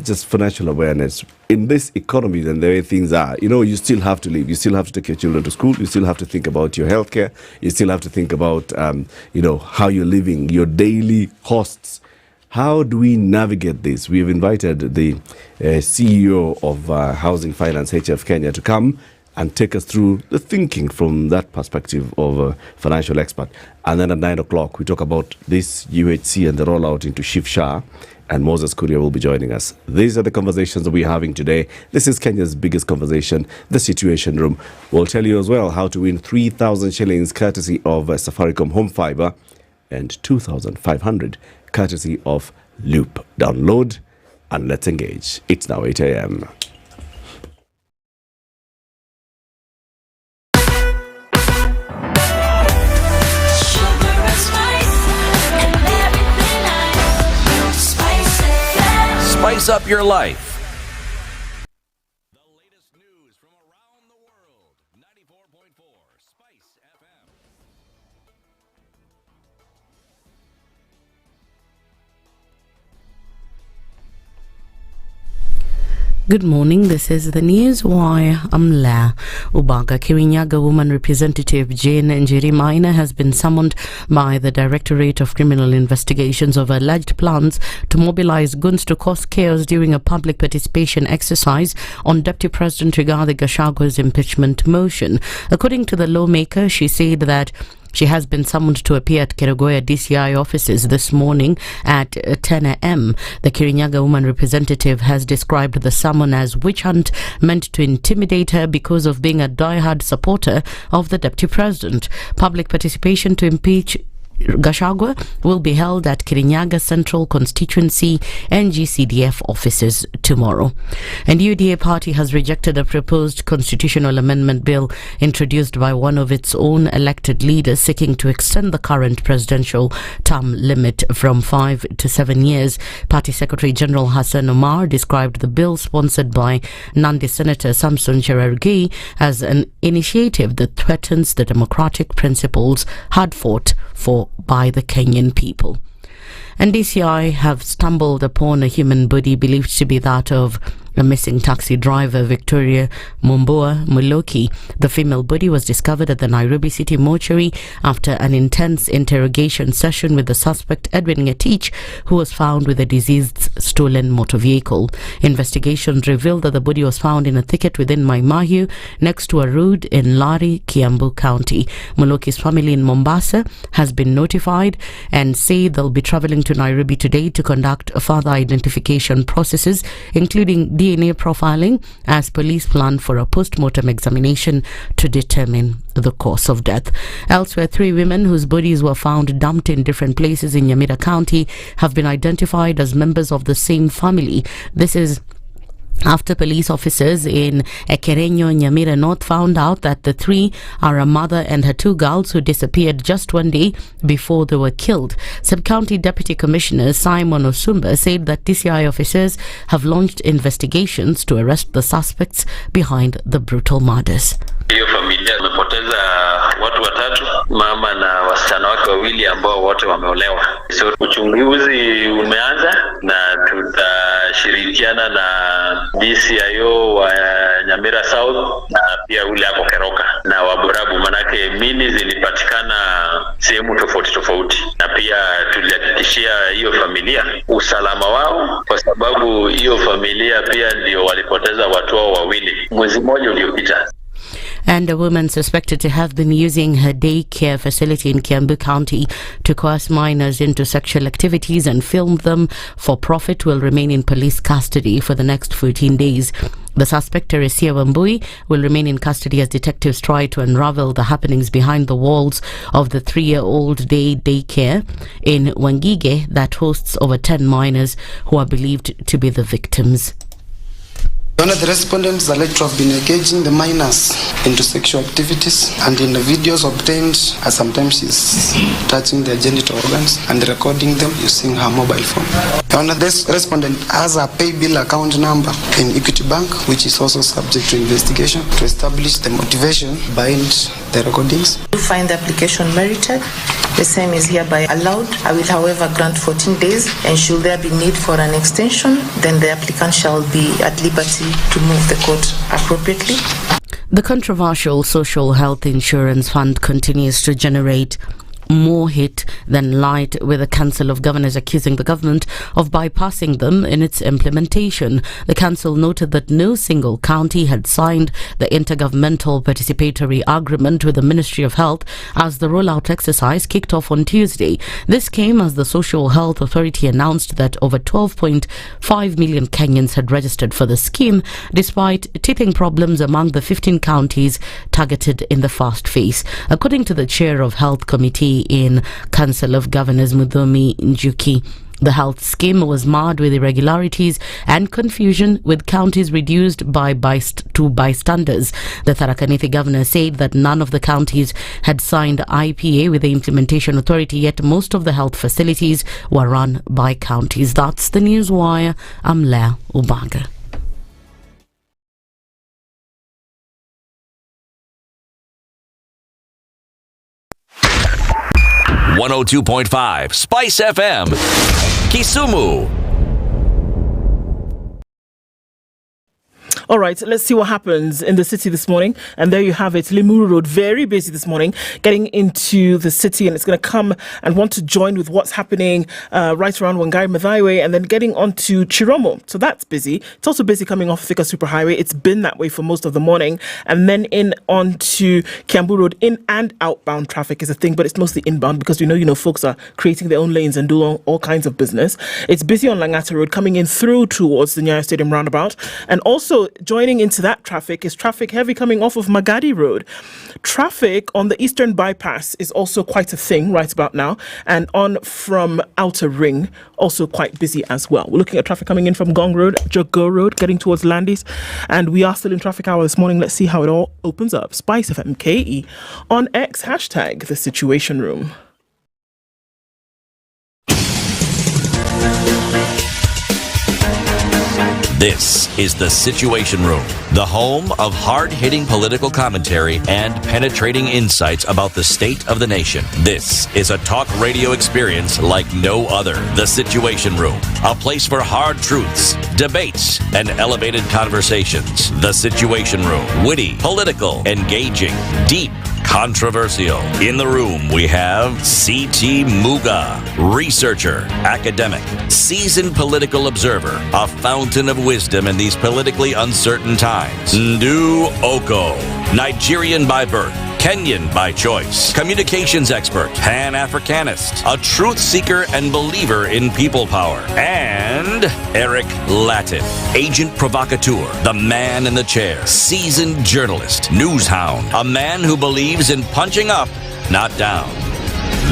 just financial awareness in this economy and the way things are. You still have to live. You still have to take your children to school. You still have to think about your healthcare. You still have to think about how you're living, your daily costs. How do we navigate this? We have invited the CEO of Housing Finance HF Kenya to come and take us through the thinking from that perspective of a financial expert. And then at 9 o'clock, we talk about this UHC and the rollout into SHIF, and Moses Kuria will be joining us. These are the conversations that we're having today. This is Kenya's biggest conversation, the Situation Room. We'll tell you as well how to win 3,000 shillings courtesy of Safaricom Home Fiber and 2,500 courtesy of Loop. Download and let's engage. It's now 8 a.m. Spice up your life. The latest news from around the world. 94.4 SpiceFM. Good morning, this is the news. Why I'm La. Ubaga Kirinyaga woman representative Jane Nyeri Maina has been summoned by the Directorate of Criminal Investigations over alleged plans to mobilize guns to cause chaos during a public participation exercise on Deputy President Rigathi Gachagwa's impeachment motion. According to the lawmaker, she said that she has been summoned to appear at Kerugoya DCI offices this morning at 10 a.m. The Kirinyaga woman representative has described the summon as witch hunt meant to intimidate her because of being a die-hard supporter of the deputy president. Public participation to impeach Gachagua will be held at Kirinyaga Central Constituency NGCDF offices tomorrow. And UDA party has rejected a proposed constitutional amendment bill introduced by one of its own elected leaders seeking to extend the current presidential term limit from 5 to 7 years. Party Secretary General Hassan Omar described the bill sponsored by Nandi Senator Samson Cherargei as an initiative that threatens the democratic principles hard fought for by the Kenyan people. And DCI have stumbled upon a human body believed to be that of a missing taxi driver, Victoria Mumbua Muloki. The female body was discovered at the Nairobi City mortuary after an intense interrogation session with the suspect, Edwin Ngetich, who was found with a diseased stolen motor vehicle. Investigations revealed that the body was found in a thicket within Maimahiu, next to a road in Lari, Kiambu County. Muloki's family in Mombasa has been notified and say they'll be traveling to Nairobi today to conduct further identification processes, including DNA profiling, as police plan for a post-mortem examination to determine the cause of death. Elsewhere, 3 women whose bodies were found dumped in different places in Nyeri County have been identified as members of the same family. This is after police officers in Ekerenyo, Nyamira North found out that the 3 are a mother and her 2 girls who disappeared just one day before they were killed. Sub-County Deputy Commissioner Simon Osumba said that DCI officers have launched investigations to arrest the suspects behind the brutal murders. Hiyo familia imepoteza watu watatu, mama na wasichana wake wawili ambao wote wameolewa. So uchunguzi umeanza na tutashirikiana na DCIO wa Nyamira South na pia ule hapo Keroka na Waborabu, manake mini zilipatikana sehemu tofauti tofauti, na pia tulihakikishia hiyo familia usalama wao, kwa sababu hiyo familia pia ndio walipoteza watu wao wawili mwezi mmoja uliopita. And a woman suspected to have been using her daycare facility in Kiambu County to coerce minors into sexual activities and film them for profit will remain in police custody for the next 14 days. The suspect, Teresia Wambui, will remain in custody as detectives try to unravel the happenings behind the walls of the 3-year-old day daycare in Wangige that hosts over 10 minors who are believed to be the victims. One of the respondents alleged to have been engaging the minors into sexual activities, and in the videos obtained, sometimes she's touching their genital organs and recording them using her mobile phone. One of this respondent has a pay bill account number in Equity Bank, which is also subject to investigation to establish the motivation behind the recordings. To find the application merited, the same is hereby allowed. I will, however, grant 14 days, and should there be need for an extension, then the applicant shall be at liberty to move the court appropriately. The controversial Social Health Insurance Fund continues to generate more hit than light, with the Council of Governors accusing the government of bypassing them in its implementation. The council noted that no single county had signed the intergovernmental participatory agreement with the Ministry of Health as the rollout exercise kicked off on Tuesday. This came as the Social Health Authority announced that over 12.5 million Kenyans had registered for the scheme, despite teething problems among the 15 counties targeted in the first phase. According to the chair of Health Committee in Council of Governors, Mudhomi Njuki, the health scheme was marred with irregularities and confusion, with counties reduced to bystanders. The Tharaka Nithi governor said that none of the counties had signed IPA with the implementation authority, yet most of the health facilities were run by counties. That's the Newswire. I'm Leah Ubaga. .5 Spice FM, Kisumu. All right, let's see what happens in the city this morning. And there you have it. Limuru Road, very busy this morning, getting into the city. And it's going to come and want to join with what's happening right around Wangari Maathai and then getting onto Chiromo. So that's busy. It's also busy coming off Thika Superhighway. It's been that way for most of the morning. And then in onto Kiambu Road, in and outbound traffic is a thing, but it's mostly inbound because folks are creating their own lanes and doing all kinds of business. It's busy on Langata Road, coming in through towards the Nyeri Stadium roundabout. And also joining into that traffic is traffic heavy coming off of Magadi Road. Traffic on the Eastern Bypass is also quite a thing right about now, and on from Outer Ring, also quite busy as well. We're looking at traffic coming in from Gong Road, Jogo Road, getting towards Landis, and we are still in traffic hour this morning. Let's see how it all opens up. SpiceFM KE on X, hashtag The Situation Room. This is The Situation Room, the home of hard-hitting political commentary and penetrating insights about the state of the nation. This is a talk radio experience like no other. The Situation Room, a place for hard truths, debates, and elevated conversations. The Situation Room, witty, political, engaging, deep, controversial. In the room, we have C.T. Muga, researcher, academic, seasoned political observer, a fountain of wisdom in these politically uncertain times. Ndu Okoh, Nigerian by birth, Kenyan by choice, communications expert, Pan-Africanist, a truth seeker and believer in people power, and Eric Latiff, agent provocateur, the man in the chair, seasoned journalist, news hound, a man who believes in punching up, not down.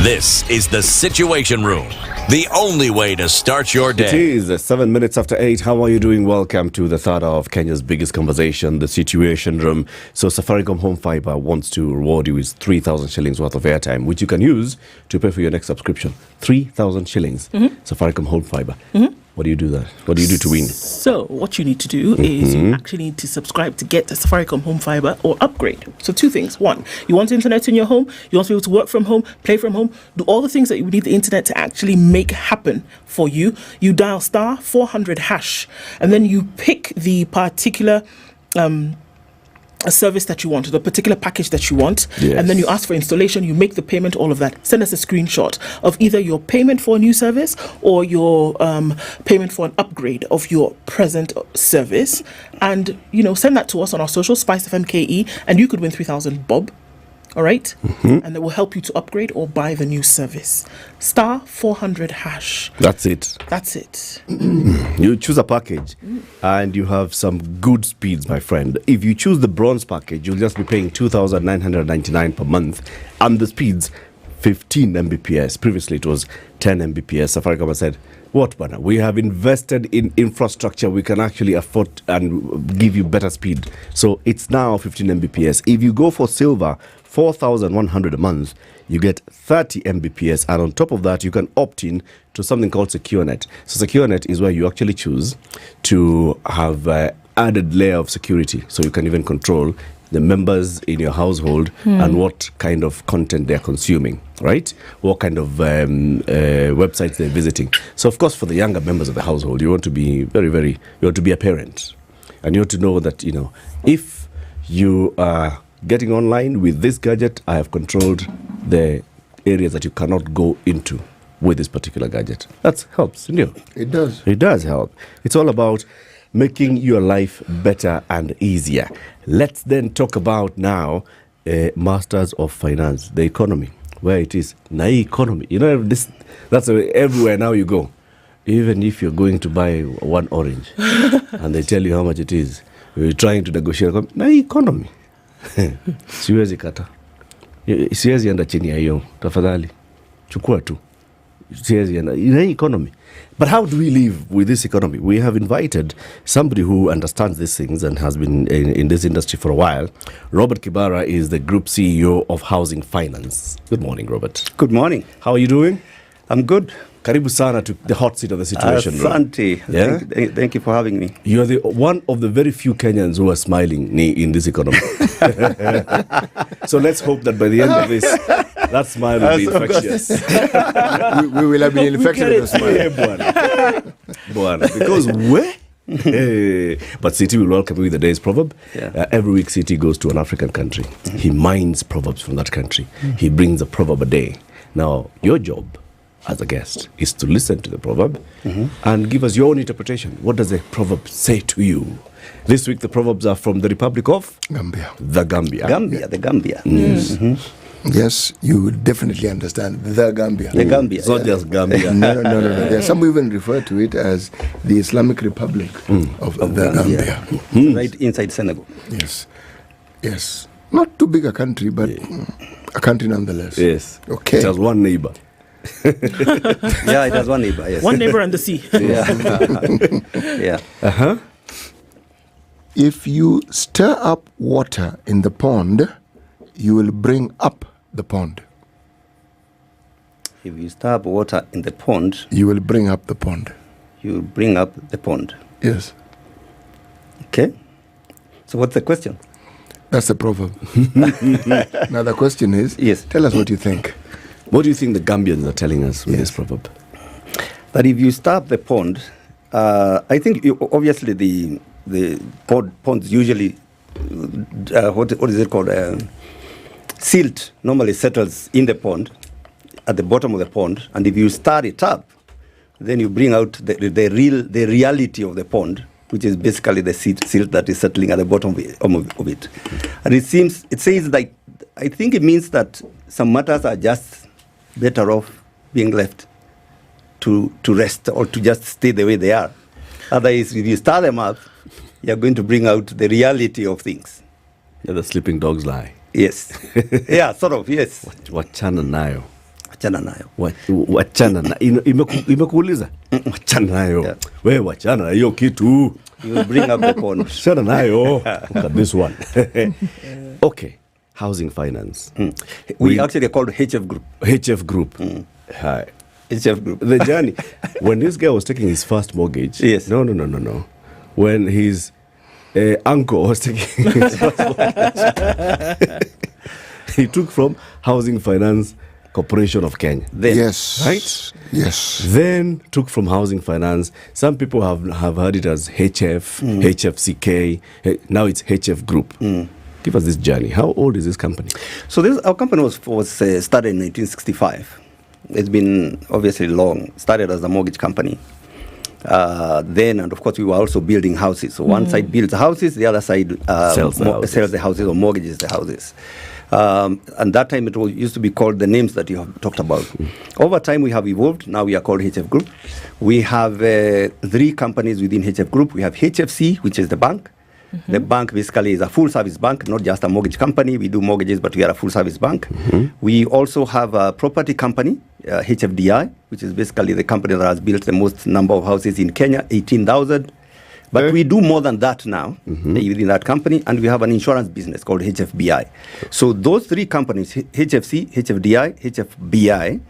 This is The Situation Room, the only way to start your day. It is 7 minutes after 8. How are you doing? Welcome to the third hour of Kenya's biggest conversation, The Situation Room. So Safaricom Home Fibre wants to reward you with 3,000 shillings worth of airtime, which you can use to pay for your next subscription. 3,000 shillings. Safaricom Home Fibre. What do you do that? What do you do to win? So what you need to do is you actually need to subscribe to get a Safaricom Home Fibre or upgrade. So two things. One, you want internet in your home. You want to be able to work from home, play from home, do all the things that you need the internet to actually make happen for you. You dial *400# and then you pick the particular a service that you want, the particular package that you want, Yes. and then you ask for installation, you make the payment, all of that. Send us a screenshot of either your payment for a new service or your payment for an upgrade of your present service, and send that to us on our social, SpiceFM KE, and you could win 3,000 bob. All right, and that will help you to upgrade or buy the new service. *400#. That's it. That's it. You choose a package and you have some good speeds, my friend. If you choose the bronze package, you'll just be paying 2,999 per month, and the speeds 15 Mbps. Previously, it was 10 Mbps. Safaricom said, what, Bana? We have invested in infrastructure. We can actually afford and give you better speed. So it's now 15 Mbps. If you go for silver, 4,100 a month, you get 30 Mbps. And on top of that, you can opt in to something called SecureNet. So SecureNet is where you actually choose to have added layer of security. So you can even control the members in your household and what kind of content they're consuming, right? What kind of websites they're visiting. So, of course, for the younger members of the household, you want to be you want to be a parent. And you want to know that, if you are getting online with this gadget, I have controlled the areas that you cannot go into with this particular gadget. That helps, It does. It does help. It's all about making your life better and easier. Let's then talk about now Masters of Finance, the economy, where it is Nai economy. That's everywhere now you go. Even if you're going to buy one orange and they tell you how much it is, you're trying to negotiate. Nai economy. Siwezi kata. Siwezi enda chini ya hiyo. Tafadhali. Chukua tu. Siwezi enda. Nai economy. But how do we live with this economy? We have invited somebody who understands these things and has been in this industry for a while. Robert Kibara is the Group CEO of Housing Finance. Good morning, Robert. Good morning. How are you doing? I'm good. Karibu sana to the hot seat of the situation. Asante. Yeah? Thank you for having me. You're one of the very few Kenyans who are smiling in this economy. So let's hope that by the end of this, that smile will be infectious. we will have been infected with a smile. Because where? But City will welcome you with the day's proverb. Every week City goes to an African country. He mines proverbs from that country. He brings a proverb a day. Now, your job as a guest is to listen to the proverb and give us your own interpretation. What does the proverb say to you? This week the proverbs are from the Republic of Gambia. The Gambia. The Gambia. Yes. Yes, you will definitely understand the Gambia. The Gambia. It's not just Gambia. No. There are some who even refer to it as the Islamic Republic of the Gambia. Right inside Senegal. Yes. Not too big a country, but a country nonetheless. Yes. Okay. It has one neighbor. It has one neighbor, yes. One neighbor and the sea. If you stir up water in the pond, you will bring up the pond. If you stir up water in the pond, you will bring up the pond. You will bring up the pond. Yes. Okay. So what's the question? That's the proverb. Now the question is, tell us what you think. What do you think the Gambians are telling us with this proverb? That if you stir up the pond, I think obviously the ponds usually, what is it called? Silt normally settles in the pond, at the bottom of the pond, and if you stir it up, then you bring out the reality of the pond, which is basically the silt that is settling at the bottom of it. And it says that, I think it means that some matters are just better off being left to rest or to just stay the way they are. Otherwise, if you stir them up, you're going to bring out the reality of things. Yeah, the sleeping dogs lie. Yes. Yeah, sort of, yes. Wachana nayo. Wachana nayo. Wachana nayo. Imekuuliza? Wachana nayo. We wachana na hiyo kitu. You will bring up the pond. Wachana nayo. Look at this one. Okay. Housing finance. We actually called HF Group. HF Group. Hi. HF Group. The journey. When this guy was taking his first mortgage. Yes. No. When his uncle was taking his first mortgage. He took from Housing Finance Corporation of Kenya. Yes. Right? Yes. Then took from Housing Finance. Some people have heard it as HF, HFCK. Now it's HF Group. Give us this journey. How old is this company? So our company was started in 1965. It's been obviously long. Started as a mortgage company. Then, and of course, we were also building houses. So one side builds the houses, the other side sells the houses or mortgages the houses. And that time it used to be called the names that you have talked about. Over time, we have evolved. Now we are called HF Group. We have 3 companies within HF Group. We have HFC, which is the bank. The bank basically is a full-service bank, not just a mortgage company. We do mortgages, but we are a full-service bank. We also have a property company, HFDI, which is basically the company that has built the most number of houses in Kenya, 18,000. But we do more than that now within that company, and we have an insurance business called HFBI. So those 3 companies, HFC, HFDI, HFBI,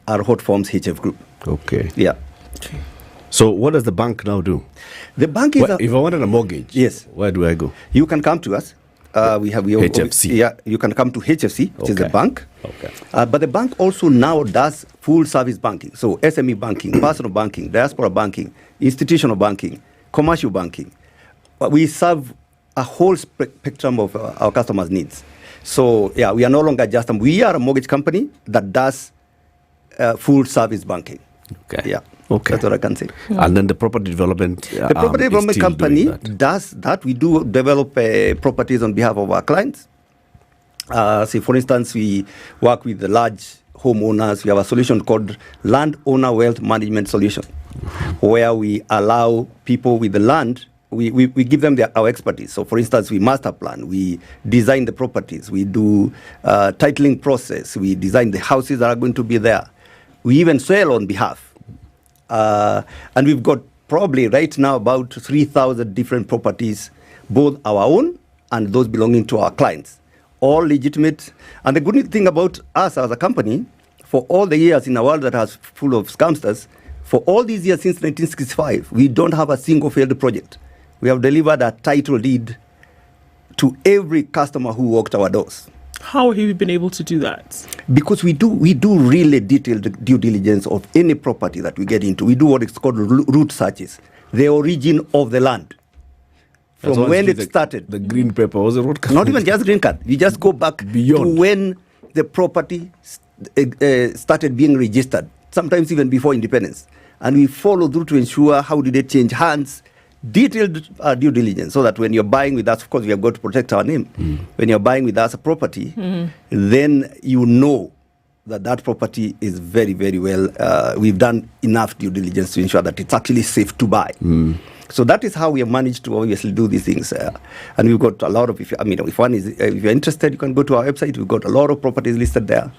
are what forms HF Group. Okay. Yeah. Okay. So what does the bank now do? The bank is... if I wanted a mortgage, yes, where do I go? You can come to us. We have HFC. Yeah, you can come to HFC, which is the bank. Okay. But the bank also now does full service banking. So SME banking, personal banking, diaspora banking, institutional banking, commercial banking. We serve a whole spectrum of our customers' needs. So yeah, we are no longer just we are a mortgage company that does full service banking. Okay. Yeah. Okay. That's what I can say. And then the property development. The property development company does that. We do develop properties on behalf of our clients. Say, for instance, we work with the large homeowners. We have a solution called Landowner Wealth Management Solution, where we allow people with the land, we give them our expertise. So, for instance, we master plan, we design the properties, we do titling process, we design the houses that are going to be there. We even sell on behalf. And we've got probably right now about 3,000 different properties, both our own and those belonging to our clients, all legitimate. And the good thing about us as a company, for all the years in a world that has full of scamsters, for all these years since 1965, we don't have a single failed project. We have delivered a title deed to every customer who walked our doors. How have you been able to do that? Because we do really detailed due diligence of any property that we get into. We do what is called root searches, the origin of the land. From when it started. The green paper was a road card. Not even just green card. We just go back to when the property started being registered, sometimes even before independence. And we follow through to ensure how did it change hands, detailed due diligence, so that when you're buying with us, of course, we have got to protect our name. When you're buying with us a property, then you know that property is very, very well. We've done enough due diligence to ensure that it's actually safe to buy. So that is how we have managed to obviously do these things. And we've got a lot of, if you're interested, you can go to our website. We've got a lot of properties listed there.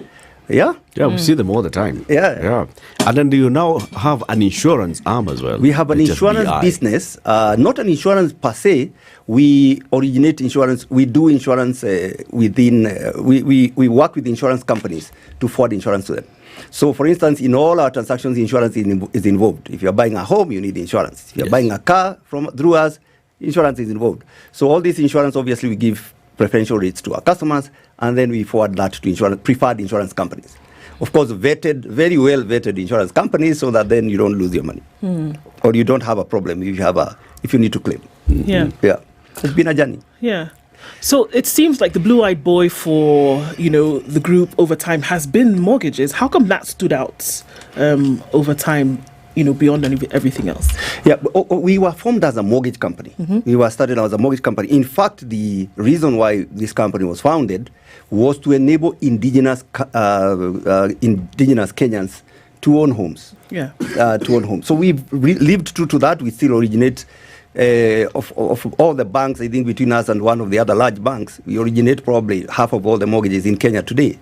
Yeah? Yeah, we see them all the time. Yeah. And then do you now have an insurance arm as well? We have an insurance business, not an insurance per se. We originate insurance. We do insurance within, we work with insurance companies to forward insurance to them. So, for instance, in all our transactions, insurance is involved. If you're buying a home, you need insurance. If you're buying a car through us, insurance is involved. So all this insurance, obviously, we give preferential rates to our customers, and then we forward that to preferred insurance companies. Of course, very well vetted insurance companies, so that then you don't lose your money, or you don't have a problem if you need to claim. Yeah. It's been a journey. Yeah. So it seems like the blue-eyed boy for the group over time has been mortgages. How come that stood out over time? Beyond everything else. Yeah, we were formed as a mortgage company. We were started as a mortgage company. In fact, the reason why this company was founded was to enable indigenous Kenyans to own homes. Yeah. To own homes. So we've lived true to that. We still originate of all the banks, I think, between us and one of the other large banks. We originate probably half of all the mortgages in Kenya today.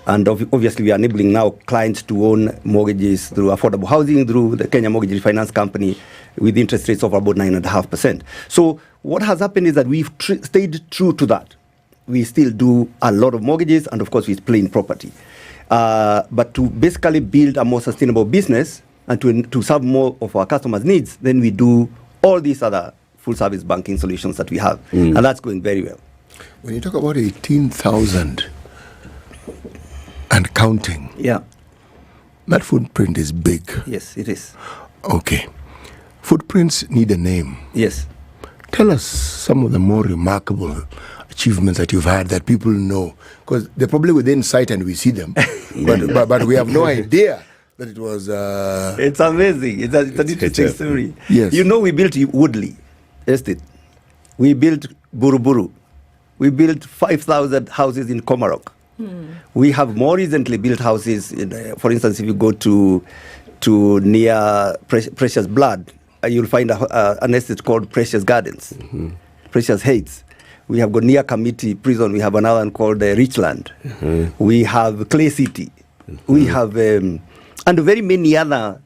And obviously, we are enabling now clients to own mortgages through affordable housing, through the Kenya Mortgage Finance Company, with interest rates of about 9.5%. So what has happened is that we've stayed true to that. We still do a lot of mortgages, and of course, we play in property. But to basically build a more sustainable business and to serve more of our customers' needs, then we do all these other full-service banking solutions that we have. And that's going very well. When you talk about 18,000... and counting. Yeah. That footprint is big. Yes, it is. Okay. Footprints need a name. Yes. Tell us some of the more remarkable achievements that you've had that people know? Because they're probably within sight and we see them, but we have no idea that it was. It's amazing. It's an interesting story. Yes. You know, we built Woodley Estate. We built Buruburu. We built 5,000 houses in Komarok. We have more recently built houses. For instance, if you go to near Precious Blood, you'll find an estate called Precious Gardens, Precious Heights. We have got near Committee Prison. We have another one called Richland. We have Clay City. We have and very many other.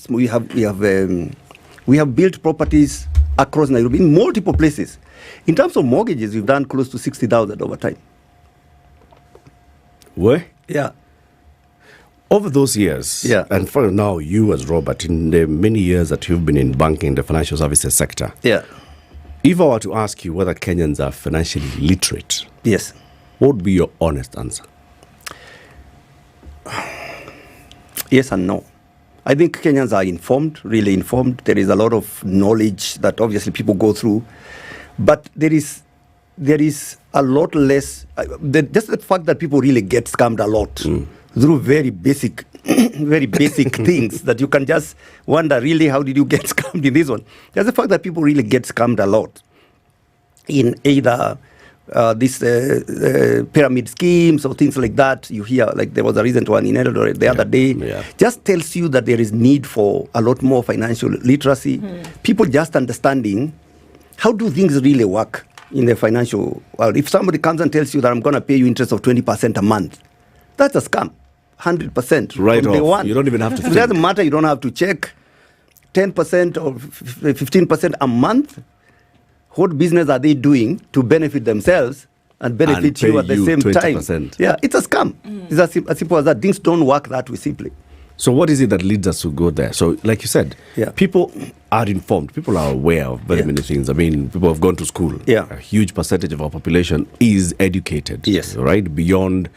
We have built properties across Nairobi in multiple places. In terms of mortgages, we've done close to 60,000 over time. Where? Yeah. Over those years, and for now, you as Robert, in the many years that you've been in banking, the financial services sector, if I were to ask you whether Kenyans are financially literate, yes, what would be your honest answer? Yes and no. I think Kenyans are informed, really informed. There is a lot of knowledge that obviously people go through, but there is a lot less. Just the fact that people really get scammed a lot through very basic things that you can just wonder, really, how did you get scammed in this one? There's the fact that people really get scammed a lot in either these pyramid schemes or things like that. You hear, like there was a recent one in Eldoret the other day, just tells you that there is need for a lot more financial literacy. People just understanding how do things really work in the financial world. If somebody comes and tells you that I'm going to pay you interest of 20% a month, that's a scam. 100%. Right off. You don't even have to think. It doesn't matter. You don't have to check. 10% or 15% a month. What business are they doing to benefit themselves and benefit you at the same 20%. Time? Yeah, it's a scam. It's as simple as that. Things don't work that way simply. So what is it that leads us to go there? So like you said, people are informed. People are aware of very many things. I mean, people have gone to school. Yeah. A huge percentage of our population is educated. Yes. Right? Beyond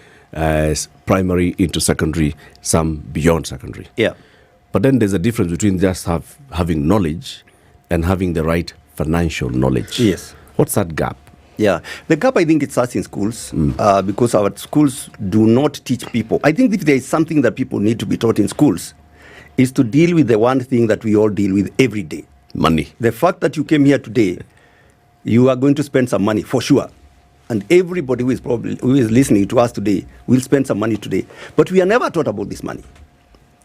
primary into secondary, some beyond secondary. Yeah. But then there's a difference between just having knowledge and having the right financial knowledge. Yes. What's that gap? Yeah. The gap, I think, it starts in schools because our schools do not teach people. I think if there is something that people need to be taught in schools is to deal with the one thing that we all deal with every day. Money. The fact that you came here today, you are going to spend some money for sure. And everybody who is listening to us today will spend some money today. But we are never taught about this money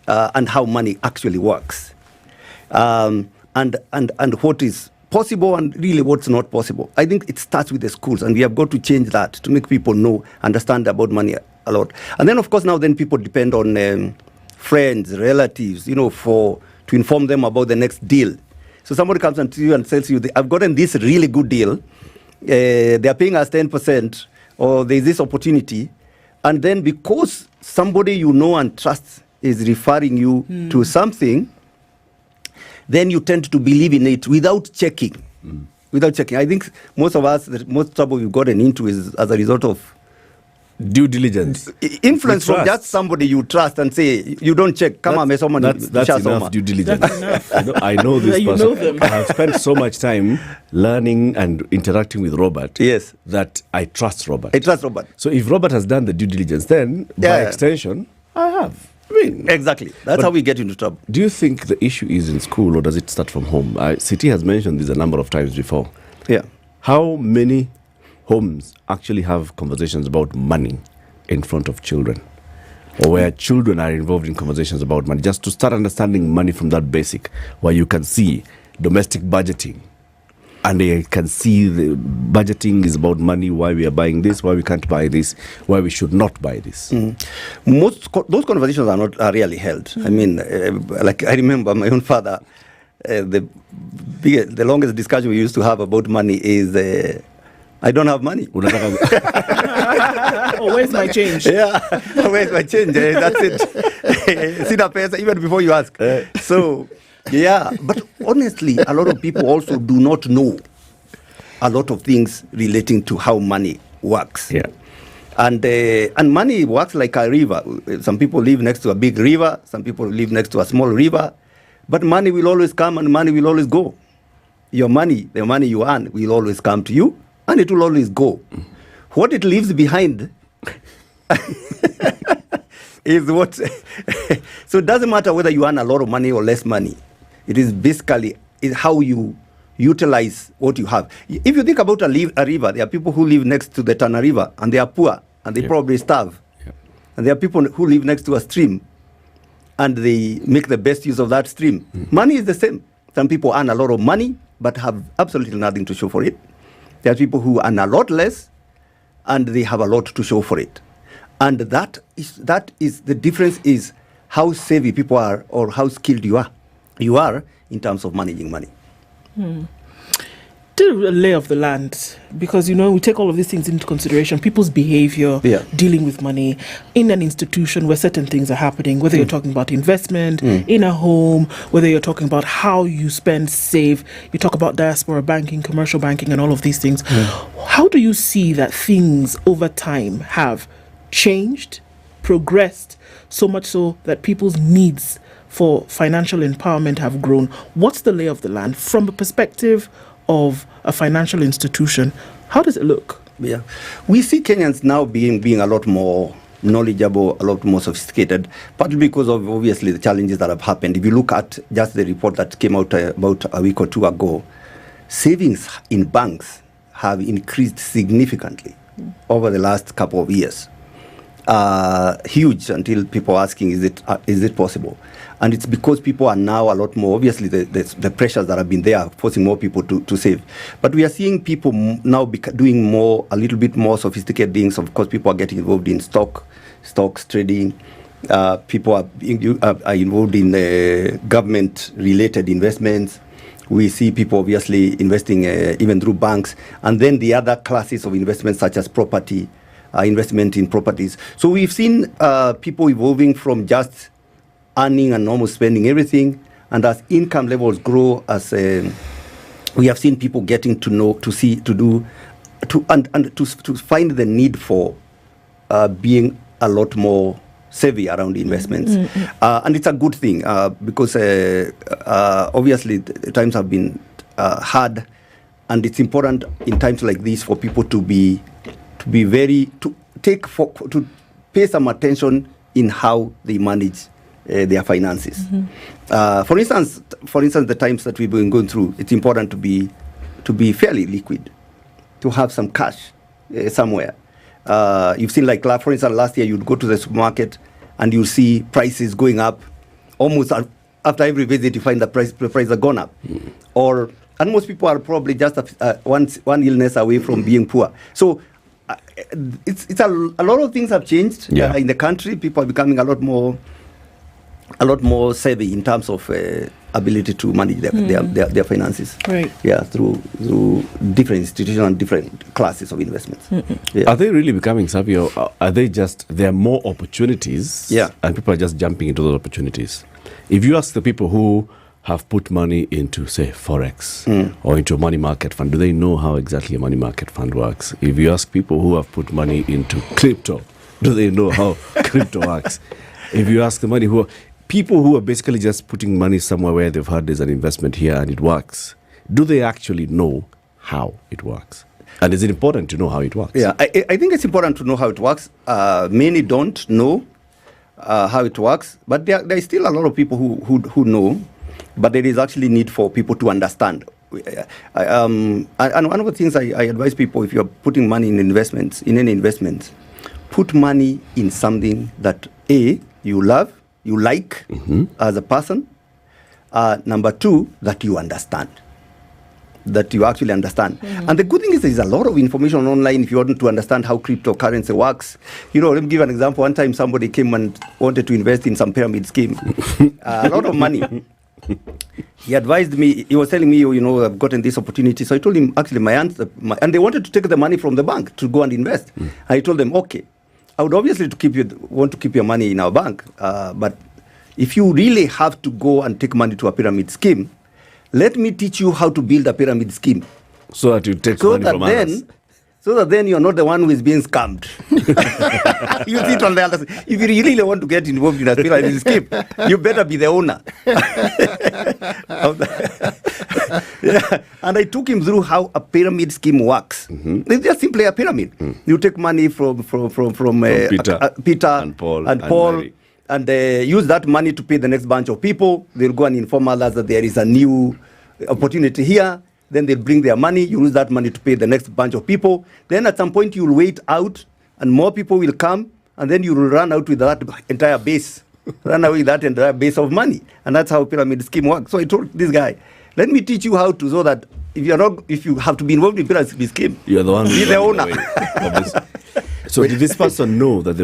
and how money actually works. And what is possible and really what's not possible. I think it starts with the schools, and we have got to change that to make people know, understand about money a lot. And then, of course, now then people depend on friends, relatives, to inform them about the next deal. So somebody comes to you and tells you, I've gotten this really good deal. They are paying us 10%, or there's this opportunity. And then because somebody you know and trust is referring you to something, then you tend to believe in it without checking. Without checking. I think most of us, the most trouble we've gotten into is as a result of due diligence. Influence from just somebody you trust and say, you don't check. Come on, that's enough due diligence. That's enough. I know this person. I have spent so much time learning and interacting with Robert that I trust Robert. So if Robert has done the due diligence, then by extension, I have. Exactly. That's how we get into trouble. Do you think the issue is in school or does it start from home? City has mentioned this a number of times before. Yeah. How many homes actually have conversations about money in front of children? Or where children are involved in conversations about money, just to start understanding money from that basic, where you can see domestic budgeting. And they can see the budgeting is about money, why we are buying this, why we can't buy this, why we should not buy this. Those conversations are really held. I mean, like I remember my own father, the longest discussion we used to have about money is, I don't have money. Oh, where's my change? Yeah, where's my change? That's it. See the person even before you ask. So... yeah, but honestly, a lot of people also do not know a lot of things relating to how money works. Yeah, and money works like a river. Some people live next to a big river. Some people live next to a small river. But money will always come and money will always go. Your money, the money you earn, will always come to you and it will always go. What it leaves behind is what. So it doesn't matter whether you earn a lot of money or less money. It is basically how you utilize what you have. If you think about a river, there are people who live next to the Tana River and they are poor and they probably starve. And there are people who live next to a stream and they make the best use of that stream. Money is the same. Some people earn a lot of money but have absolutely nothing to show for it. There are people who earn a lot less and they have a lot to show for it. And that is the difference, is how savvy people are or how skilled you are in terms of managing money. To a lay of the land, because we take all of these things into consideration, people's behavior, dealing with money in an institution where certain things are happening, whether you're talking about investment in a home, whether you're talking about how you spend, save, you talk about diaspora banking, commercial banking, and all of these things. How do you see that things over time have changed, progressed, so much so that people's needs for financial empowerment have grown? What's the lay of the land from a perspective of a financial institution? How does it look? Yeah, we see Kenyans now being a lot more knowledgeable, a lot more sophisticated, partly because of obviously the challenges that have happened. If you look at just the report that came out about a week or two ago, savings in banks have increased significantly over the last couple of years. Huge, until people are asking, is it possible? And it's because people are now a lot more, obviously the pressures that have been there are forcing more people to save. But we are seeing people now doing a little bit more sophisticated things. Of course, people are getting involved in stocks trading. People are involved in government-related investments. We see people obviously investing even through banks. And then the other classes of investments such as property, investment in properties. So we've seen people evolving from just earning and almost spending everything, and as income levels grow, as we have seen people getting to know, to see, to do, to find the need for being a lot more savvy around investments. And it's a good thing because obviously times have been hard, and it's important in times like this for people to pay some attention in how they manage their finances. For instance, the times that we've been going through, it's important to be fairly liquid, to have some cash somewhere. You've seen, like, for instance, last year you'd go to the supermarket and you see prices going up. Almost after every visit, you find the price have gone up. And most people are probably just one illness away from being poor. So it's a lot of things have changed in the country. People are becoming a lot more savvy in terms of ability to manage their finances. Right. Yeah, through different institutions and different classes of investments. Are they really becoming savvy, or are they just, there are more opportunities and people are just jumping into those opportunities? If you ask the people who have put money into, say, Forex or into a money market fund, do they know how exactly a money market fund works? If you ask people who have put money into crypto, do they know how crypto works? If you ask people who are basically just putting money somewhere where they've heard there's an investment here and it works, do they actually know how it works? And is it important to know how it works? Yeah, I think it's important to know how it works. Many don't know how it works, but there is still a lot of people who know. But there is actually need for people to understand. And one of the things I advise people, if you're putting money in investments, in any investments, put money in something that A, you love, you like as a person. Number two, that you understand. That you actually understand. And the good thing is there's a lot of information online if you want to understand how cryptocurrency works. Let me give an example. One time somebody came and wanted to invest in some pyramid scheme. A lot of money. He advised me, he was telling me, I've gotten this opportunity. So I told him, actually, and they wanted to take the money from the bank to go and invest. I told them, okay, I would obviously want to keep your money in our bank. But if you really have to go and take money to a pyramid scheme, let me teach you how to build a pyramid scheme. So that you take money from others. So that then you're not the one who is being scammed. You sit on the other side. If you really want to get involved in a pyramid scheme, you better be the owner. And I took him through how a pyramid scheme works. It's just simply a pyramid. You take money from Peter and Paul and use that money to pay the next bunch of people. They'll go and inform others that there is a new opportunity here. Then they'll bring their money. You use that money to pay the next bunch of people. Then at some point you'll wait out and more people will come, and then you will run out with that entire base. Run away with that entire base of money. And that's how pyramid scheme works. So I told this guy, let me teach you how to, so that if you have to be involved in pyramid scheme, you're the one. Be the owner. So did this person know that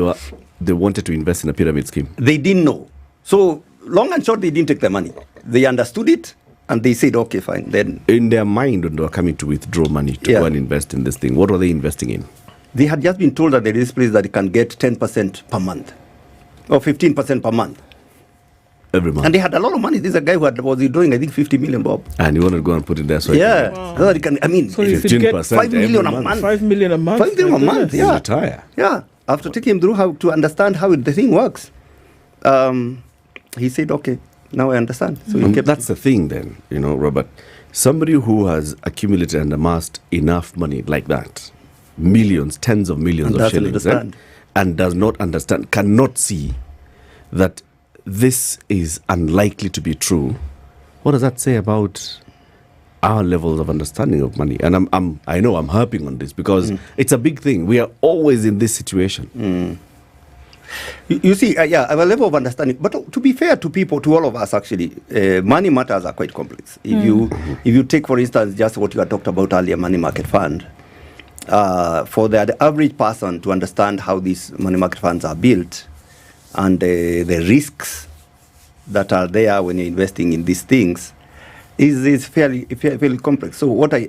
they wanted to invest in a pyramid scheme? They didn't know. So long and short, they didn't take the money. They understood it. And they said, okay, fine. Then in their mind, when they were coming to withdraw money to go and invest in this thing, what were they investing in? They had just been told that there is this place that you can get 10% per month or 15% per month. Every month. And they had a lot of money. This is a guy who was withdrawing, I think, 50 million, Bob. And you want to go and put it there? So yeah. So that you can, I mean, so you could get 5 million a month. 5 million a month? 5 million a month, yeah. Retire. Yeah. After taking him through how to understand how the thing works, he said, okay, now I understand. So that's the thing then, Robert. Somebody who has accumulated and amassed enough money like that, millions, tens of millions of shillings, and does not understand, cannot see that this is unlikely to be true. What does that say about our levels of understanding of money? And I know I'm harping on this because it's a big thing. We are always in this situation. You see, our level of understanding. But to be fair to people, to all of us, actually, money matters are quite complex. If you take, for instance, just what you had talked about earlier, money market fund, for the average person to understand how these money market funds are built and the risks that are there when you're investing in these things is fairly complex. So what I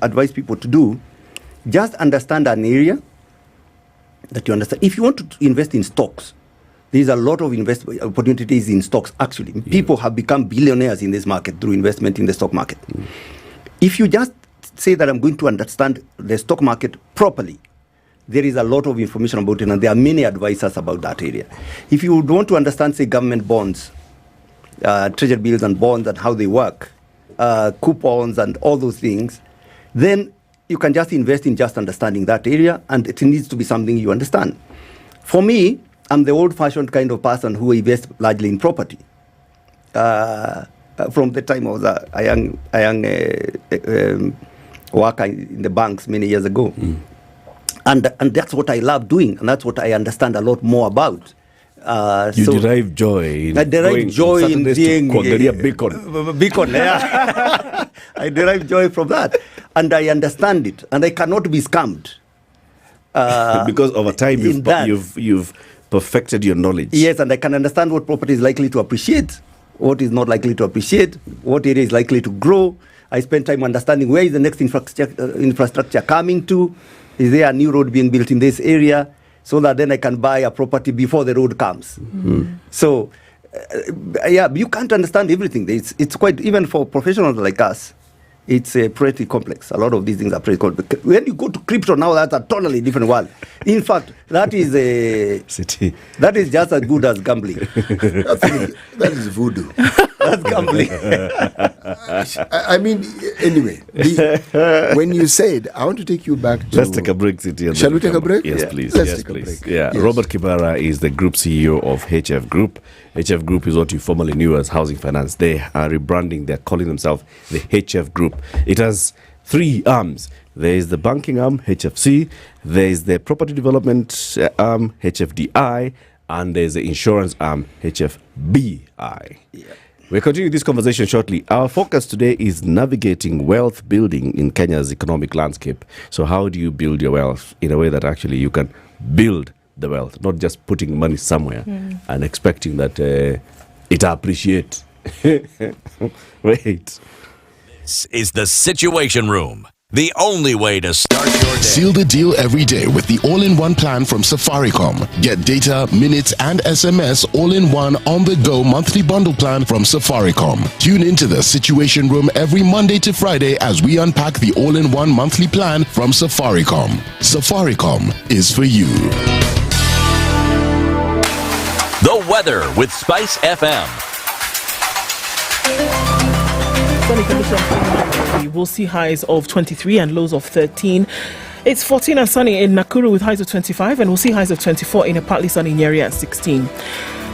advise people to do, just understand an area that you understand. If you want to invest in stocks, there's a lot of investment opportunities in stocks, actually. Yeah. People have become billionaires in this market through investment in the stock market. If you just say that I'm going to understand the stock market properly, there is a lot of information about it, and there are many advisors about that area. If you would want to understand, say, government bonds, treasury bills and bonds and how they work, coupons and all those things, then you can just invest in just understanding that area, and it needs to be something you understand. For me, I'm the old-fashioned kind of person who invests largely in property. From the time I was a young worker in the banks many years ago. And that's what I love doing, and that's what I understand a lot more about. You derive joy. I derive joy in being beacon. Yeah. I derive joy from that, and I understand it, and I cannot be scammed. Because over time you've perfected your knowledge. Yes, and I can understand what property is likely to appreciate, what is not likely to appreciate, what area is likely to grow. I spend time understanding where is the next infrastructure coming to. Is there a new road being built in this area? So that then I can buy a property before the road comes. So, you can't understand everything. It's quite, even for professionals like us, it's pretty complex. A lot of these things are pretty complex. When you go to crypto now, that's a totally different world. In fact, that is that is just as good as gambling. That is voodoo. That's gambling. I mean, anyway, when you said, I want to take you back to... Let's take a break, City. Shall we take a break? Yes, please. Let's take a break. Yeah. Yes. Robert Kibara is the group CEO of HF Group. HF Group is what you formerly knew as Housing Finance. They are rebranding. They're calling themselves the HF Group. It has 3 arms. There is the banking arm, HFC. There is the property development arm, HFDI. And there's the insurance arm, HFBI. Yeah. We'll continue this conversation shortly. Our focus today is navigating wealth building in Kenya's economic landscape. So how do you build your wealth in a way that actually you can build the wealth, not just putting money somewhere and expecting that it appreciates. Wait. This is the Situation Room. The only way to start your day. Seal the deal every day with the all-in-one plan from Safaricom. Get data, minutes, and SMS all-in-one on-the-go monthly bundle plan from Safaricom. Tune into the Situation Room every Monday to Friday as we unpack the all-in-one monthly plan from Safaricom. Safaricom is for you. The weather with SpiceFM. Sunny conditions in Nairobi. We'll see highs of 23 and lows of 13. It's 14 and sunny in Nakuru with highs of 25, and we'll see highs of 24 in a partly sunny Nyeri at 16.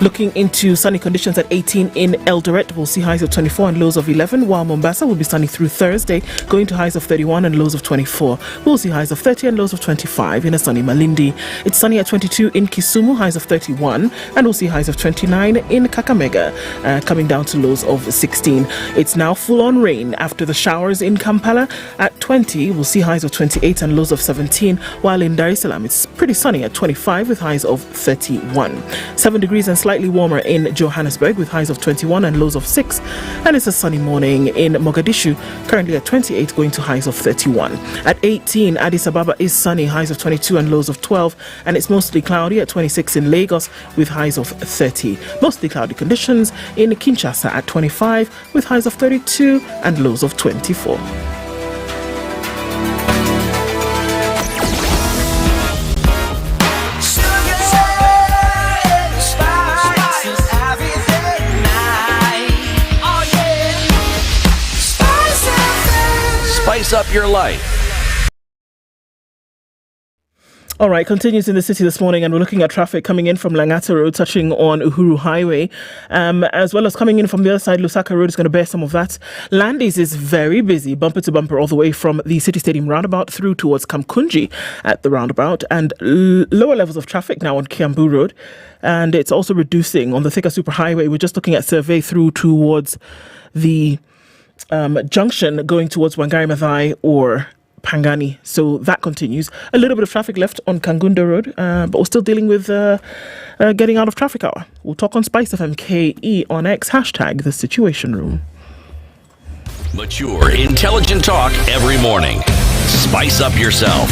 Looking into sunny conditions at 18 in Eldoret, we'll see highs of 24 and lows of 11, while Mombasa will be sunny through Thursday, going to highs of 31 and lows of 24. We'll see highs of 30 and lows of 25 in a sunny Malindi. It's sunny at 22 in Kisumu, highs of 31, and we'll see highs of 29 in Kakamega, coming down to lows of 16. It's now full-on rain after the showers in Kampala. At 20, we'll see highs of 28 and lows of 17, while in Dar es Salaam, it's pretty sunny at 25 with highs of 31. 7 degrees and slightly warmer in Johannesburg with highs of 21 and lows of 6, and it's a sunny morning in Mogadishu, currently at 28, going to highs of 31. At 18, Addis Ababa is sunny, highs of 22 and lows of 12, and it's mostly cloudy at 26 in Lagos with highs of 30. Mostly cloudy conditions in Kinshasa at 25 with highs of 32 and lows of 24. Spice up your life. All right, continues in the city this morning, and we're looking at traffic coming in from Langata Road, touching on Uhuru Highway, as well as coming in from the other side. Lusaka Road is going to bear some of that. Landis is very busy, bumper to bumper, all the way from the City Stadium roundabout through towards Kamkunji at the roundabout, and lower levels of traffic now on Kiambu Road, and it's also reducing on the Thika Superhighway. We're just looking at survey through towards the junction going towards Wangari Maathai or Pangani. So that continues. A little bit of traffic left on Kangunda Road, but we're still dealing with getting out of traffic hour. We'll talk on SpiceFM KE on X, hashtag the Situation Room. Mature, intelligent talk every morning. Spice up yourself.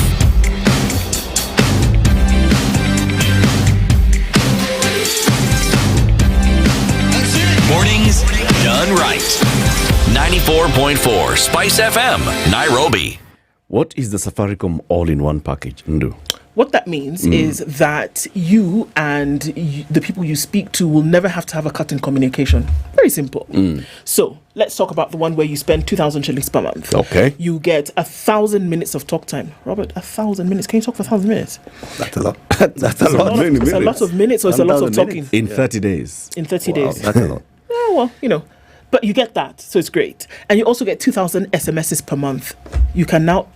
Mornings done right. 94.4 Spice FM, Nairobi. What is the Safaricom all-in-one package, Ndu? What that means is that you and the people you speak to will never have to have a cut in communication. Very simple. So let's talk about the one where you spend 2,000 shillings per month. Okay. You get 1,000 minutes of talk time. Robert, 1,000 minutes. Can you talk for 1,000 minutes? That's a lot. That's a lot. It's a lot of minutes, or it's a lot of talking. In 30 days. In 30 days. That's a lot. Yeah, well, you know. But you get that, so it's great. And you also get 2,000 SMSs per month. You can now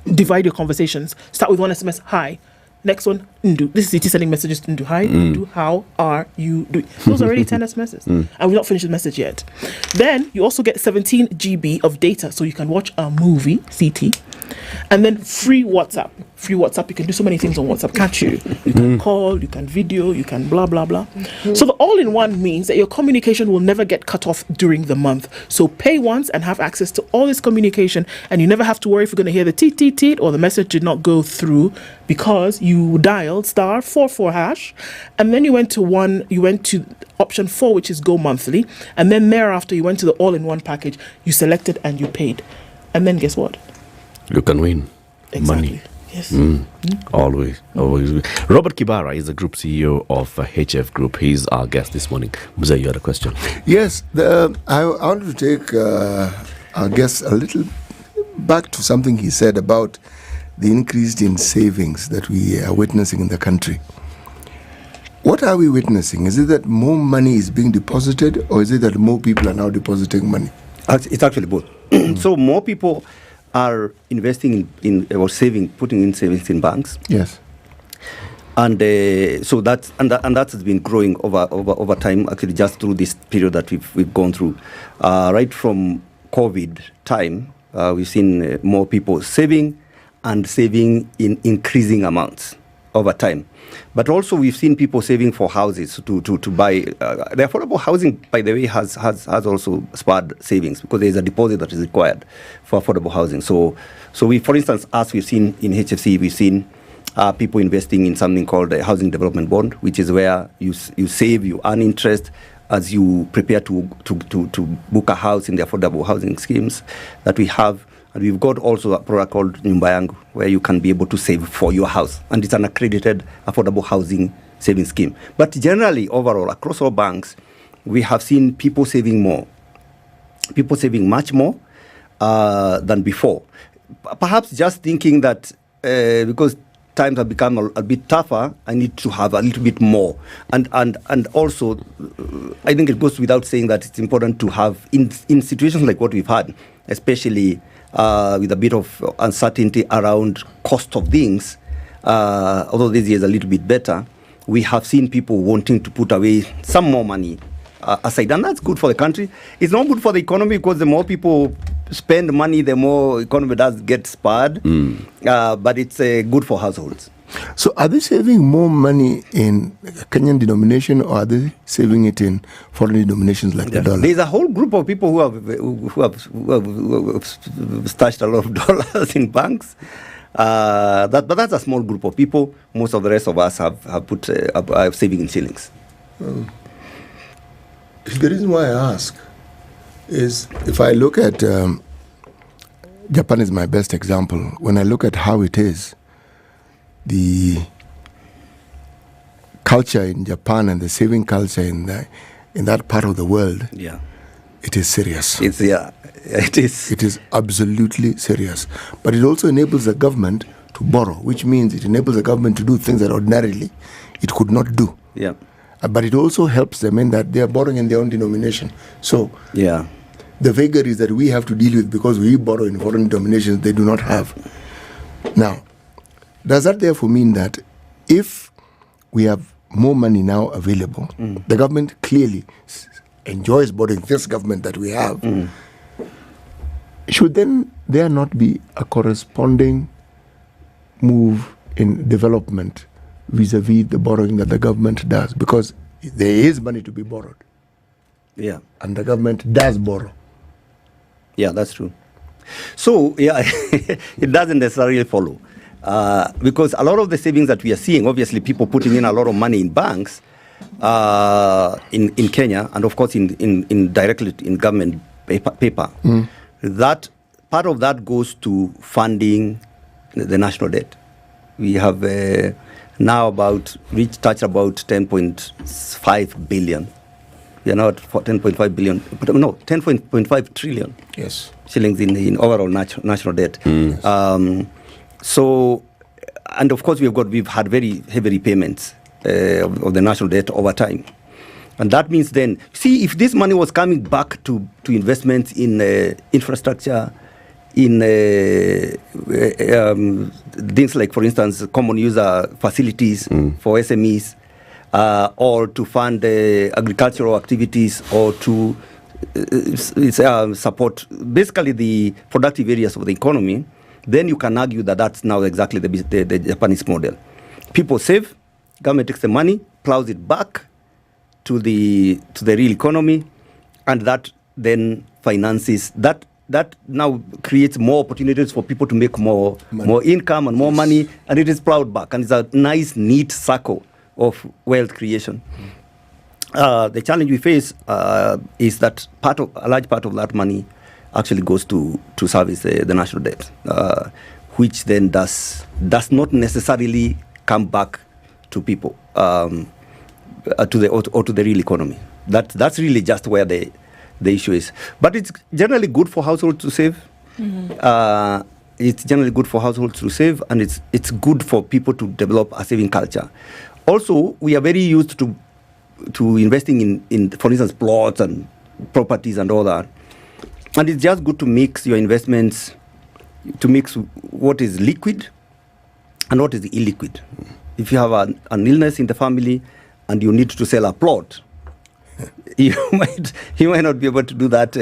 divide your conversations. Start with one SMS, hi. Next one, Ndu. This is it sending messages to Ndu. Hi, Ndu, how are you doing? Those are already 10 SMSs. And we've not finished the message yet. Then you also get 17 GB of data, so you can watch a movie, CT. And then free WhatsApp. Free WhatsApp, you can do so many things on WhatsApp, can't you? You can call, you can video, you can blah, blah, blah. So the all-in-one means that your communication will never get cut off during the month. So pay once and have access to all this communication, and you never have to worry if you're going to hear the teet, teet, teet, or the message did not go through because you dialed *44#, and then you went to option 4, which is go monthly, and then thereafter you went to the all-in-one package, you selected and you paid. And then guess what? You can win money. Yes. Always. Robert Kibara is the group CEO of HF Group. He's our guest this morning. Muza, you had a question? Yes. I want to take our guest a little back to something he said about the increase in savings that we are witnessing in the country. What are we witnessing? Is it that more money is being deposited, or is it that more people are now depositing money? It's actually both. So more people are investing in or saving, putting in savings in banks. Yes. And so that has been growing over time, actually, just through this period that we've gone through. Right from COVID time, we've seen more people saving in increasing amounts over time. But also we've seen people saving for houses to buy. The affordable housing, by the way, has also spurred savings because there is a deposit that is required for affordable housing. So we, for instance, as we've seen in HFC, we've seen people investing in something called a housing development bond, which is where you save, you earn interest as you prepare to book a house in the affordable housing schemes that we have. And we've got also a product called Nyumba Yangu, where you can be able to save for your house. And it's an accredited affordable housing saving scheme. But generally, overall, across all banks, we have seen people saving more. people saving much more than before. Perhaps just thinking that because times have become a bit tougher, I need to have a little bit more. And also, I think it goes without saying that it's important to have, in situations like what we've had, especially with a bit of uncertainty around cost of things, although this year is a little bit better, we have seen people wanting to put away some more money aside. And that's good for the country. It's not good for the economy because the more people spend money, the more economy does get spurred. But it's good for households. So are they saving more money in Kenyan denomination, or are they saving it in foreign denominations like the dollar? There's a whole group of people who have stashed a lot of dollars in banks. But that's a small group of people. Most of the rest of us have put saving in shillings. The reason why I ask is, if I look at Japan is my best example. When I look at how it is, the culture in Japan and the saving culture in that part of the world, it is serious. It is. It is absolutely serious. But it also enables the government to borrow, which means it enables the government to do things that ordinarily it could not do. Yeah. But it also helps them in that they are borrowing in their own denomination. So the vagaries that we have to deal with because we borrow in foreign denominations, they do not have. Now, does that therefore mean that if we have more money now available, the government clearly enjoys borrowing, this government that we have, should then there not be a corresponding move in development vis-a-vis the borrowing that the government does? Because there is money to be borrowed. Yeah. And the government does borrow. Yeah, that's true. So, it doesn't necessarily follow. Because a lot of the savings that we are seeing, obviously people putting in a lot of money in banks in Kenya, and of course in directly in government paper. That part of that goes to funding the national debt. We have now touched about 10.5 billion. We are now at 10.5 billion, 10.5 trillion shillings in overall national debt. So, and of course we've had very heavy repayments of the national debt over time. And that means then, see, if this money was coming back to investments in infrastructure, in things like, for instance, common user facilities for SMEs, or to fund agricultural activities, or to support basically the productive areas of the economy, then you can argue that that's now exactly the Japanese model. People save, government takes the money, plows it back to the real economy, and that then finances that now creates more opportunities for people to make more income and more money, and it is plowed back, and it's a nice, neat circle of wealth creation. The challenge we face is that a large part of that money actually goes to service the national debt, which then does not necessarily come back to people, to the real economy. That's really just where the issue is. But it's generally good for households to save. It's generally good for households to save, and it's good for people to develop a saving culture. Also, we are very used to investing in, for instance, plots and properties and all that. And it's just good to mix your investments, to mix what is liquid and what is illiquid. If you have an illness in the family and you need to sell a plot, you might not be able to do that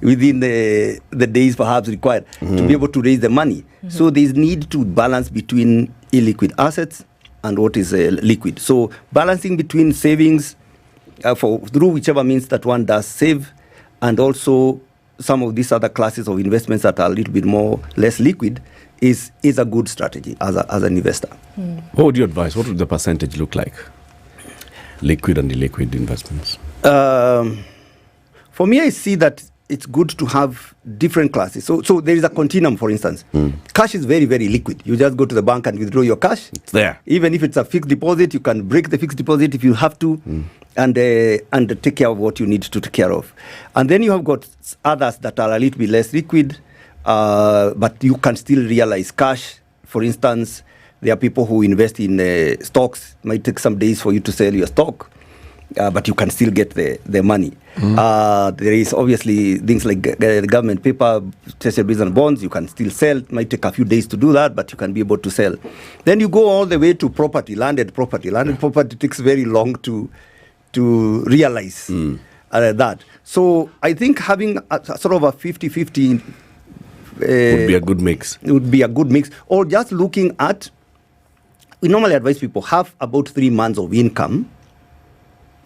within the days perhaps required to be able to raise the money. So there's need to balance between illiquid assets and what is liquid. So balancing between savings through whichever means that one does save, and also some of these other classes of investments that are a little bit less liquid is a good strategy as an investor. What would you advise? What would the percentage look like? Liquid and illiquid investments? For me, I see that it's good to have different classes. So there is a continuum, for instance. Cash is very, very liquid. You just go to the bank and withdraw your cash. It's there. Even if it's a fixed deposit, you can break the fixed deposit if you have to, and take care of what you need to take care of. And then you have got others that are a little bit less liquid, but you can still realize cash. For instance, there are people who invest in stocks. It might take some days for you to sell your stock, but you can still get the money. There is obviously things like the government paper, treasuries and bonds. You can still sell. It might take a few days to do that, but you can be able to sell. Then you go all the way to property, landed property. Landed property takes very long to realize that. So I think having sort of a 50-50 would be a good mix. It would be a good mix. Or just looking at, we normally advise people have about 3 months of income.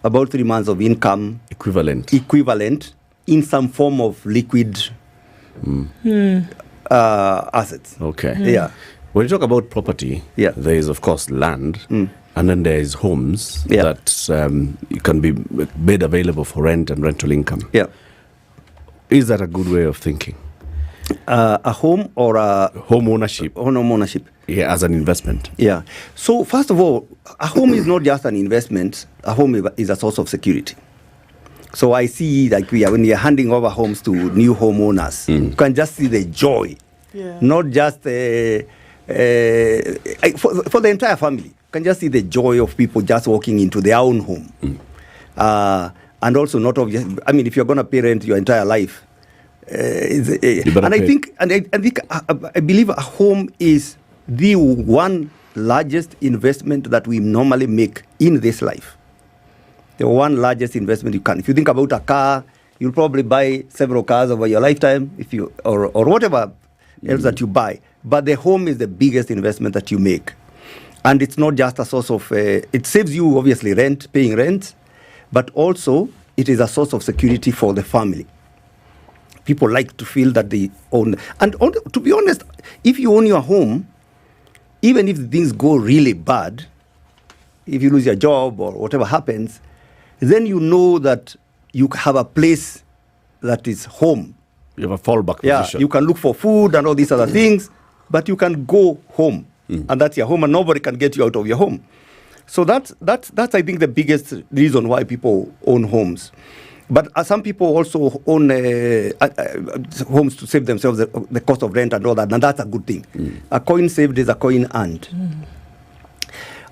About 3 months of income. Equivalent in some form of liquid assets. Okay. Yeah. When you talk about property, there is, of course, land, and then there is homes that can be made available for rent and rental income. Yeah. Is that a good way of thinking? A home or a... Home ownership. Home ownership. Yeah, as an investment. Yeah. So, first of all, a home is not just an investment. A home is a source of security. So I see, like when we are handing over homes to new homeowners, you can just see the joy. Yeah. Not just for the entire family. You can just see the joy of people just walking into their own home. And also not obvious. I mean, if you're going to pay rent your entire life, and I believe a home is the one largest investment that we normally make in this life. The one largest investment you can. If you think about a car, you'll probably buy several cars over your lifetime, or whatever else that you buy. But the home is the biggest investment that you make, and it's not just a source of. It saves you obviously paying rent, but also it is a source of security for the family. People like to feel that they own. And to be honest, if you own your home, even if things go really bad, if you lose your job or whatever happens, then you know that you have a place that is home. You have a fallback position. You can look for food and all these other things, but you can go home. And that's your home, and nobody can get you out of your home. So that's I think, the biggest reason why people own homes. But some people also own homes to save themselves the cost of rent and all that, and that's a good thing. A coin saved is a coin earned.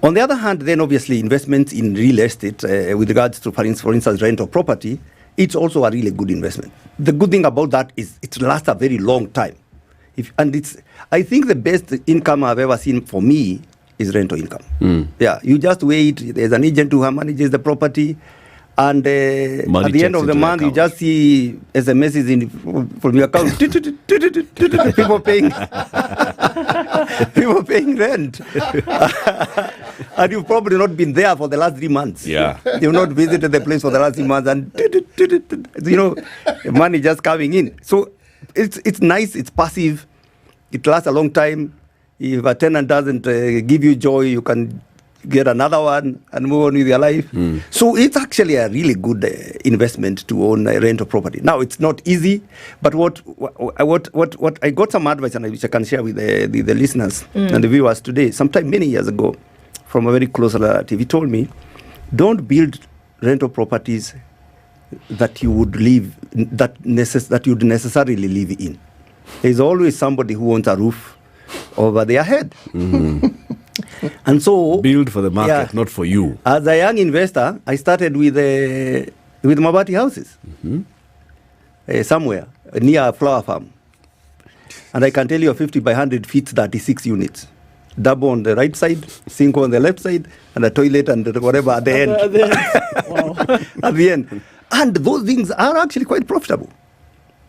On the other hand, then obviously investments in real estate with regards to, for instance, rent or property, it's also a really good investment. The good thing about that is it lasts a very long time. I think the best income I've ever seen for me is rental income. Yeah, you just wait. There's an agent who manages the property. And at the end of the month, you just see SMSs from your account. People paying rent. And you've probably not been there for the last 3 months. Yeah. You've not visited the place for the last 3 months. And, money just coming in. So it's nice. It's passive. It lasts a long time. If a tenant doesn't give you joy, you can get another one and move on with your life. So it's actually a really good investment to own a rental property. Now, it's not easy, but what I got some advice, and which I can share with the listeners and the viewers today, sometime many years ago, from a very close relative. He told me, don't build rental properties that you would live, that you'd necessarily live in. There's always somebody who wants a roof over their head. And so build for the market, not for you. As a young investor, I started with Mabati houses somewhere near a flower farm, and I can tell you a 50 by 100 fits 36 units, double on the right side, sink on the left side, and a toilet and whatever at the end. At the end, and those things are actually quite profitable.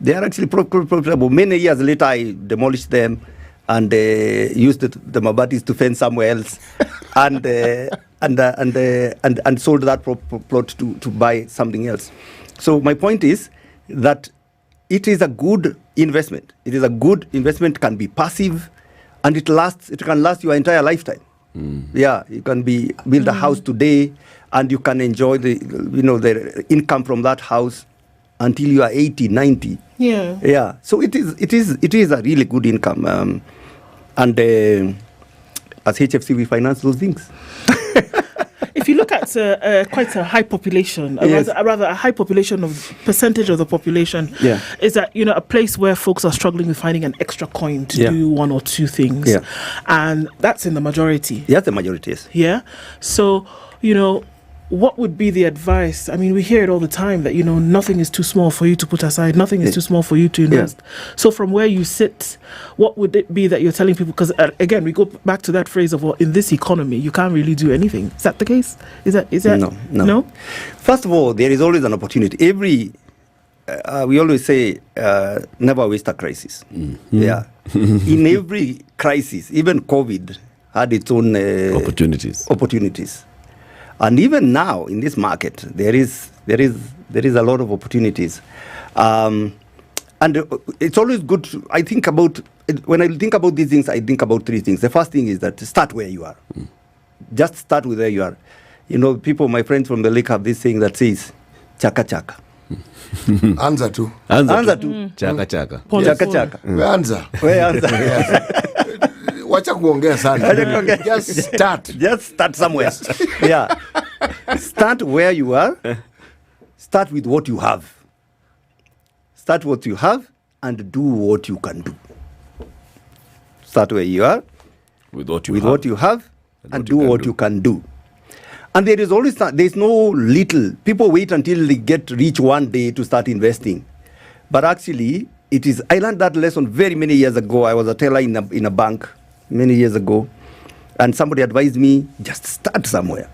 They are actually profitable. Many years later, I demolished them and used the Mabatis to fence somewhere else, and sold that plot to buy something else. So my point is that it is a good investment. It is a good investment. Can be passive, and it can last your entire lifetime. Yeah, you can build a house today, and you can enjoy the income from that house until you are 80, 90. Yeah. Yeah. So it is a really good income. And as HFC, we finance those things. If you look at quite a high population, rather a high population of percentage of the population, is that a place where folks are struggling with finding an extra coin to do one or two things, and that's in the majority. Yeah, the majority is. Yeah, so what would be the advice? I mean, we hear it all the time that nothing is too small for you to put aside, nothing is too small for you to invest. So from where you sit, what would it be that you're telling people? Because again, we go back to that phrase of, well, in this economy, you can't really do anything. Is that the case? Is that no? First of all, there is always an opportunity. We always say, never waste a crisis. Mm-hmm. Yeah. In every crisis, even COVID had its own opportunities. And even now in this market, there is a lot of opportunities, and it's always good. When I think about these things, I think about three things. The first thing is that start where you are. Just start with where you are. My friends from the lake have this thing that says, "Chaka chaka." Answer to. Chaka chaka. Chaka chaka. Where answer? Wacha kuongea sana. Just start somewhere. Yeah. Start where you are. Start with what you have. Start what you have and do what you can do. Start where you are with what you have and do what you can do. And there's no little. People wait until they get rich one day to start investing. But actually, I learned that lesson very many years ago. I was a teller in a bank many years ago, and somebody advised me, just start somewhere.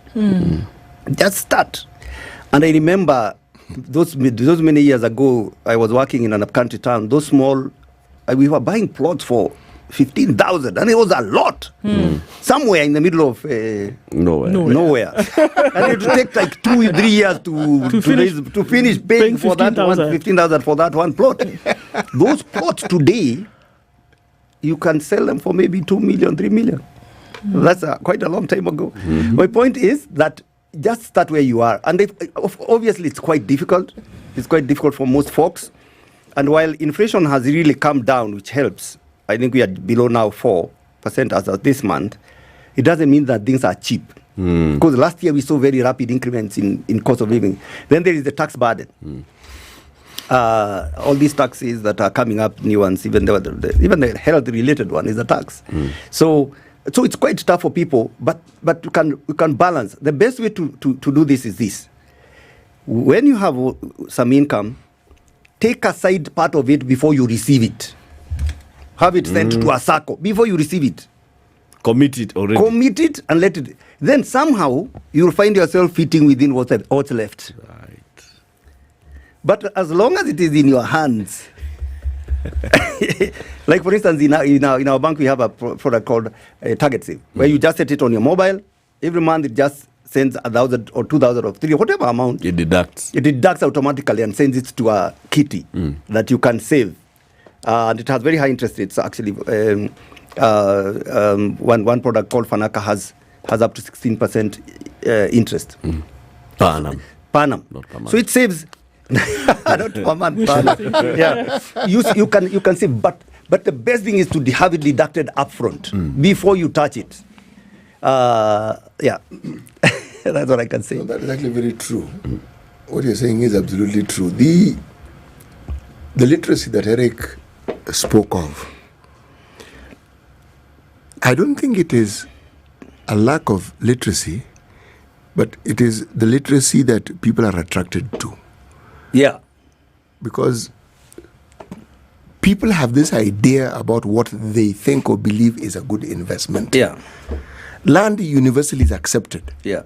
Just start. And I remember those many years ago, I was working in an upcountry town. Those small, we were buying plots for 15,000, and it was a lot. Somewhere in the middle of nowhere. And it would take like 2-3 years to finish paying for 15,000 for that one plot. Those plots today, you can sell them for maybe 2 million, 3 million. That's quite a long time ago. My point is that just start where you are. And obviously, it's quite difficult. It's quite difficult for most folks. And while inflation has really come down, which helps, I think we are below now 4% as of this month, it doesn't mean that things are cheap. Because last year we saw very rapid increments in cost of living. Then there is the tax burden. All these taxes that are coming up, new ones, even the health-related one is a tax. So it's quite tough for people, but you can balance. The best way to do this is this. When you have some income, take aside part of it before you receive it. Have it sent to a circle before you receive it. Commit it already. Commit it and let it. Then somehow you'll find yourself fitting within what's left. Right. But as long as it is in your hands, like for instance, in our bank we have a product called Target Save, where you just set it on your mobile. Every month it just sends 1,000 or 2,000 or 3,000, whatever amount. It deducts. It deducts automatically and sends it to a kitty that you can save. And it has very high interest rates. Actually, one product called Fanaka has up to 16% interest. Per annum. Not per month. So it saves. Not per month. Per annum. Yeah. You can save, but the best thing is to have it deducted upfront before you touch it. Yeah. That's what I can say. No, that is actually very true. What you're saying is absolutely true. The literacy that Eric spoke of, I don't think it is a lack of literacy, but it is the literacy that people are attracted to. Yeah. Because people have this idea about what they think or believe is a good investment. Yeah. Land universally is accepted. Yeah.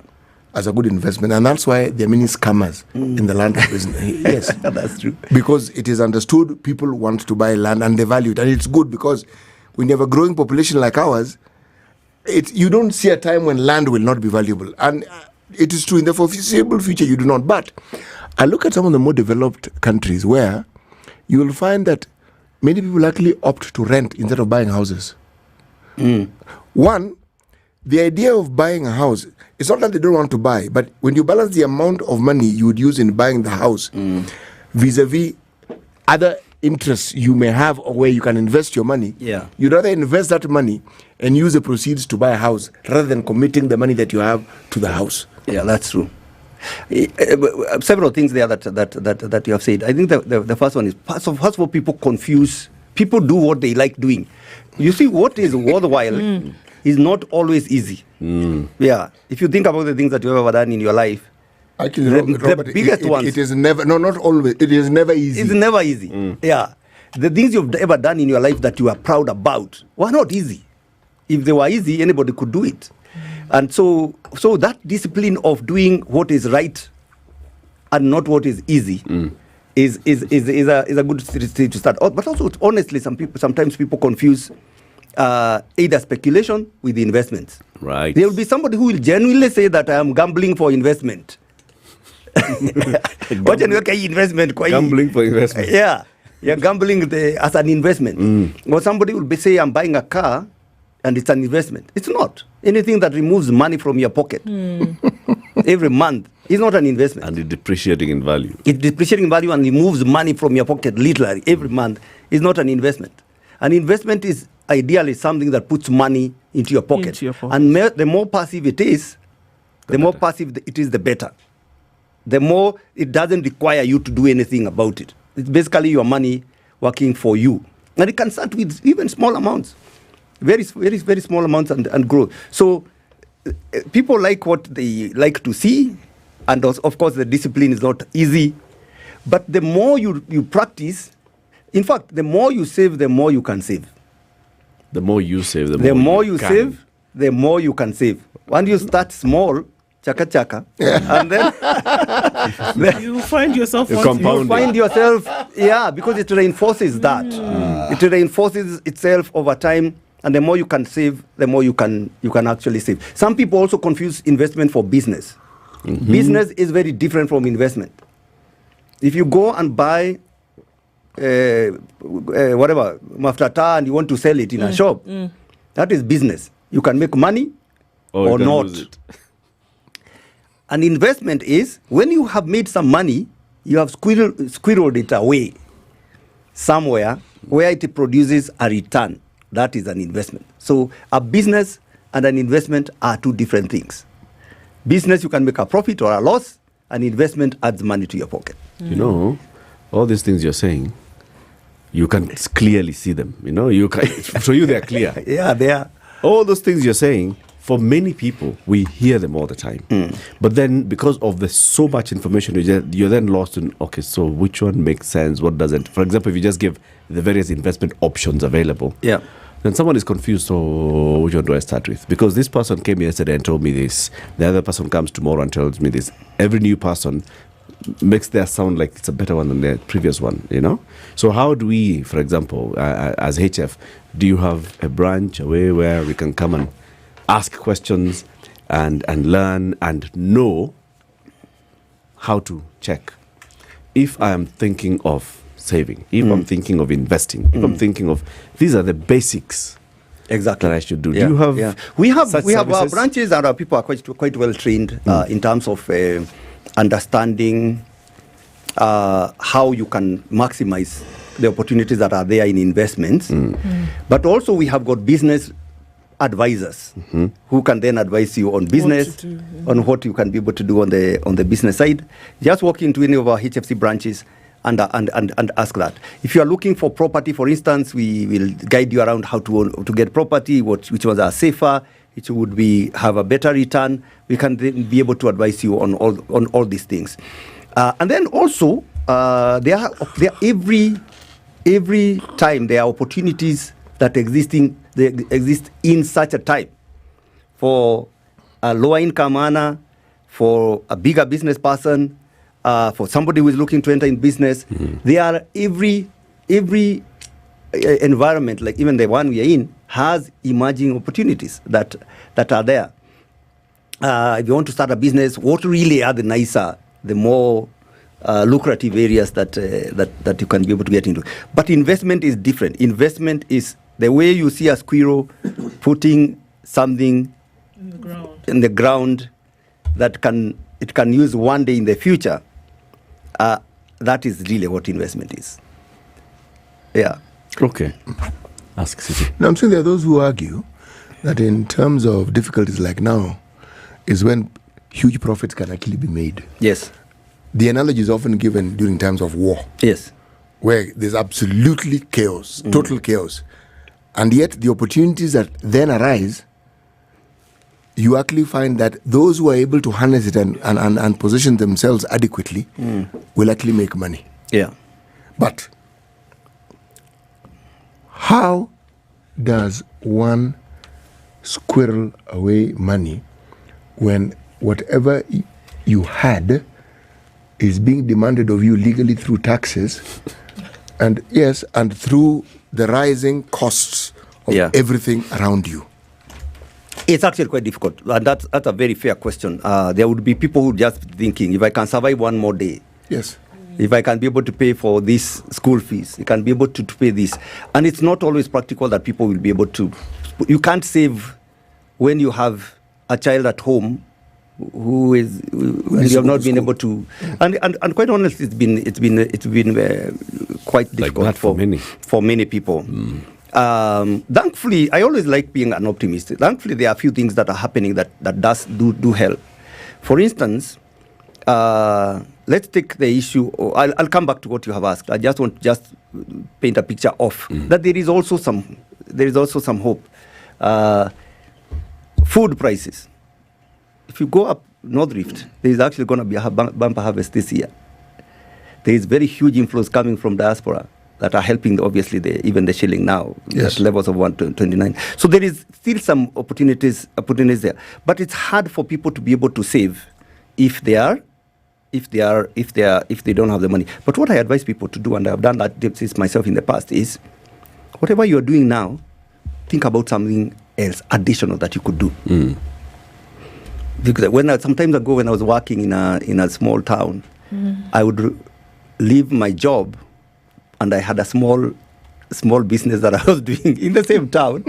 As a good investment, and that's why there are many scammers in the land business. Yes, that's true. Because it is understood people want to buy land and they value it, and it's good because when you have a growing population like ours, you don't see a time when land will not be valuable, and it is true in the foreseeable future you do not. But I look at some of the more developed countries where you will find that many people actually opt to rent instead of buying houses. One, the idea of buying a house, it's not that they don't want to buy, but when you balance the amount of money you would use in buying the house vis-a-vis other interests you may have or where you can invest your money, Yeah. you'd rather invest that money and use the proceeds to buy a house rather than committing the money that you have to the house. Yeah, that's true. Several things there that you have said. I think the first one is, first of all, people confuse. People do what they like doing. You see, what is worthwhile is not always easy. Yeah. If you think about the things that you have ever done in your life, actually, the biggest ones. It is never, no, not always. It is never easy. It's never easy. Yeah. The things you've ever done in your life that you are proud about were not easy. If they were easy, anybody could do it. And so that discipline of doing what is right and not what is easy is a good stage to start. But also, honestly, sometimes people confuse either speculation with investments. Right. There will be somebody who will genuinely say that I am gambling for investment. Gambling for investment. Yeah. You're gambling as an investment. Or somebody will say I'm buying a car and it's an investment. It's not. Anything that removes money from your pocket every month is not an investment. And it's depreciating in value. It's depreciating in value and removes money from your pocket literally every month is not an investment. An investment is ideally something that puts money into your pocket. And the more passive it is, the more passive it is, the better. The more it doesn't require you to do anything about it. It's basically your money working for you. And it can start with even small amounts. Very, very, very small amounts and grow. So people like what they like to see. And of course, the discipline is not easy. But the more you practice, in fact, the more you save, the more you can save. The more you save, the more you save, the more you can save. When you start small, chaka, and then you find yourself. You find yourself, because it reinforces that. It reinforces itself over time, and the more you can save, the more you can actually save. Some people also confuse investment for business. Business is very different from investment. If you go and buy whatever maftata and you want to sell it in a shop, that is business. You can make money or not. An investment is when you have made some money, you have squirreled it away somewhere where it produces a return. That is an investment. So a business and an investment are two different things. Business, you can make a profit or a loss. An investment adds money to your pocket. You know, all these things you're saying, you can clearly see them. You know, for you they're clear. Yeah, they are. All those things you're saying, for many people, we hear them all the time. But then, because of the so much information, you're then lost in, okay, so which one makes sense, what doesn't? For example, if you just give the various investment options available, then someone is confused, so which one do I start with? Because this person came yesterday and told me this, the other person comes tomorrow and tells me this. Every new person makes their sound like it's a better one than the previous one, you know? So how do we, for example, as HF, do you have a branch, a way where we can come and ask questions and learn and know how to check? If I am thinking of saving, if I'm thinking of investing, if I'm thinking of, these are the basics that I should do. Do you have we have our branches, and our people are quite well trained in terms of understanding how you can maximize the opportunities that are there in investments. But also we have got business advisors who can then advise you on business, on what you can be able to do on the business side. Just walk into any of our HFC branches and ask that. If you are looking for property, for instance, we will guide you around how to get property, which ones are safer, which would have a better return. We can then be able to advise you on all these things. And then also, there are every time there are opportunities that exist in such a time for a lower income earner, for a bigger business person, for somebody who is looking to enter in business. There are every environment, like even the one we are in, has emerging opportunities that are there. If you want to start a business, what really are the nicer, the more lucrative areas that you can be able to get into? But investment is different. Investment is the way you see a squirrel putting something in the ground that it can use one day in the future. that is really what investment is. Yeah. Okay. Ask City. Now, I'm saying there are those who argue that in terms of difficulties like now is when huge profits can actually be made. Yes. The analogy is often given during times of war. Yes. Where there's absolutely chaos, total chaos. And yet the opportunities that then arise, you actually find that those who are able to harness it and position themselves adequately will actually make money. Yeah. But how does one squirrel away money when whatever you had is being demanded of you legally through taxes and through the rising costs of everything around you? It's actually quite difficult, and that's a very fair question. There would be people who just thinking, if I can survive one more day, yes, if I can be able to pay for this school fees, you can be able to pay this. And it's not always practical that people will be able to. You can't save when you have a child at home who is you have not been able to. And quite honestly, it's been quite difficult like for many people. Thankfully, I always like being an optimist. Thankfully, there are a few things that are happening that do help. For instance, let's take the issue. I'll come back to what you have asked. I just want to paint a picture of that. There is also some hope. Food prices. If you go up North Rift, there is actually going to be a bumper harvest this year. There is very huge inflows coming from diaspora that are helping, obviously, even the shilling now at levels of 129. So there is still some opportunities there, but it's hard for people to be able to save if they don't have the money. But what I advise people to do, and I have done that myself in the past, is whatever you are doing now, think about something else additional that you could do. Because sometimes ago when I was working in a small town, I would leave my job, and I had a small business that I was doing in the same town,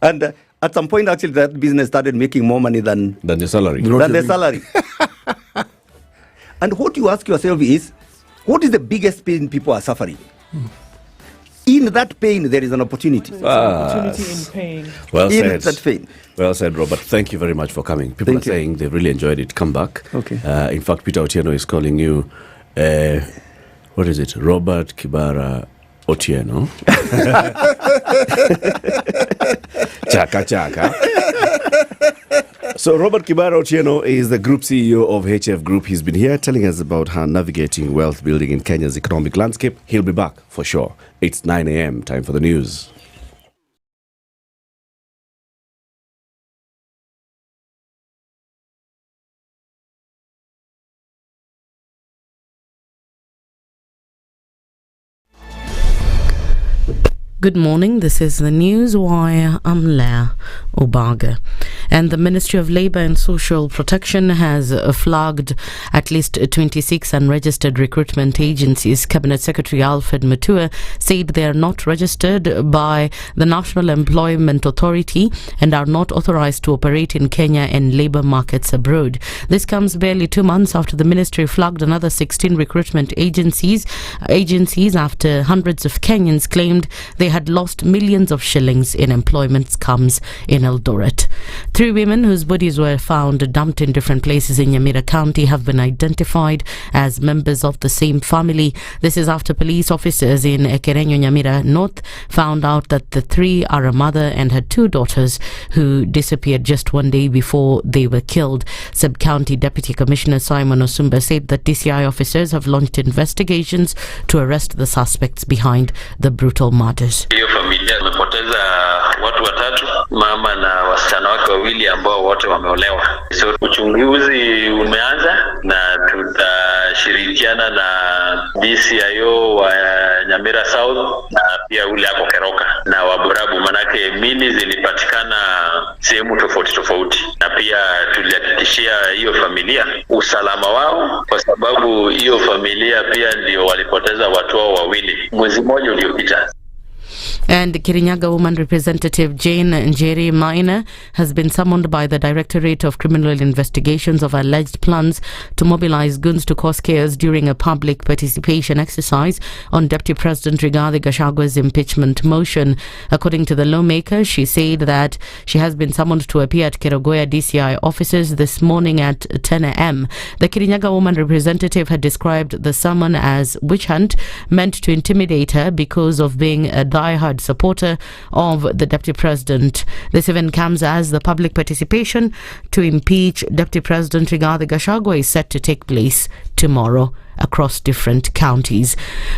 and at some point actually that business started making more money than the salary. And what you ask yourself is, what is the biggest pain people are suffering? In that pain, there is an opportunity. Opportunity in pain. Well said. In that pain. Well said, Robert. Thank you very much for coming. People are saying they really enjoyed it. Come back. Okay. In fact, Peter Otieno is calling you, what is it? Robert Kibara Otieno. Chaka chaka. So Robert Kibara Otieno is the Group CEO of HF Group. He's been here telling us about how navigating wealth building in Kenya's economic landscape. He'll be back for sure. It's 9 a.m. Time for the news. Good morning, this is the news wire. I'm Leah Obaga. And the Ministry of Labour and Social Protection has flagged at least 26 unregistered recruitment agencies. Cabinet Secretary Alfred Mutua said they are not registered by the National Employment Authority and are not authorised to operate in Kenya and labour markets abroad. This comes barely 2 months after the ministry flagged another 16 recruitment agencies after hundreds of Kenyans claimed they had lost millions of shillings in employment scams in Eldoret. 3 women whose bodies were found dumped in different places in Nyeri County have been identified as members of the same family. This is after police officers in Ekerenyo, Nyamira North found out that the 3 are a mother and her 2 daughters who disappeared just 1 day before they were killed. Sub-County Deputy Commissioner Simon Osumba said that DCI officers have launched investigations to arrest the suspects behind the brutal murders. Hiyo familia imepoteza watu watatu, mama na wasichana wake wawili ambao wote wameolewa. So uchunguzi umeanza na tutashirikiana na DCIO wa Nyamira South na pia ule hapo Keroka na Waborabu, manake mili zilipatikana sehemu tofauti, na pia tulihakikishia hiyo familia usalama wao, kwa sababu hiyo familia pia ndio walipoteza watu wao wawili mwezi mmoja uliopita. And Kirinyaga woman representative Jane Nyeri Maina has been summoned by the Directorate of Criminal Investigations of alleged plans to mobilize goons to cause chaos during a public participation exercise on Deputy President Rigathi Gachagwa's impeachment motion. According to the lawmaker, she said that she has been summoned to appear at Kerogoya DCI offices this morning at 10 a.m. The Kirinyaga woman representative had described the summon as witch hunt meant to intimidate her because of being a die-hard supporter of the Deputy President. This event comes as the public participation to impeach Deputy President Rigathi Gachagua is set to take place tomorrow across different counties.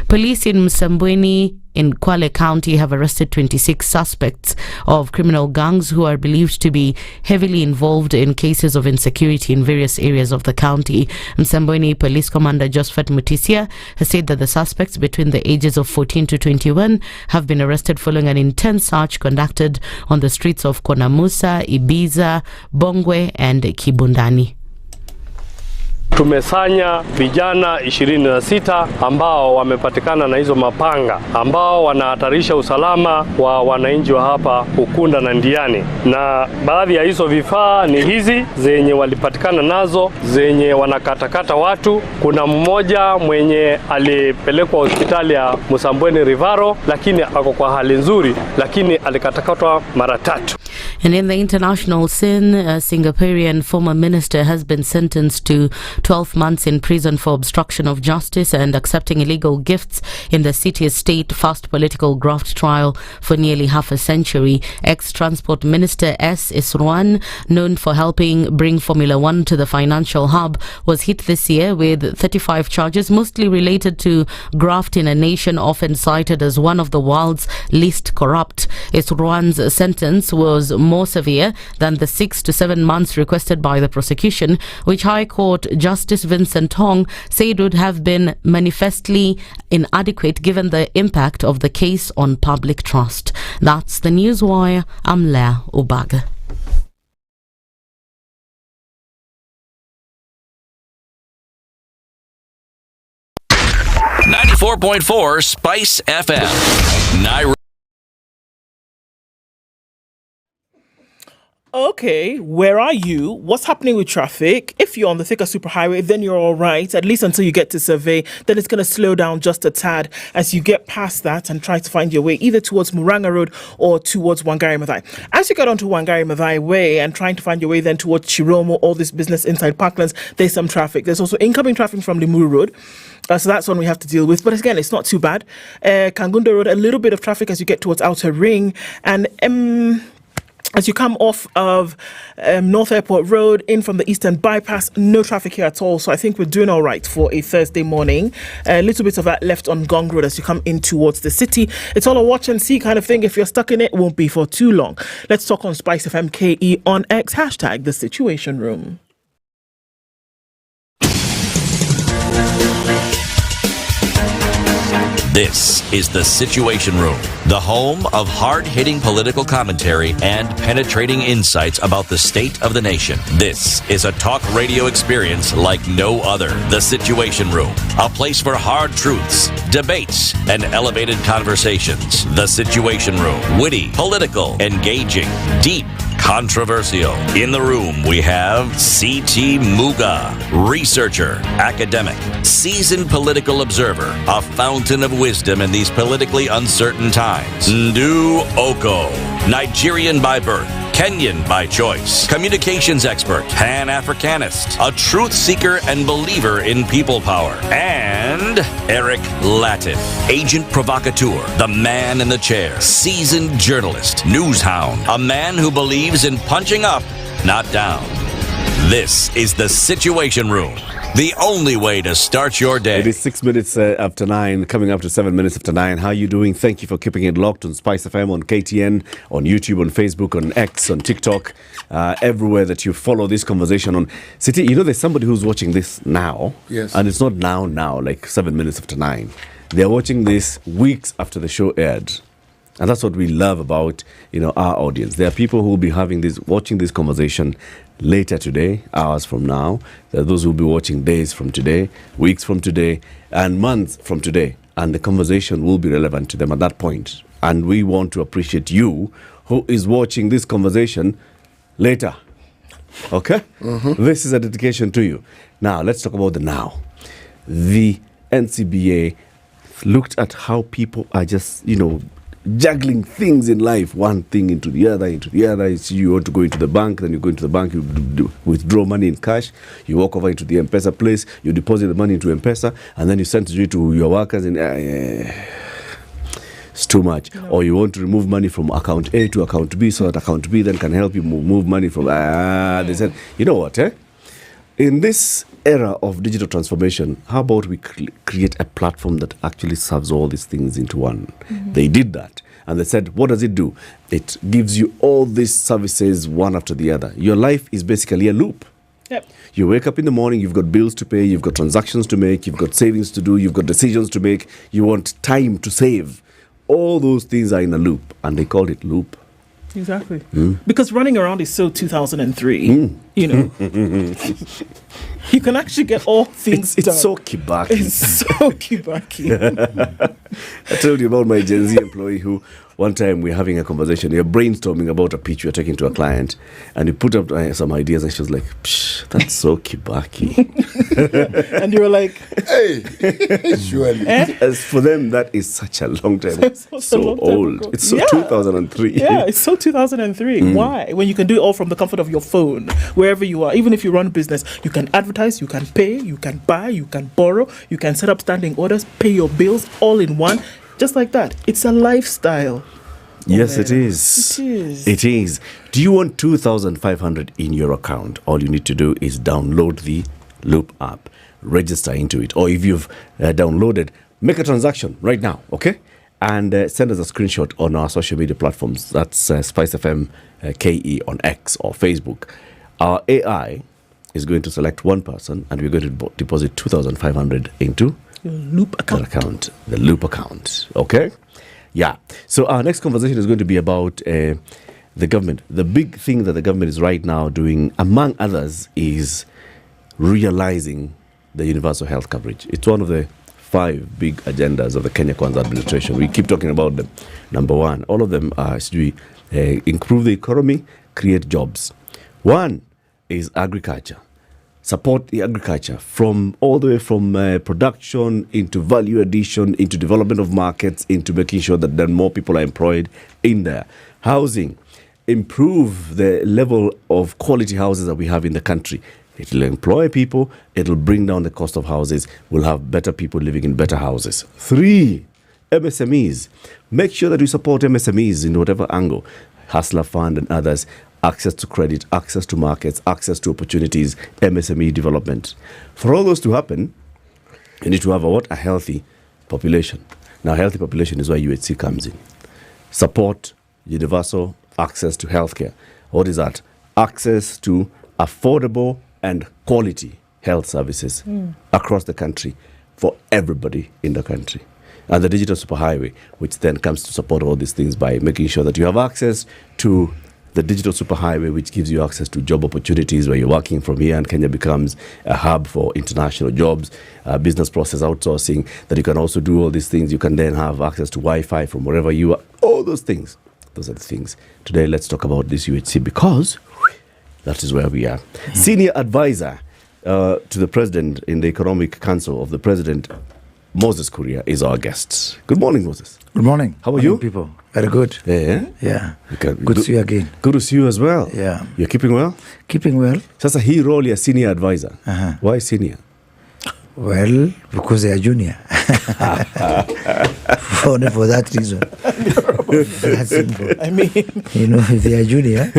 Police in Msambweni in Kwale County have arrested 26 suspects of criminal gangs who are believed to be heavily involved in cases of insecurity in various areas of the county. Msambweni Police Commander Josephat Mutisia has said that the suspects between the ages of 14 to 21 have been arrested following an intense search conducted on the streets of Konamusa, Ibiza, Bongwe and Kibundani. Tumesanya vijana 26 ambao wamepatikana na hizo mapanga ambao wanahatarisha usalama wa wananchi wa hapa Ukunda na Ndiani, na baadhi ya hizo vifaa ni hizi zenye walipatikana nazo zenye wanakatakata watu. Kuna mmoja mwenye alipelekwa hospitali ya Msambweni Rivaro lakini ako kwa hali nzuri, lakini alikatakatwa mara 3. And in the international scene, a Singaporean former minister has been sentenced to 12 months in prison for obstruction of justice and accepting illegal gifts in the city state first political graft trial for nearly half a century. Ex-Transport Minister S. Isruan, known for helping bring Formula One to the financial hub, was hit this year with 35 charges, mostly related to graft in a nation often cited as one of the world's least corrupt. Isruan's sentence was more severe than the 6 to 7 months requested by the prosecution, which High Court Justice Vincent Hong said would have been manifestly inadequate given the impact of the case on public trust. That's the Newswire. I'm Leah Obaga. .4 Spice FM. Nairobi. Okay, where are you? What's happening with traffic? If you're on the Thika Superhighway, then you're all right, at least until you get to Survey. Then it's going to slow down just a tad as you get past that and try to find your way either towards Muranga Road or towards Wangari Maathai. As you get onto Wangari Maathai Way and trying to find your way then towards Chiromo, all this business inside Parklands, there's some traffic. There's also incoming traffic from Limuru Road. So that's one we have to deal with. But again, it's not too bad. Kangunda Road, a little bit of traffic as you get towards Outer Ring. And as you come off of North Airport Road in from the Eastern Bypass, no traffic here at all. So I think we're doing all right for a Thursday morning. A little bit of that left on Gong Road as you come in towards the city. It's all a watch and see kind of thing. If you're stuck in it, won't be for too long. Let's talk on SpiceFM KE on X, hashtag The Situation Room. This is The Situation Room, the home of hard-hitting political commentary and penetrating insights about the state of the nation. This is a talk radio experience like no other. The Situation Room, a place for hard truths, debates, and elevated conversations. The Situation Room, witty, political, engaging, deep, controversial. In the room, we have C.T. Muga, researcher, academic, seasoned political observer, a fountain of wisdom in these politically uncertain times. Ndu Okoh, Nigerian by birth, Kenyan by choice, communications expert, Pan-Africanist, a truth seeker and believer in people power, and Eric Latiff, agent provocateur, the man in the chair, seasoned journalist, news hound, a man who believes in punching up, not down. This is The Situation Room, the only way to start your day. It is 6 minutes after 9, coming up to 7 minutes after 9. How are you doing? Thank you for keeping it locked on SpiceFM, on KTN, on YouTube, on Facebook, on X, on TikTok, everywhere that you follow this conversation on. City, you know, there's somebody who's watching this now. Yes. And it's not now, like 7 minutes after 9. They're watching this weeks after the show aired. And that's what we love about, our audience. There are people who will be watching this conversation later today, hours from now. There are those who will be watching days from today, weeks from today, and months from today. And the conversation will be relevant to them at that point. And we want to appreciate you who is watching this conversation later. Okay? This is a dedication to you. Now, let's talk about the now. The NCBA looked at how people are just, juggling things in life, one thing into the other. It's you want to go into the bank, then you go into the bank, you withdraw money in cash, you walk over into the M-Pesa place, you deposit the money into M-Pesa, and then you send it to your workers, and it's too much. No. Or you want to remove money from account A to account B, so that account B then can help you move money from... They said, you know what, in this era of digital transformation, how about we create a platform that actually serves all these things into one? They did that. And they said, what does it do? It gives you all these services one after the other. Your life is basically a loop. Yep. You wake up in the morning, you've got bills to pay, you've got transactions to make, you've got savings to do, you've got decisions to make, you want time to save. All those things are in a loop, and they called it loop. Exactly. Because running around is so 2003, You can actually get all things done. It's so kibaki. It's so kibaki. I told you about my Gen Z employee who, one time we're having a conversation, you're brainstorming about a pitch you're taking to a client, and you put up some ideas, and she was like, Psh, that's so kibaki. And you were like, hey, surely. As for them, that is such a long time. So old. It's so 2003. Yeah, it's so 2003. Why? When you can do it all from the comfort of your phone, wherever you are. Even if you run a business, you can advertise, you can pay, you can buy, you can borrow, you can set up standing orders, pay your bills all in one. Just like that. It's a lifestyle. Yes, it is. It is. Do you want 2,500 in your account? All you need to do is download the Loop app, register into it. Or if you've downloaded, make a transaction right now, okay? And send us a screenshot on our social media platforms. That's SpiceFM KE on X or Facebook. Our AI is going to select one person, and we're going to deposit 2,500 into your Loop account. The Loop account. Okay? Yeah. So our next conversation is going to be about the government. The big thing that the government is right now doing, among others, is realizing the universal health coverage. It's one of the 5 big agendas of the Kenya Kwanza administration. We keep talking about them. Number 1, all of them are to improve the economy, create jobs. 1 is agriculture. Support the agriculture from all the way from production into value addition, into development of markets, into making sure that then more people are employed in there. Housing, improve the level of quality houses that we have in the country. It'll employ people, it'll bring down the cost of houses, we'll have better people living in better houses. 3, MSMEs. Make sure that we support MSMEs in whatever angle. Hustler Fund and others. Access to credit, access to markets, access to opportunities, MSME development. For all those to happen, you need to have a healthy population. Now, a healthy population is where UHC comes in. Support universal access to healthcare. What is that? Access to affordable and quality health services across the country for everybody in the country. And the digital superhighway, which then comes to support all these things by making sure that you have access to the digital superhighway, which gives you access to job opportunities where you're working from here, and Kenya becomes a hub for international jobs, business process outsourcing, that you can also do all these things. You can then have access to Wi-Fi from wherever you are. All those things. Those are the things. Today, let's talk about this UHC because that is where we are. Senior advisor to the president in the Economic Council of the President, Moses Kuria, is our guest. Good morning, Moses. Good morning. How are you? People. Very good. Yeah? Yeah. Okay. Good to see you again. Good to see you as well. Yeah. You're keeping well? Keeping well. Sasa hii role ya senior advisor. Why senior? Well, because they are junior. Only for that reason. That's simple. I mean, if they are junior,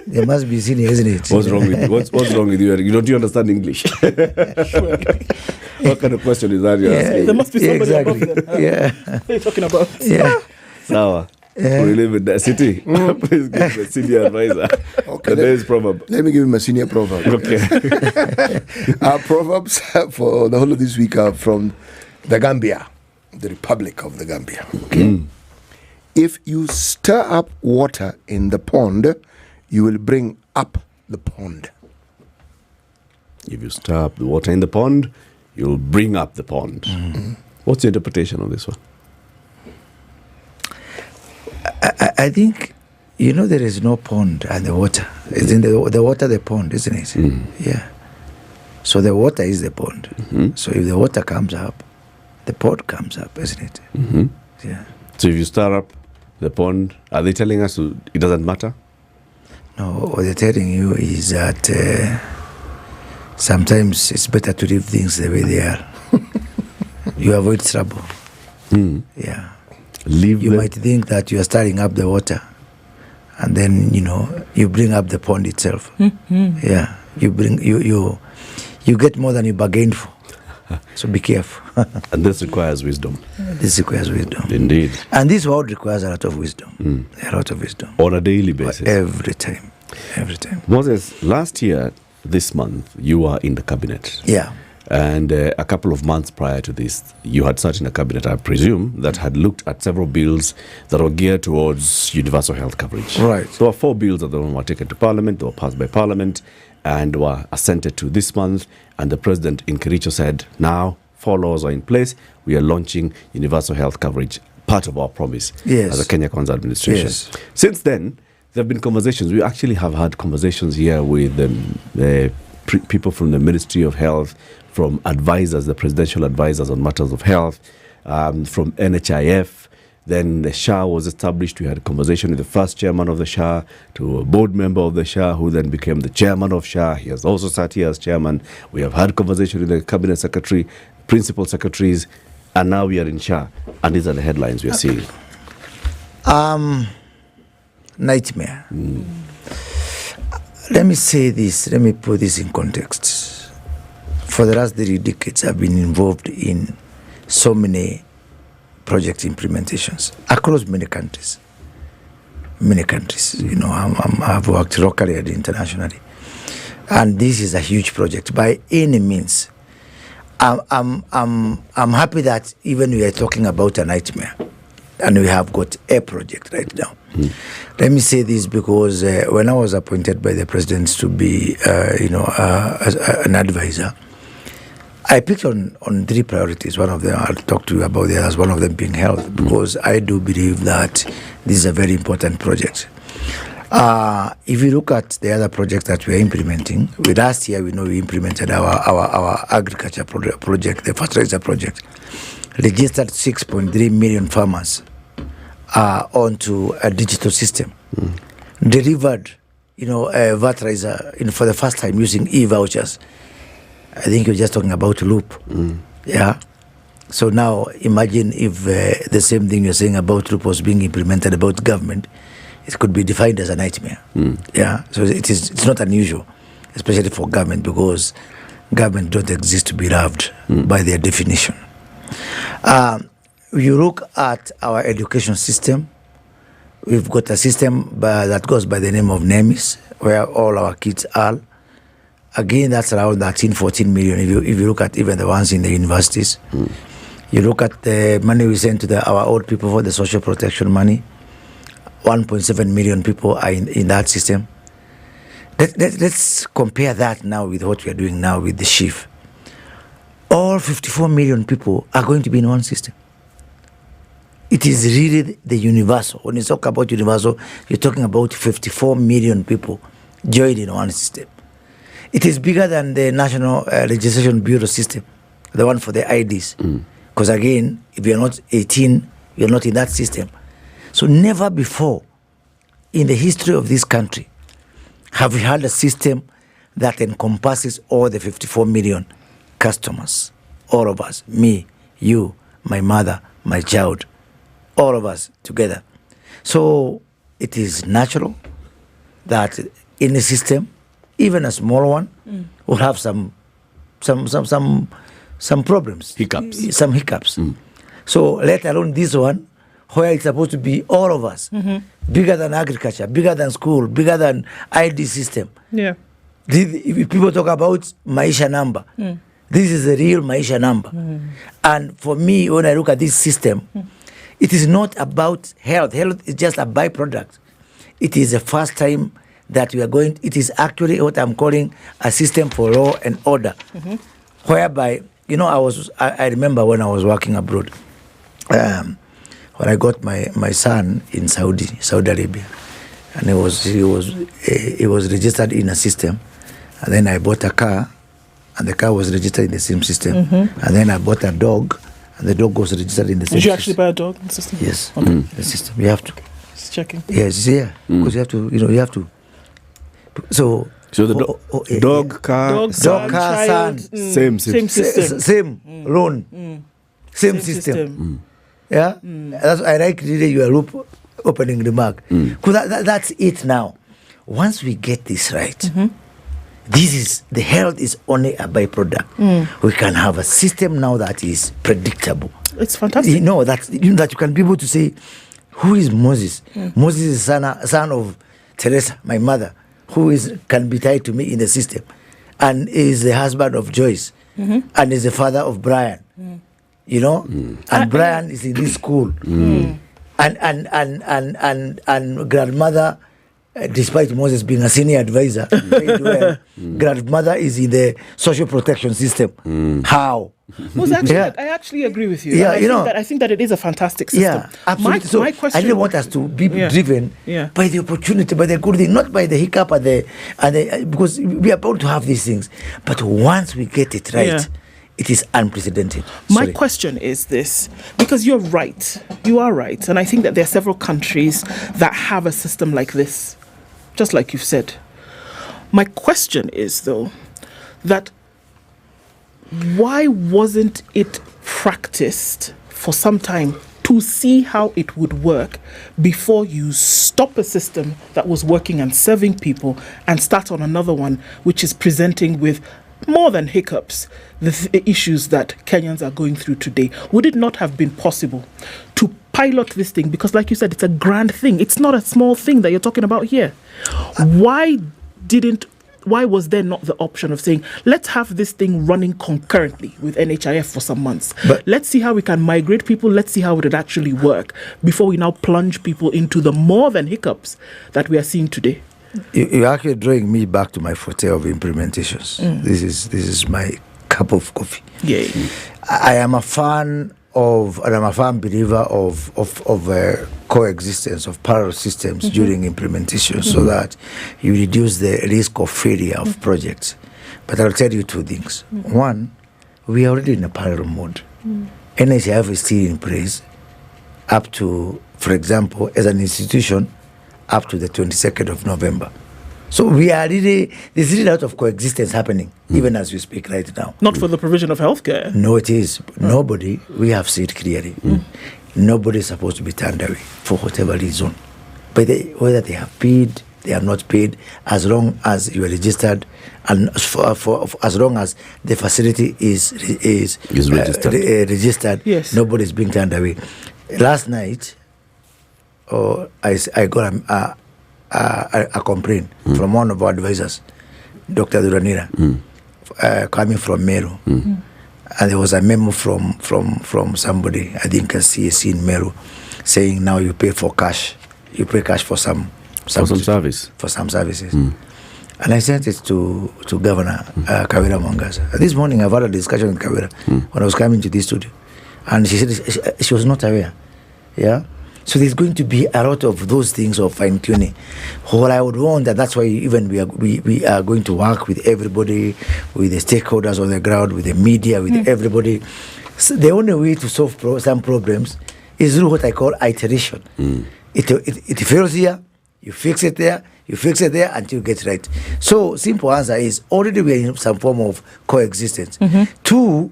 they must be senior, isn't it? What's wrong with you? What's wrong with you? Don't you understand English? What kind of question is that you're asking? There must be somebody above them. Yeah. What are you talking about? Yeah. Sawa. We live in that city. Please give me a senior advisor. Okay. Today's proverb. Let me give him a senior proverb. Okay. Our proverbs for the whole of this week are from the Gambia, the Republic of the Gambia. Okay. If you stir up water in the pond, you will bring up the pond. If you stir up the water in the pond, you'll bring up the pond. What's the interpretation of this one? I think, there is no pond and the water. It's in the water, the pond, isn't it? Yeah. So the water is the pond. So if the water comes up, the pond comes up, isn't it? Yeah. So if you stir up the pond, are they telling us it doesn't matter? No, what they're telling you is that sometimes it's better to leave things the way they are. You avoid trouble. Yeah. You might think that you are stirring up the water, and then you bring up the pond itself. Yeah. You get more than you bargained for. So be careful. And this requires wisdom. This requires wisdom. Indeed. And this world requires a lot of wisdom. A lot of wisdom. On a daily basis. Every time. Every time. Moses, last year, this month, you were in the cabinet. Yeah. And a couple of months prior to this, you had sat in a cabinet, I presume, that had looked at several bills that were geared towards universal health coverage. Right. There were 4 bills that were taken to Parliament, they were passed by Parliament, and were assented to this month. And the President in Kicho said, now 4 laws are in place. We are launching universal health coverage, part of our promise as a Kenya Kwanza administration. Yes. Since then, there have been conversations. We actually have had conversations here with people from the Ministry of Health, from advisors, the presidential advisors on matters of health, from NHIF. Then the SHA was established. We had a conversation with the first chairman of the SHA, to a board member of the SHA, who then became the chairman of SHA. He has also sat here as chairman. We have had conversation with the cabinet secretary, principal secretaries, and now we are in SHA. And these are the headlines we are seeing. Nightmare. Let me say this. Let me put this in context. For the last 3 decades, I've been involved in so many project implementations across many countries. Many countries. I've worked locally and internationally. And this is a huge project by any means. I'm happy that even we are talking about a nightmare, and we have got a project right now. Let me say this because when I was appointed by the president to be, an advisor, I picked on 3 priorities. One of them, I'll talk to you about the others, one of them being health, because I do believe that this is a very important project. If you look at the other projects that we are implementing, last year we implemented our agriculture project, the fertilizer project, registered 6.3 million farmers onto a digital system, delivered, a fertilizer for the first time using e-vouchers. I think you're just talking about loop. Yeah. So now imagine if the same thing you're saying about loop was being implemented about government, it could be defined as a nightmare. Yeah. So it's not unusual, especially for government, because government don't exist to be loved by their definition. You look at our education system, we've got a system that goes by the name of NEMIS, where all our kids are. Again, that's around 13-14 million. If you look at even the ones in the universities, you look at the money we send to our old people for the social protection money, 1.7 million people are in that system. Let's compare that now with what we are doing now with the SHIF. All 54 million people are going to be in one system. It is really the universal. When you talk about universal, you're talking about 54 million people joined in one system. It is bigger than the National Registration Bureau system, the one for the IDs. Because again, if you're not 18, you're not in that system. So never before in the history of this country have we had a system that encompasses all the 54 million customers. All of us, me, you, my mother, my child, all of us together. So it is natural that in the system, even a small one will have some problems, hiccups. So let alone this one, where it's supposed to be all of us, bigger than agriculture, bigger than school, bigger than ID system. Yeah. If people talk about Maisha number, this is the real Maisha number. And for me, when I look at this system, it is not about health. Health is just a byproduct. It is the first time that we are going, it is actually what I'm calling a system for law and order, whereby, I remember when I was working abroad, when I got my son in Saudi Arabia, and he was registered in a system, and then I bought a car, and the car was registered in the same system, and then I bought a dog, and the dog was registered in the same system. Did you actually buy a dog in the system? Yes, Okay. The system. You have to. Just checking. Yes, because you have to. You have to. So the dog, car, son, same system. Same loan, same system. Yeah, that's I like really your opening remark. Because that's it now. Once we get this right, this is the health is only a byproduct. We can have a system now that is predictable. It's fantastic. That you can be able to say, who is Moses? Moses is son of Teresa, my mother, who can be tied to me in the system, and is the husband of Joyce, and is the father of Brian. And Brian is in this school, and grandmother, despite Moses being a senior advisor, grandmother is in the social protection system. How? Well, I actually agree with you. Yeah, I think that it is a fantastic system. Yeah, absolutely. My question, I really want us to be driven by the opportunity, by the good thing, not by the hiccup because we are about to have these things. But once we get it right, it is unprecedented. My question is this, because you're right. You are right. And I think that there are several countries that have a system like this, just like you've said. My question is, though, that why wasn't it practiced for some time to see how it would work before you stop a system that was working and serving people and start on another one which is presenting with more than hiccups, the issues that Kenyans are going through today? Would it not have been possible to pilot this thing? Because like you said, it's a grand thing. It's not a small thing that you're talking about here. Why was there not the option of saying, let's have this thing running concurrently with NHIF for some months? Let's see how we can migrate people. Let's see how it would actually work before we now plunge people into the more than hiccups that we are seeing today. You're actually drawing me back to my forte of implementations. This is my cup of coffee. Yeah. I am a fan of, and I'm a firm believer of coexistence of parallel systems during implementation, so that you reduce the risk of failure of projects. But I'll tell you two things. One, we are already in a parallel mode. NHIF is still in place up to, for example, as an institution, up to the 22nd of November. So there's really a lot of coexistence happening, even as we speak right now. Not for the provision of healthcare. No, it is. Nobody, we have said clearly, nobody is supposed to be turned away for whatever reason. But whether they have paid, they are not paid, as long as you are registered, and as long as the facility is registered, yes, nobody is being turned away. Last night, I got a complaint from one of our advisors, Dr. Duranira, coming from Meru. And there was a memo from somebody, I think a CSC in Meru, saying now you pay for cash. You pay cash for some service. For some services. And I sent it to Governor Kawira Mwangaza. This morning I've had a discussion with Kawira when I was coming to this studio. And she said she was not aware. Yeah? So there's going to be a lot of those things of fine-tuning. What I would want, and that's why even we are going to work with everybody, with the stakeholders on the ground, with the media, with everybody. So the only way to solve some problems is through what I call iteration. It fails here, you fix it there, you fix it there until you get right. So simple answer is already we are in some form of coexistence. Two,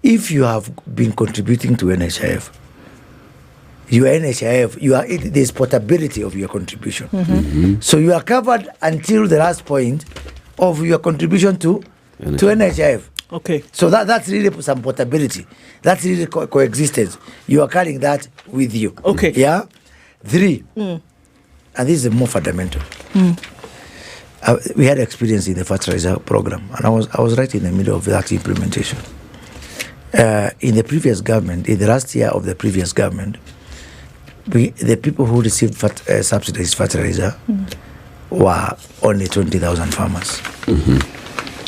if you have been contributing to NHIF, you are NHIF, there's portability of your contribution. So you are covered until the last point of your contribution to NHIF. Okay. So that's really some portability. That's really coexistence. You are carrying that with you. Okay. Yeah? Three, and this is more fundamental. We had experience in the fertilizer program, and I was right in the middle of that implementation. In the previous government, in the last year of the previous government, the people who received subsidized fertilizer were only 20,000 farmers.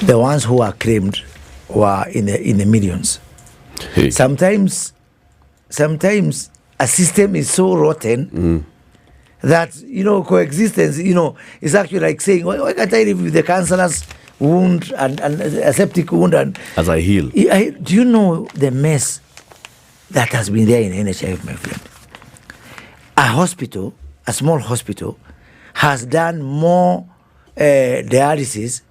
The ones who are claimed were in the millions. Sometimes a system is so rotten that, coexistence, is actually like saying, why can't I live with the cancerous wound and a septic wound? And as I heal. Do you know the mess that has been there in NHIF, my friend? A small hospital, has done more dialysis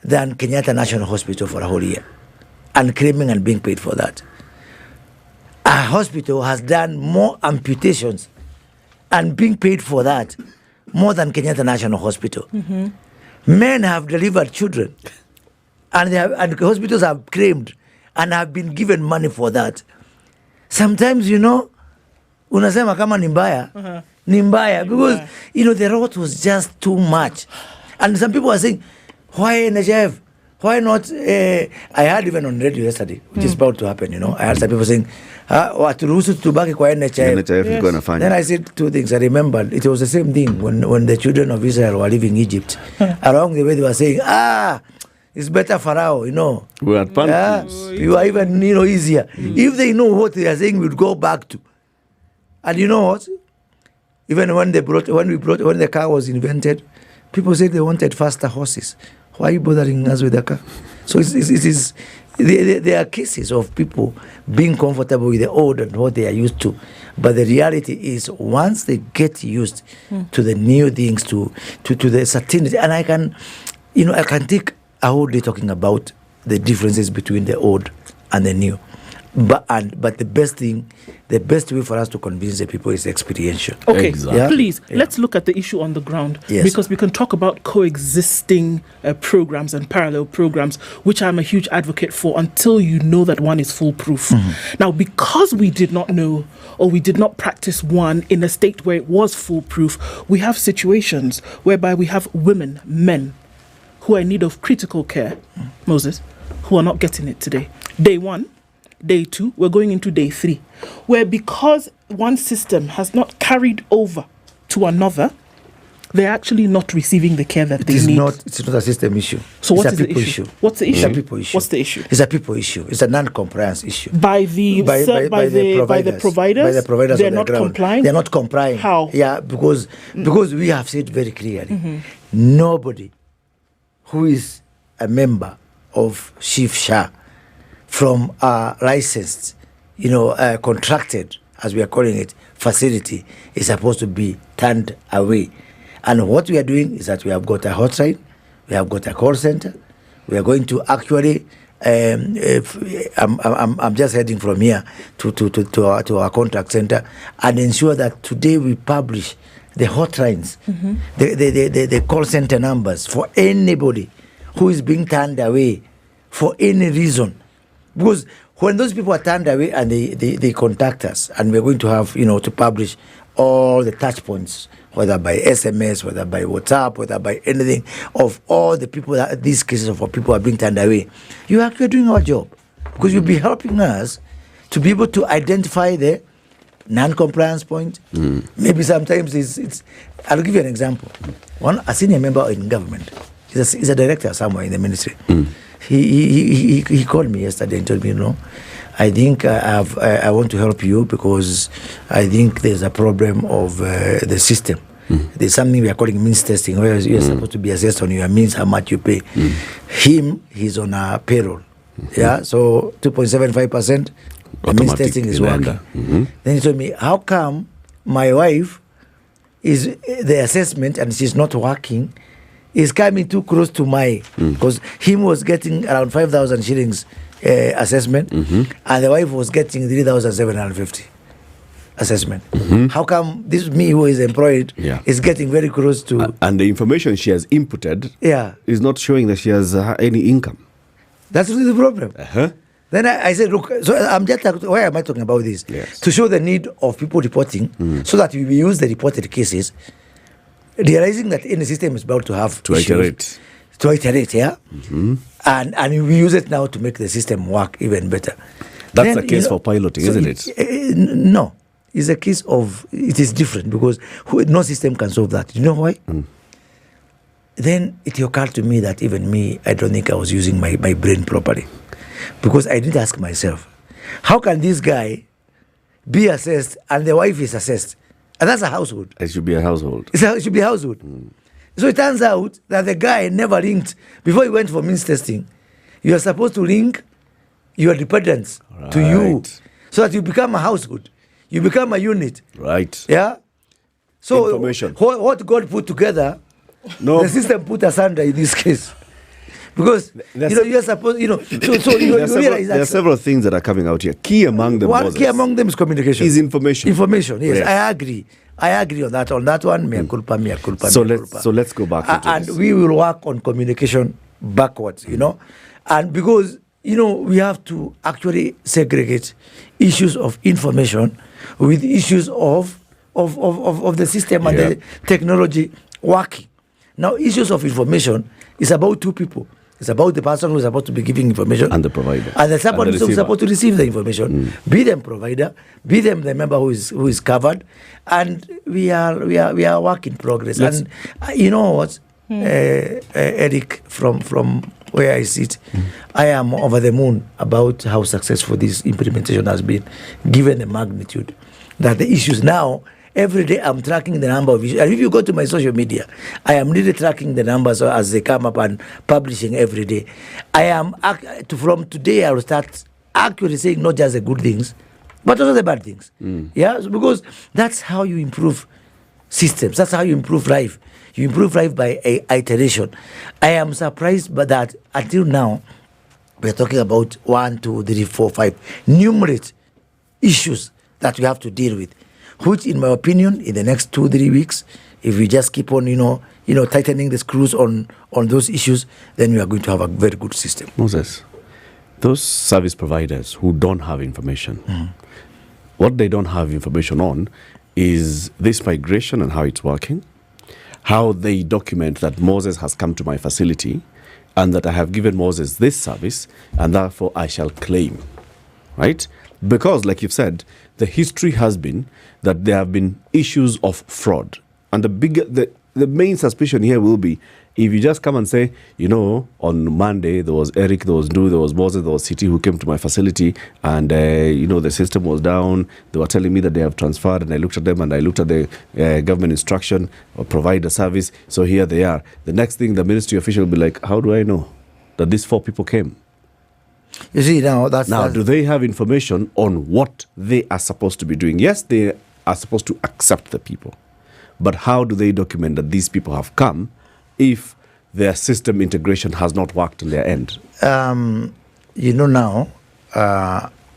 than Kenyatta National Hospital for a whole year, and claiming and being paid for that. A hospital has done more amputations and being paid for that more than Kenyatta National Hospital. Men have delivered children, and hospitals have claimed and have been given money for that. Sometimes, unasema kama ni mbaya, because, the rot was just too much. And some people are saying, why NHIF? Why not? I heard even on radio yesterday, which is about to happen, I heard some people saying, waturuhusu tubaki kwa NHIF. NHIF is going to find. Then I said two things. I remembered it was the same thing when the children of Israel were leaving Egypt. Along the way they were saying, it's better Pharaoh, We had punished. You are even, easier. If they know what they are saying, we'd go back to. And you know what? Even when the car was invented, people said they wanted faster horses. Why are you bothering us with the car? So there are cases of people being comfortable with the old and what they are used to. But the reality is, once they get used to the new things, to the certainty, and I can take a whole day talking about the differences between the old and the new. But the best way for us to convince the people is experiential. Okay, please, let's look at the issue on the ground. Yes. Because we can talk about coexisting programs and parallel programs, which I'm a huge advocate for, until you know that one is foolproof. Now, because we did not know, or we did not practice one in a state where it was foolproof, we have situations whereby we have women, men, who are in need of critical care, Moses, who are not getting it today. Day 1, Day 2, we're going into Day 3, where because one system has not carried over to another, they're actually not receiving the care that they need. It's not a system issue. So what is the issue? What's the issue? It's a people issue. What's the issue? It's a people issue. It's a non-compliance issue. By the providers? They're not complying? They're not complying. How? Yeah, because we have said very clearly, nobody who is a member of SHIF from a licensed, contracted, as we are calling it, facility is supposed to be turned away. And what we are doing is that we have got a hotline, we have got a call center. We are going to actually, I'm just heading from here to our contact center and ensure that today we publish the hotlines, the call center numbers for anybody who is being turned away for any reason. Because when those people are turned away and they contact us, and we're going to have, to publish all the touch points, whether by SMS, whether by WhatsApp, whether by anything, of all the people that these cases of people are being turned away, you're actually doing our job. Because you'll be helping us to be able to identify the non-compliance point. Maybe sometimes it's I'll give you an example. A senior member in government, he's a director somewhere in the ministry. He called me yesterday and told me, I think I want to help you because I think there's a problem of the system. There's something we are calling means testing, where you're supposed to be assessed on your means, how much you pay. He's on a payroll. So 2.75%, the means testing is working. Then he told me, how come my wife is the assessment and she's not working, is coming too close to my, because him was getting around 5,000 shillings assessment, and the wife was getting 3,750 assessment. How come this me who is employed is getting very close to... And the information she has inputted is not showing that she has any income. That's really the problem. Then I said, look, so I'm just, why am I talking about this? To show the need of people reporting, so that we use the reported cases, realizing that any system is about to have to iterate, and we use it now to make the system work even better. That's the case for piloting, isn't it? No, it's a case of, it is different because no system can solve that. You know why? Then it occurred to me that even me, I don't think I was using my brain properly, because I didn't ask myself, how can this guy be assessed, and the wife is assessed. And that's a household. It should be a household. It should be a household. So it turns out that the guy never linked, before he went for means testing, you are supposed to link your dependents to you so that you become a household. You become a unit. Right. Yeah? So information. What God put together, the system put asunder in this case. Because you are supposed, so you realize that there are several things that are coming out here. Key among them, key among them is communication. Is information. Information, yes. I agree on that. On that one, mea culpa. So let's go back into and this. we will work on communication backwards, and because we have to actually segregate issues of information with issues of the system and the technology working. Now, issues of information is about two people. It's about the person who is supposed to be giving information and the provider, and the someone who is supposed to receive the information. Be them provider, be them the member who is covered, and we are work in progress. And you know what, Eric, from where I sit, I am over the moon about how successful this implementation has been, given the magnitude that the issues now. Every day I'm tracking the number of issues. And if you go to my social media, I am really tracking the numbers as they come up and publishing every day. I am, from today, I will start actually saying not just the good things, but also the bad things. Yeah, so because that's how you improve systems. That's how you improve life. You improve life by iteration. I am surprised by that until now, we're talking about 1, 2, 3, 4, 5 numerous issues that we have to deal with. Which, in my opinion, in the next 2-3 weeks, if we just keep on, tightening the screws on those issues, then we are going to have a very good system. Moses, those service providers who don't have information, what they don't have information on is this migration and how it's working, how they document that Moses has come to my facility and that I have given Moses this service and therefore I shall claim, right? Because, like you've said, the history has been that there have been issues of fraud. And the main suspicion here will be, if you just come and say, on Monday, there was Eric, there was Nu, there was Moses, there was City who came to my facility, and, the system was down. They were telling me that they have transferred, and I looked at them, and I looked at the government instruction, or provide a service, so here they are. The next thing, the ministry official will be like, how do I know that these 4 people came? You see, now do they have information on what they are supposed to be doing? Yes, they are supposed to accept the people. But how do they document that these people have come if their system integration has not worked on their end? Now,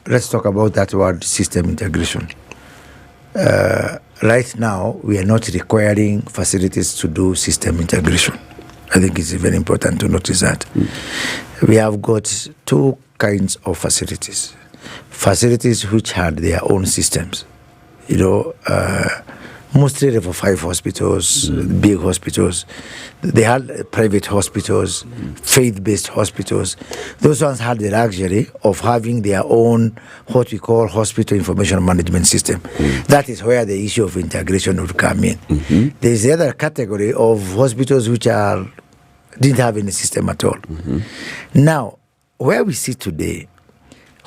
let's talk about that word, system integration. Right now, we are not requiring facilities to do system integration. I think it's very important to notice that. We have got 2 kinds of facilities. Facilities which had their own systems. Mostly level 5 hospitals, big hospitals. They had private hospitals, faith-based hospitals. Those ones had the luxury of having their own, what we call hospital information management system. That is where the issue of integration would come in. There's the other category of hospitals which didn't have any system at all. Now, where we sit today,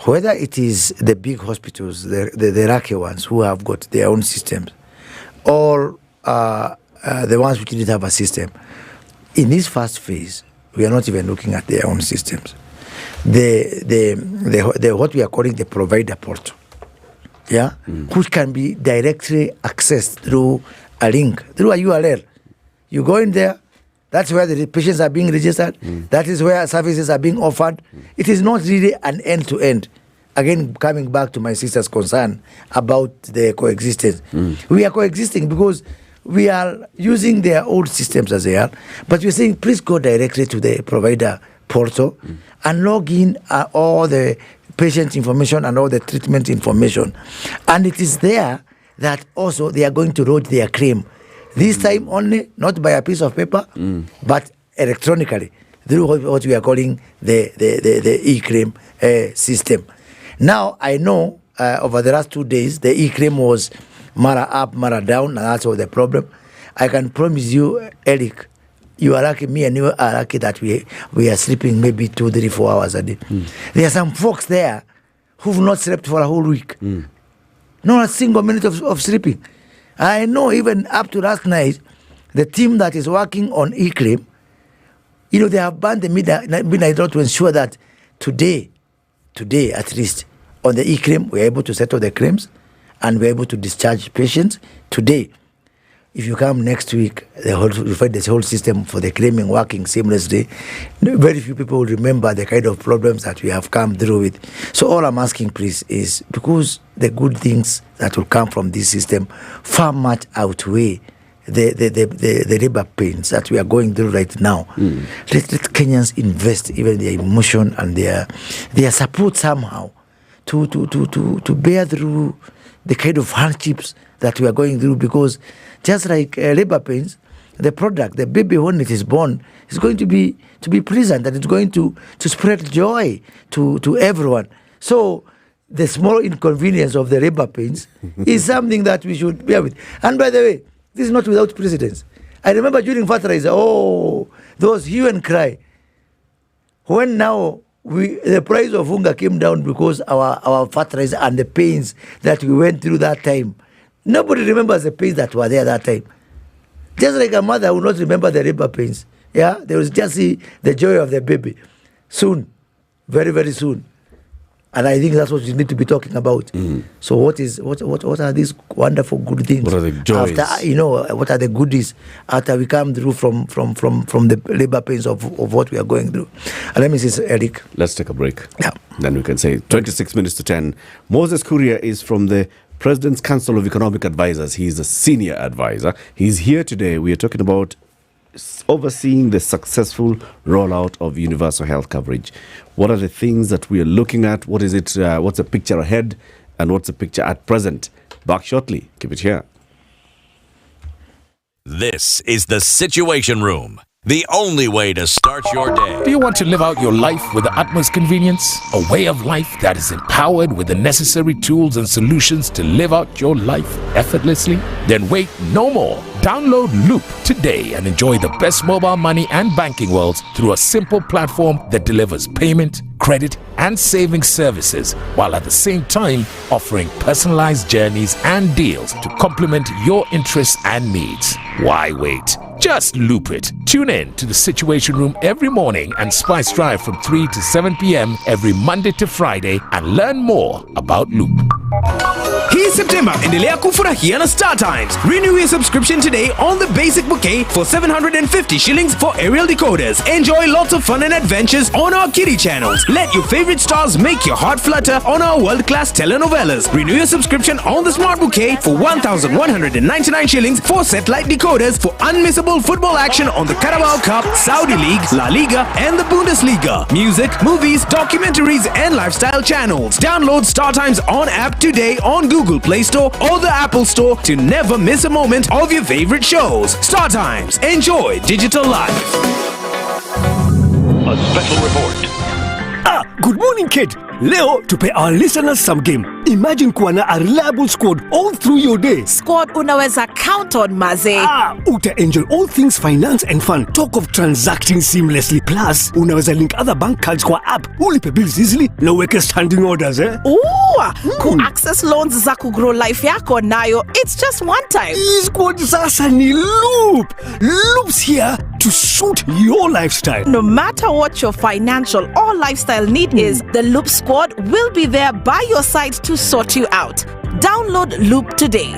whether it is the big hospitals, the lucky ones who have got their own systems, or the ones which didn't have a system, in this first phase, we are not even looking at their own systems. The what we are calling the provider portal, which can be directly accessed through a link, through a URL. You go in there. That's where the patients are being registered. That is where services are being offered. It is not really an end-to-end. Again, coming back to my sister's concern about the coexistence. We are coexisting because we are using their old systems as they are, but we're saying, please go directly to the provider portal and log in all the patient information and all the treatment information. And it is there that also they are going to load their claim. This time only, not by a piece of paper, but electronically, through what we are calling the e-claim system. Now, I know over the last 2 days, the e-claim was mara up, mara down, and that's all the problem. I can promise you, Eric, you are lucky, me and you are lucky that we are sleeping maybe 2, 3, 4 hours a day. There are some folks there who've not slept for a whole week. Not a single minute of sleeping. I know even up to last night, the team that is working on e-claim, they have burned the midnight to ensure that today at least, on the e-claim, we're able to settle the claims and we're able to discharge patients today. If you come next week, you find this whole system for the claiming working seamlessly. Very few people will remember the kind of problems that we have come through with. So all I'm asking, please, is because the good things that will come from this system far much outweigh the labor pains that we are going through right now. Let Kenyans invest even their emotion and their support somehow to bear through the kind of hardships that we are going through, because just like labor pains, the product, the baby when it is born, is going to be pleasant and it's going to spread joy to everyone. So the small inconvenience of the labor pains is something that we should bear with. And by the way, this is not without precedence. I remember during fertilizer, there was hue and cry. When now the price of Unga came down because our fertilizer and the pains that we went through that time. Nobody remembers the pains that were there that time. Just like a mother will not remember the labor pains. Yeah, they will just see the joy of the baby. Soon, very, very soon. And I think that's what you need to be talking about. So what are these wonderful good things? What are the joys? After, what are the goodies after we come through from the labor pains of what we are going through? And let me say, Eric. Let's take a break. Yeah. Then we can say 26 minutes to 10. Moses Kuria is from the President's Council of Economic Advisors. He's a senior advisor. He's here today. We are talking about overseeing the successful rollout of universal health coverage. What are the things that we are looking at? What is it? What's the picture ahead? And what's the picture at present? Back shortly. Keep it here. This is the Situation Room, the only way to start your day. Do you want to live out your life with the utmost convenience? A way of life that is empowered with the necessary tools and solutions to live out your life effortlessly? Then wait no more. Download Loop today and enjoy the best mobile money and banking worlds through a simple platform that delivers payment, credit, and saving services, while at the same time offering personalized journeys and deals to complement your interests and needs. Why wait? Just Loop it. Tune in to the Situation Room every morning and Spice Drive from 3 to 7 p.m. every Monday to Friday and learn more about Loop. Hii September, endelea kufurahia na Star Times. Renew your subscription today on the basic bouquet for 750 shillings for aerial decoders. Enjoy lots of fun and adventures on our kiddie channels. Let your favorite stars make your heart flutter on our world-class telenovelas. Renew your subscription on the Smart Bouquet for 1,199 shillings for satellite decoders for unmissable football action on the Carabao Cup, Saudi League, La Liga, and the Bundesliga. Music, movies, documentaries, and lifestyle channels. Download Star Times on app today on Google Play Store or the Apple Store to never miss a moment of your favorite shows. Star Times. Enjoy digital life. A special report. Good morning, kid. Leo, to pay our listeners some game. Imagine kuwa na a reliable squad all through your day. Squad unaweza count on, maze. Uta enjoy all things finance and fun. Talk of transacting seamlessly. Plus, unaweza link other bank cards kwa app. Ulipe bills easily. Na uweke standing orders, Ku access loans za kugrow life yako nayo. It's just one time. Squad sasa ni Loop. Loop's here to suit your lifestyle. No matter what your financial or lifestyle need is, the Loop Squad will be there by your side to sort you out. Download Loop today.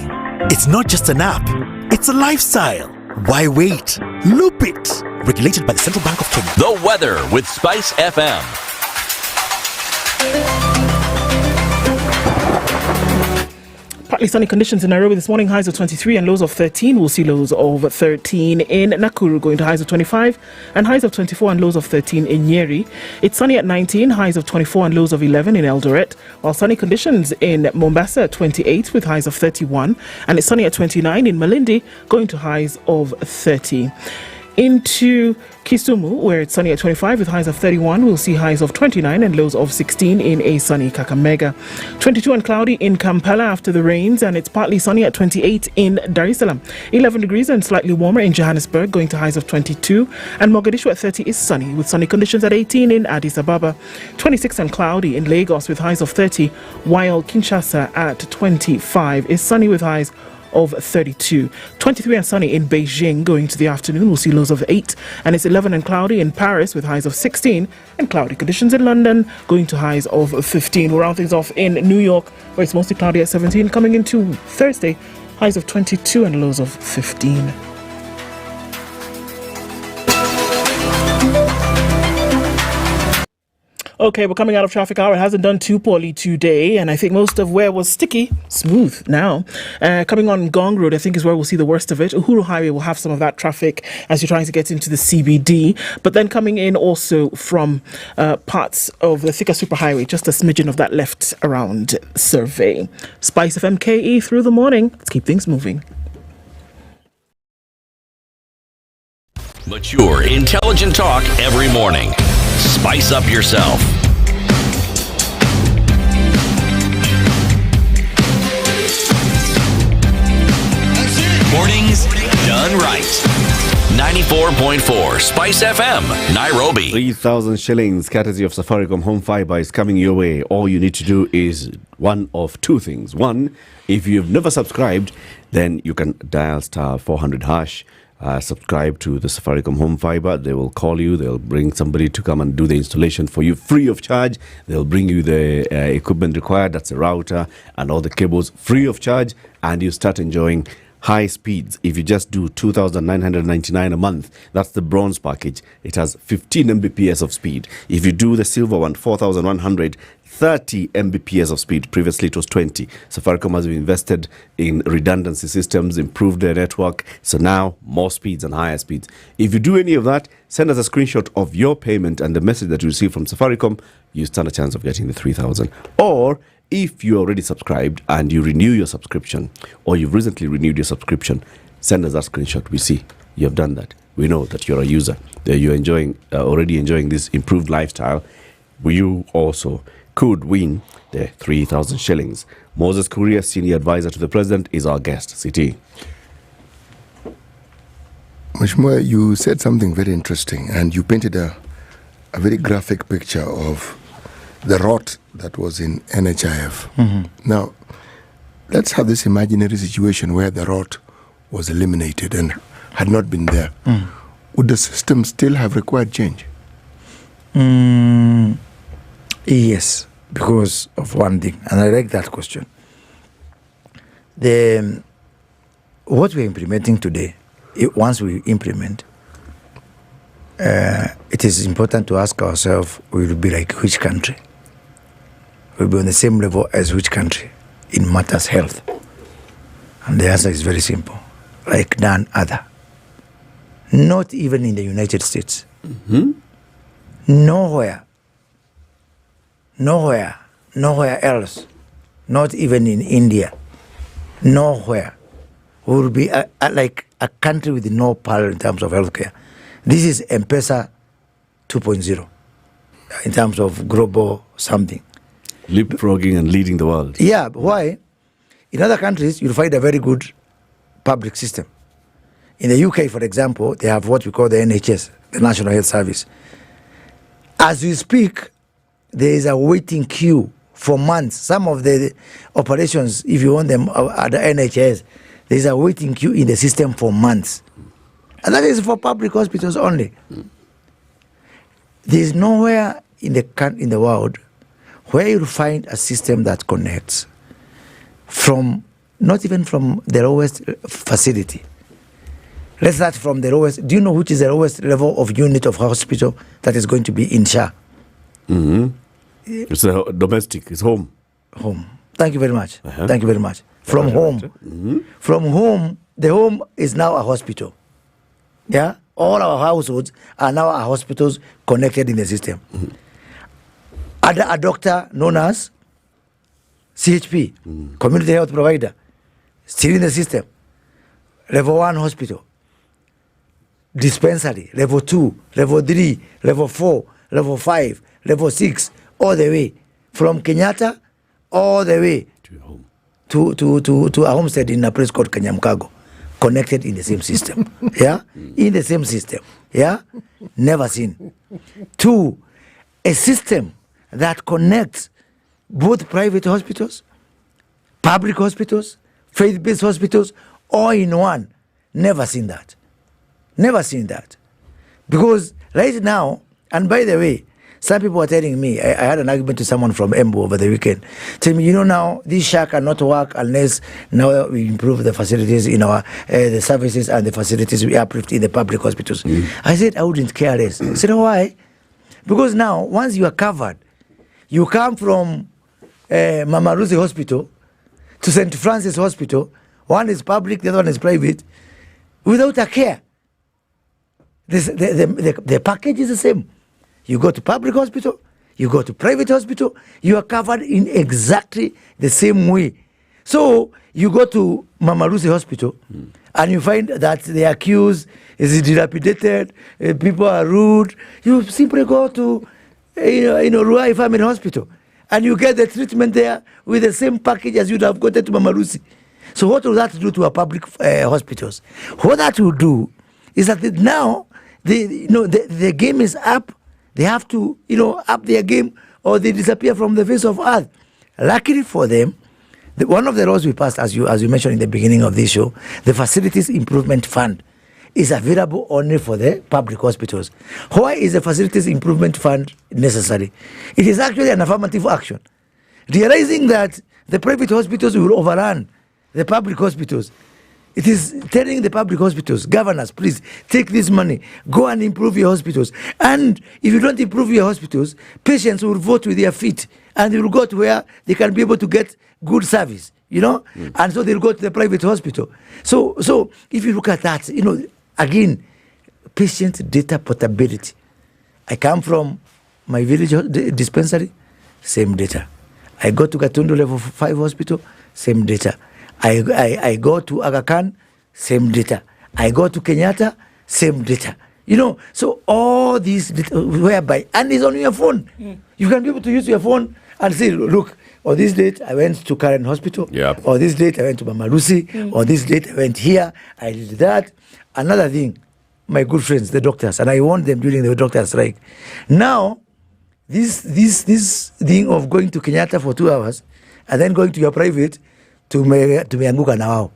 It's not just an app, it's a lifestyle. Why wait? Loop it. Regulated by the Central Bank of Kenya. The weather with SpiceFM. Partly sunny conditions in Nairobi this morning, highs of 23 and lows of 13. We'll see lows of 13 in Nakuru, going to highs of 25 and highs of 24 and lows of 13 in Nyeri. It's sunny at 19, highs of 24 and lows of 11 in Eldoret, while sunny conditions in Mombasa at 28 with highs of 31, and it's sunny at 29 in Malindi, going to highs of 30. into Kisumu, where it's sunny at 25 with highs of 31. We'll see highs of 29 and lows of 16 in a sunny Kakamega. 22 and cloudy in Kampala after the rains, and it's partly sunny at 28 in Dar es Salaam. 11 degrees and slightly warmer in Johannesburg, going to highs of 22. And Mogadishu at 30 is sunny, with sunny conditions at 18 in Addis Ababa. 26 and cloudy in Lagos with highs of 30, while Kinshasa at 25 is sunny with highs of 32. 23 and sunny in Beijing going to the afternoon. We'll see lows of 8, and it's 11 and cloudy in Paris with highs of 16, and cloudy conditions in London going to highs of 15. We'll round things off in New York, where it's mostly cloudy at 17, coming into Thursday, highs of 22 and lows of 15. Okay, we're coming out of traffic hour. It hasn't done too poorly today, and I think most of where was sticky, smooth now. Coming on Gong Road, I think is where we'll see the worst of it. Uhuru Highway will have some of that traffic as you're trying to get into the CBD, but then coming in also from parts of the Thika Superhighway, just a smidgen of that left around survey. SpiceFM KE through the morning. Let's keep things moving. Mature, intelligent talk every morning. Spice up yourself. Mornings done right. 94.4 Spice FM, Nairobi. 3,000 shillings courtesy of Safaricom Home Fiber is coming your way. All you need to do is one of two things. One, if you've never subscribed, then you can dial star 400 hash. Subscribe to the Safaricom Home Fiber. They will call you. They'll bring somebody to come and do the installation for you free of charge. They'll bring you the equipment required. That's a router and all the cables free of charge. And you start enjoying high speeds. If you just do 2,999 a month, that's the bronze package. It has 15 Mbps of speed. If you do the silver one, 4,100, 30 Mbps of speed. Previously it was 20. Safaricom has invested in redundancy systems, improved their network, so now more speeds and higher speeds. If you do any of that, send us a screenshot of your payment and the message that you receive from Safaricom. You stand a chance of getting the 3,000. Or if you're already subscribed and you renew your subscription, or you've recently renewed your subscription, send us that screenshot. We see you have done that. We know that you're a user, that you're already enjoying this improved lifestyle. You also could win the 3,000 shillings. Moses Kuria, Senior Advisor to the President, is our guest. CT. Mheshimiwa, you said something very interesting, and you painted a very graphic picture of the rot that was in NHIF. Mm-hmm. Now, let's have this imaginary situation where the rot was eliminated and had not been there. Would the system still have required change? Yes, because of one thing, and I like that question. What we're implementing today, once we implement, it is important to ask ourselves, we will be like which country? We'll be on the same level as which country in matters health? And the answer is very simple, like none other. Not even in the United States. Mm-hmm. Nowhere else, not even in India, nowhere will be like a country with no parallel in terms of healthcare. This is M-Pesa 2.0 in terms of global something. Leapfrogging and leading the world. Yeah, but why? In other countries, you'll find a very good public system. In the UK, for example, they have what we call the NHS, the National Health Service. As we speak, there is a waiting queue for months. Some of the operations, if you want them at the NHS, there is a waiting queue in the system for months. And that is for public hospitals only. There is nowhere in the world where you'll find a system that connects from, not even from the lowest facility. Let's start from the lowest. Do you know which is the lowest level of unit of hospital that is going to be in SHA? Mm-hmm. It's a domestic, it's home. Home. Thank you very much. Uh-huh. Thank you very much. From home. Mm-hmm. From home, the home is now a hospital. Yeah? All our households are now our hospitals connected in the system. Mm-hmm. A doctor known as CHP, community health provider, still in the system. Level 1 hospital. dispensary, level 2, level 3, level 4, level 5, level 6, all the way from Kenyatta all the way to a homestead in a place called Kanyamkago, connected in the same system. Yeah, in the same system. Yeah, never seen. 2, a system that connects both private hospitals, public hospitals, faith-based hospitals, all in one. Never seen that. Never seen that. Because right now, and by the way, some people are telling me, I had an argument to someone from Embu over the weekend, telling me, now, this SHA cannot work unless now we improve the facilities in our, the services and the facilities we uplift in the public hospitals. I said, I wouldn't care less. I said, why? Because now, once you are covered, you come from Mama Lucy Hospital to St. Francis Hospital, one is public, the other one is private, without a care. The package is the same. You go to public hospital, you go to private hospital, you are covered in exactly the same way. So you go to Mama Lucy Hospital and you find that the accused is dilapidated, people are rude. You simply go to Ruai Family Hospital and you get the treatment there with the same package as you'd have gotten to Mama Lucy. So what will that do to our public hospitals? What that will do is that now the game is up. They have to, up their game or they disappear from the face of earth. Luckily for them, one of the laws we passed, as you mentioned in the beginning of this show, the Facilities Improvement Fund is available only for the public hospitals. Why is the Facilities Improvement Fund necessary? It is actually an affirmative action. Realizing that the private hospitals will overrun the public hospitals, it is telling the public hospitals, governors, please take this money, go and improve your hospitals. And if you don't improve your hospitals, patients will vote with their feet and they will go to where they can be able to get good service, and so they'll go to the private hospital. So if you look at that, again, patient data portability. I come from my village dispensary, same data. I go to Gatundu Level 5 Hospital, same data. I go to Aga Khan, same data. I go to Kenyatta, same data. So all these whereby, and it's on your phone. You can be able to use your phone and say, look, on this date I went to Karen Hospital, or this date I went to Mama Lucy, or this date I went here, I did that. Another thing, my good friends, the doctors, and I warned them during the doctor strike. Now, this thing of going to Kenyatta for 2 hours and then going to your private to meanguka na wao.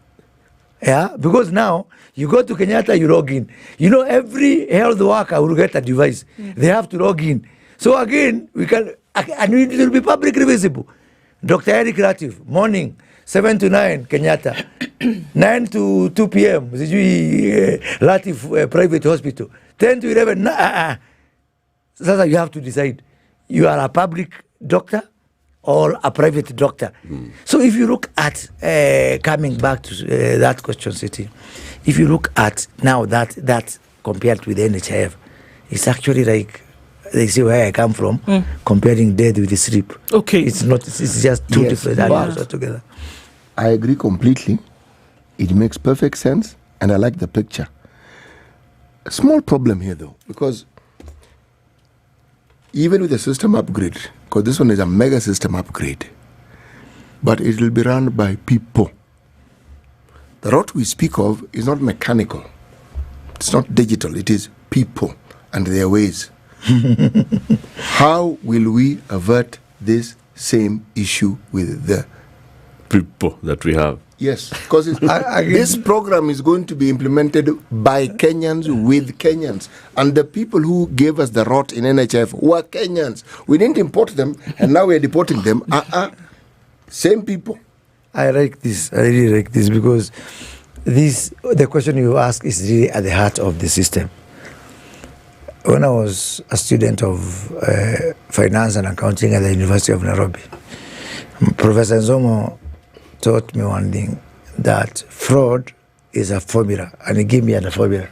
Yeah, because now you go to Kenyatta, you log in. Every health worker will get a device. They have to log in. So again, we can, and it will be publicly visible. Dr. Eric Latiff, morning, 7 to 9, Kenyatta. 9 to 2 p.m., Latiff Private Hospital. 10 to 11, so you have to decide. You are a public doctor or a private doctor. So if you look at, coming back to that question, City, if you look at now that compared with the NHIF, it's actually like, they see where I come from, comparing death with the sleep. Okay. It's just two different animals altogether. I agree completely. It makes perfect sense, and I like the picture. A small problem here, though, because even with the system upgrade, because this one is a mega system upgrade, but it will be run by people. The route we speak of is not mechanical. It's not digital. It is people and their ways. How will we avert this same issue with the people that we have? Yes, because this program is going to be implemented by Kenyans with Kenyans. And the people who gave us the rot in NHF were Kenyans. We didn't import them, and now we're deporting them. Same people. I like this. I really like this, because the question you ask is really at the heart of the system. When I was a student of finance and accounting at the University of Nairobi, Professor Nzomo taught me one thing, that fraud is a formula, and he gave me a formula.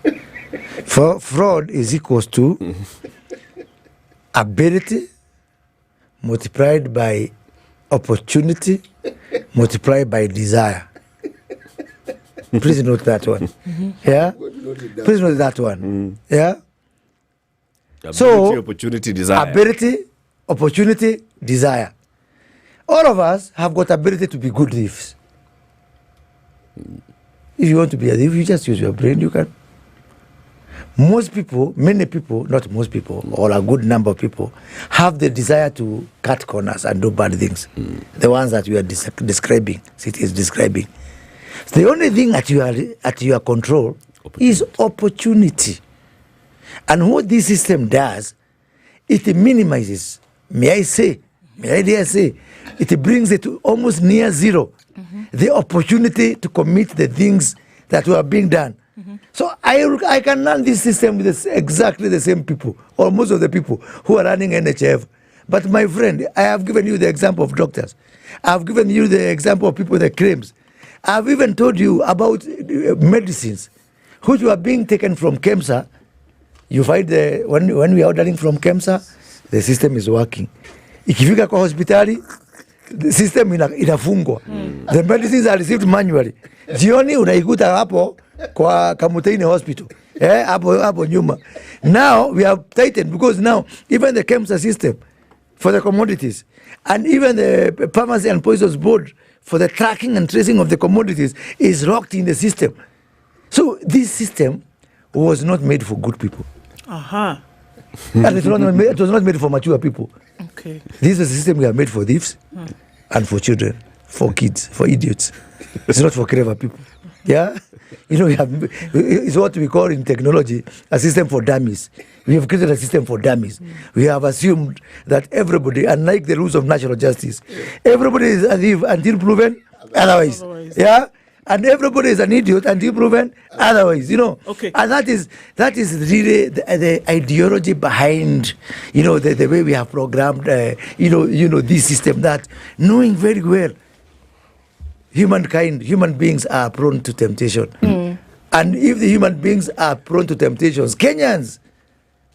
Fraud is equals to ability multiplied by opportunity multiplied by desire. Please note that one. Yeah? Please note that one. Yeah? Ability, opportunity, desire. Ability, opportunity, desire. All of us have got ability to be good thieves. If you want to be a thief, you just use your brain, you can. Most people, many people, not most people, or a good number of people, have the desire to cut corners and do bad things. The ones that you are describing, City is describing. The only thing at your control is opportunity. And what this system does, it minimizes, may I dare say, it brings it to almost near zero, the opportunity to commit the things that were being done. So I can run this system with exactly the same people, or most of the people who are running NHIF. But my friend, I have given you the example of doctors. I have given you the example of people with the claims. I have even told you about medicines, which were being taken from KEMSA. You find when we are ordering from KEMSA, the system is working. Ikifika kwa hospitali, the system inafungwa. The medicines are received manually. Jioni unaikuta hapo kwa Kamutaini Hospital. Hapo nyuma. Now we have tightened because now even the KEMSA system for the commodities and even the Pharmacy and Poisons Board for the tracking and tracing of the commodities is locked in the system. So this system was not made for good people. And it was not made for mature people. Okay. This is a system we have made for thieves and for children, for kids, for idiots. It's not for clever people. Yeah? It's what we call in technology a system for dummies. We have created a system for dummies. We have assumed that everybody, unlike the rules of natural justice, everybody is a thief until proven otherwise. Yeah? And everybody is an idiot until proven otherwise, Okay. And that is really the ideology behind, the way we have programmed, this system, that knowing very well human beings are prone to temptation. And if the human beings are prone to temptations, Kenyans,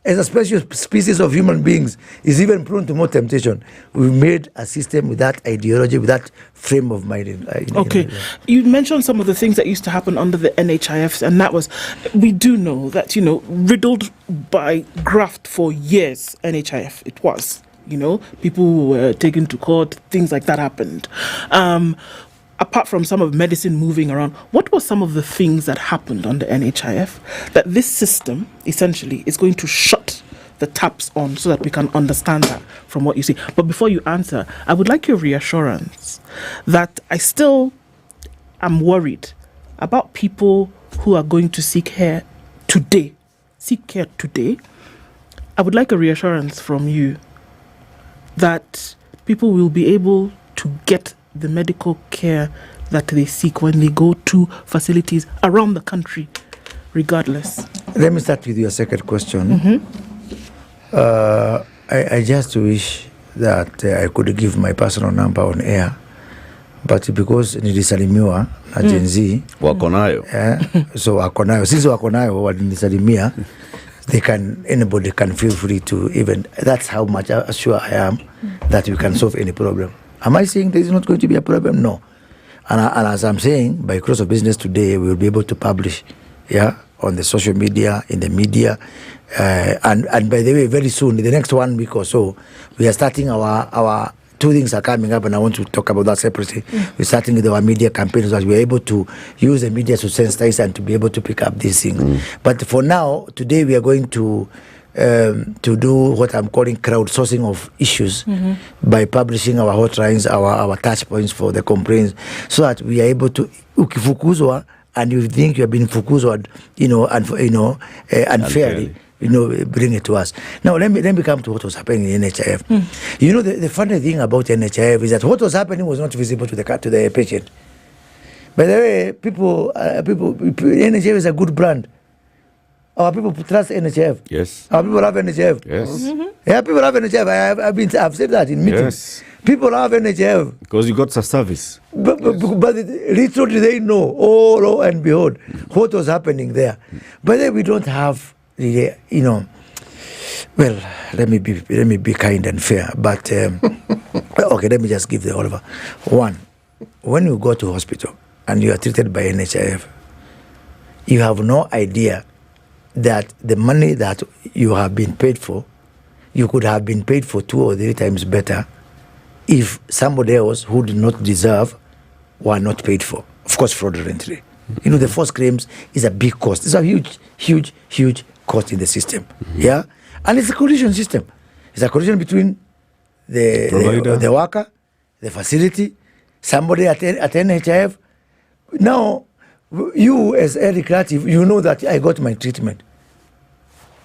as a special species of human beings, is even prone to more temptation. We've made a system with that ideology, with that frame of mind. Okay. You mentioned some of the things that used to happen under the NHIFs, and that was, we do know that, riddled by graft for years, NHIF, it was. People were taken to court, things like that happened. Apart from some of medicine moving around, what were some of the things that happened on the NHIF that this system essentially is going to shut the taps on so that we can understand that from what you see? But before you answer, I would like your reassurance that I still am worried about people who are going to seek care today. I would like a reassurance from you that people will be able to get the medical care that they seek when they go to facilities around the country, regardless. Let me start with your second question. I just wish that I could give my personal number on air, but because nilisalimiwa na Gen Z wako nayo, so wako nayo, sisi wako nayo walinisalimia, anybody can feel free to even, that's how much sure I am that we can solve any problem. Am I saying there is not going to be a problem? No. And as I'm saying, by close of business today, we will be able to publish, on the social media, in the media, and by the way, very soon, in the next 1 week or so, we are starting our two things are coming up, and I want to talk about that separately. We're starting with our media campaigns so that we're able to use the media to sensitize and to be able to pick up these things. But for now, today we are going to do what I'm calling crowdsourcing of issues by publishing our hotlines, our touch points for the complaints, so that we are able to, ukifukuzwa and you think you have been fukuzwa, unfairly, bring it to us. Now let me come to what was happening in NHIF. The funny thing about NHIF is that what was happening was not visible to the patient. By the way, people, NHIF is a good brand. Our people trust NHIF. Yes. Our people love NHIF. Yes. Yeah, people love NHIF. I've said that in meetings. Yes. People love NHIF. Because you got a service. But literally they know, lo and behold, what was happening there. But then we don't have, well, let me be kind and fair. But, okay, let me just give the Oliver. One, when you go to hospital and you are treated by NHIF, you have no idea that the money that you have been paid for, you could have been paid for 2 or 3 times better if somebody else who did not deserve were not paid for. Of course, fraudulently. You know, the false claims is a big cost. It's a huge cost in the system. Yeah? And it's a collision system. It's a collision between the worker, the facility, somebody at NHIF. Now, you as a recreative, you know that I got my treatment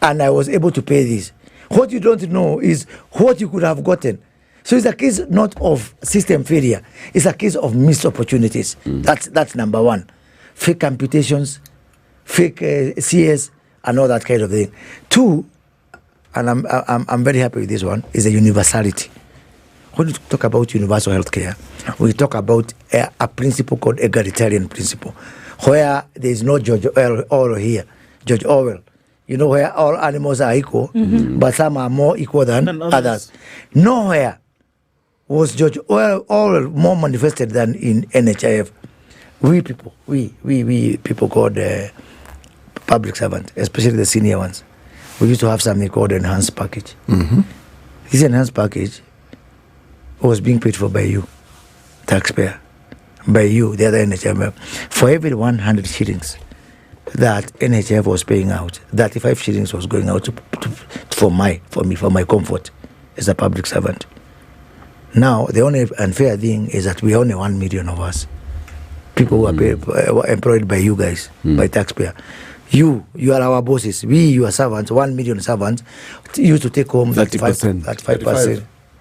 and I was able to pay this. What you don't know is what you could have gotten. So it's a case not of system failure. It's a case of missed opportunities. That's number one. Fake amputations, fake CS, and all that kind of thing. 2, and I'm very happy with this one, is a universality. When we talk about universal healthcare, we talk about a principle called egalitarian principle, where there is no George Orwell here. George Orwell. You know, where all animals are equal, but some are more equal than others. Nowhere was George Orwell more manifested than in NHIF. We people called public servants, especially the senior ones, we used to have something called enhanced package. This enhanced package was being paid for by you, taxpayer, by you, the other NHIF. For every 100 shillings that NHIF was paying out, 35 shillings was going out for my comfort as a public servant. Now, the only unfair thing is that we only 1 million of us. People who are employed by you guys, by taxpayer. You are our bosses. We, your servants, 1 million servants, used to take home 35%.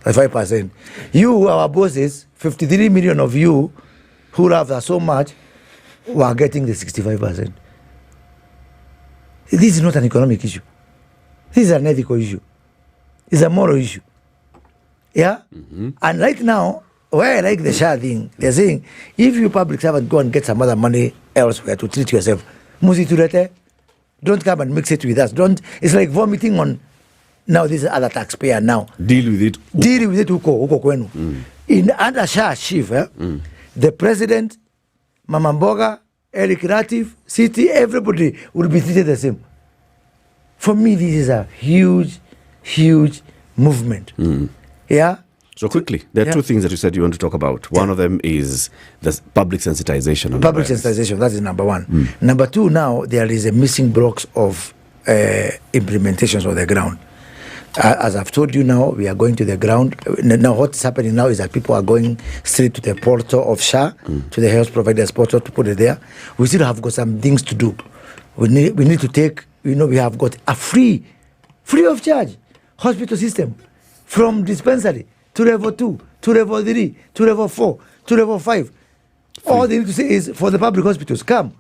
35%. You, our bosses, 53 million of you who love us so much, were getting the 65%. This is not an economic issue. This is an ethical issue. It's a moral issue. Yeah? And right now, where I like the SHA thing, they're saying, if you public servant go and get some other money elsewhere to treat yourself, don't come and mix it with us. It's like vomiting on, now this is other taxpayer now. Deal with it. Uko kwenu. In under SHA, SHIF, the president, Mama Mboga, Eric Latiff, City, everybody will be treated the same. For me, this is a huge movement. Yeah? So quickly, there are 2 things that you said you want to talk about. One of them is the public sensitization. Public sensitization, that is number 1. Number 2, now there is a missing blocks of implementations on the ground. As I've told you now, we are going to the ground. Now what's happening now is that people are going straight to the portal of SHA, to the health provider's portal to put it there. We still have got some things to do. We need to take, we have got a free of charge hospital system from dispensary to level 2, to level 3, to level 4, to level 5. All they need to say is for the public hospitals, come.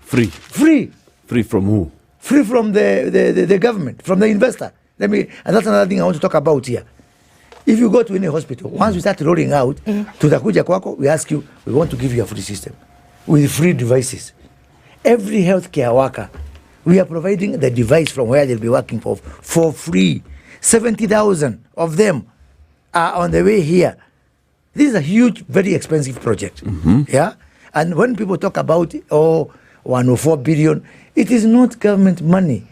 Free. Free from who? Free from the government, from the investor. And that's another thing I want to talk about here. If you go to any hospital, once we start rolling out, tutakuja kwako, we ask you, we want to give you a free system with free devices. Every healthcare worker, we are providing the device from where they'll be working for free. 70,000 of them are on the way here. This is a huge, very expensive project. Yeah? And when people talk about, 104 billion, it is not government money.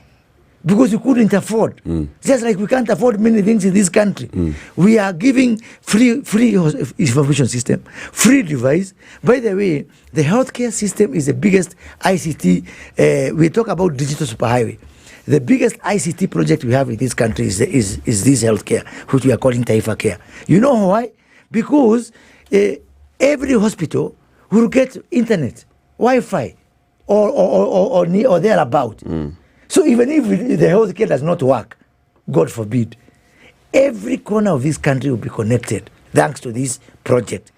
Because you couldn't afford. Just like we can't afford many things in this country. We are giving free information system, free device. By the way, the healthcare system is the biggest ICT. We talk about digital superhighway. The biggest ICT project we have in this country is this healthcare, which we are calling Taifa Care. You know why? Because every hospital will get internet, Wi-Fi, or thereabout. So even if the healthcare does not work, God forbid, every corner of this country will be connected thanks to this project.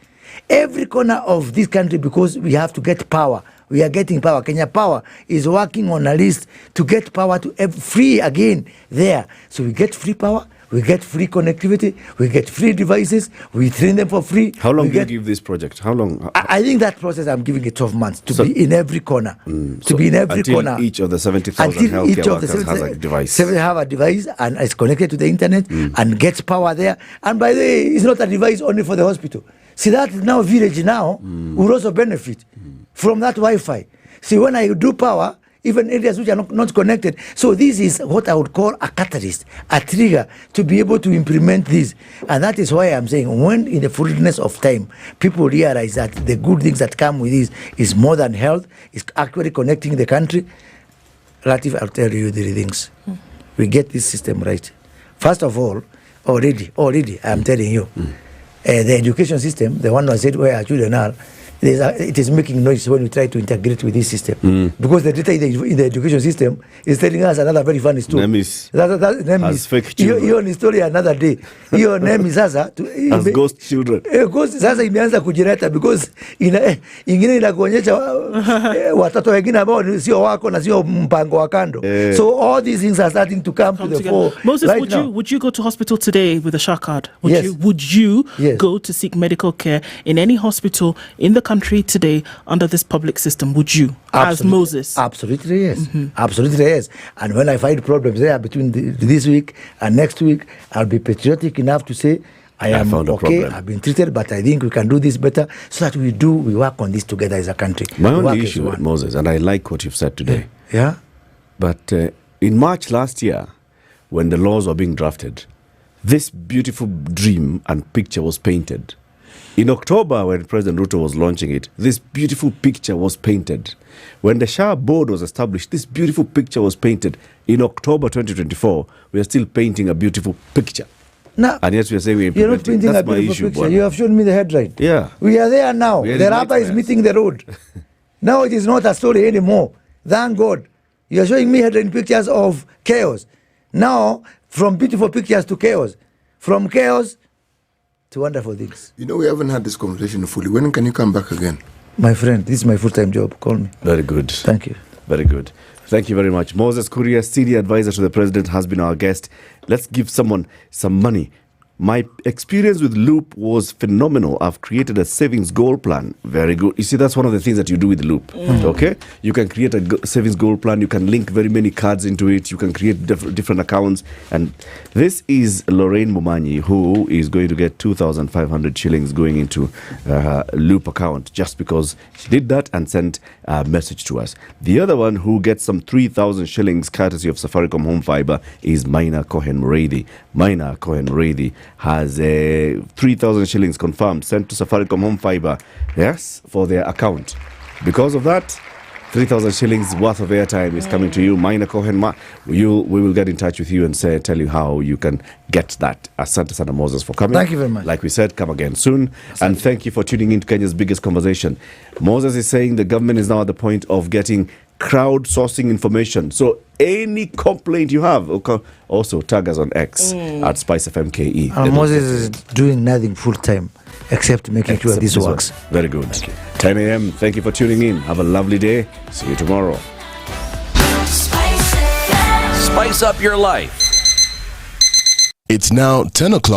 Every corner of this country, because we have to get power. We are getting power. Kenya Power is working on a list to get power to free again there. So we get free power, we get free connectivity, we get free devices, we train them for free. How long do you give this project? How long? I think that process I'm giving it 12 months to be in every corner. To be in every corner. Each of the 70,000 healthcare workers has a device. Have a device and is connected to the internet and gets power there. And by the way, it's not a device only for the hospital. See, that village now will also benefit from that Wi-Fi. See, when I do power, even areas which are not connected. So this is what I would call a catalyst, a trigger to be able to implement this. And that is why I'm saying when in the fullness of time, people realize that the good things that come with this is more than health, is actually connecting the country. Latiff, I'll tell you the things. We get this system right. First of all, already, I'm telling you, the education system, the one I said where our children are, it is making noise when we try to integrate with this system. Because the data in the education system is telling us another very funny story. Nemis has fake children. Hiyo ni story another day. Hiyo Nemis sasa has ghost children. Ghost sasa imeanza kujileta because ingine inakuonyesha watoto wengine ambao sio wako na sio mpango wa kando. So all these things are starting to come to the fore. Moses, right would you go to hospital today with a SHA card? Yes. Would you go to seek medical care in any hospital in the country today under this public system? Would you? As Moses? Absolutely yes. Absolutely yes. And when I find problems there between this week and next week, I'll be patriotic enough to say I am okay, I've been treated, but I think we can do this better, so that we work on this together as a country. My only issue with Moses, and I like what you've said today. Yeah. But in March last year, when the laws were being drafted, this beautiful dream and picture was painted. In October, when President Ruto was launching it, this beautiful picture was painted. When the SHA board was established, this beautiful picture was painted. In October 2024, we are still painting a beautiful picture. Now, and yes, we are saying we're you're not painting That's a beautiful issue, picture. You have shown me the headline. Yeah. We are there now. The rubber is meeting the road. Now it is not a story anymore. Thank God. You are showing me headline pictures of chaos. Now, from beautiful pictures to chaos. From chaos to wonderful things. You know, we haven't had this conversation fully. When can you come back again? My friend, this is my full-time job. Call me. Very good. Thank you. Very good. Thank you very much. Moses Kuria, senior advisor to the president, has been our guest. Let's give someone some money. My experience with Loop was phenomenal. I've created a savings goal plan. Very good. You see, that's one of the things that you do with Loop. Okay? You can create a savings goal plan. You can link very many cards into it. You can create different accounts. And this is Lorraine Mumanyi, who is going to get 2,500 shillings going into her Loop account just because she did that and sent a message to us. The other one who gets some 3,000 shillings courtesy of Safaricom Home Fiber is Maina Cohen-Muredi. Maina Cohen-Muredi has 3,000 shillings confirmed sent to Safaricom Home Fiber, yes, for their account. Because of that, 3,000 shillings worth of airtime is coming to you. Maina Cohen, we will get in touch with you and tell you how you can get that. Asante sana Moses for coming. Thank you very much. Like we said, come again soon. Asante. And thank you for tuning in to Kenya's biggest conversation. Moses is saying the government is now at the point of getting crowdsourcing information. So any complaint you have, also tag us on X at SpiceFM KE. Moses is doing nothing full time except making sure this works. Very good. 10 a.m. Thank you for tuning in. Have a lovely day. See you tomorrow. Spice up your life. It's now 10 o'clock.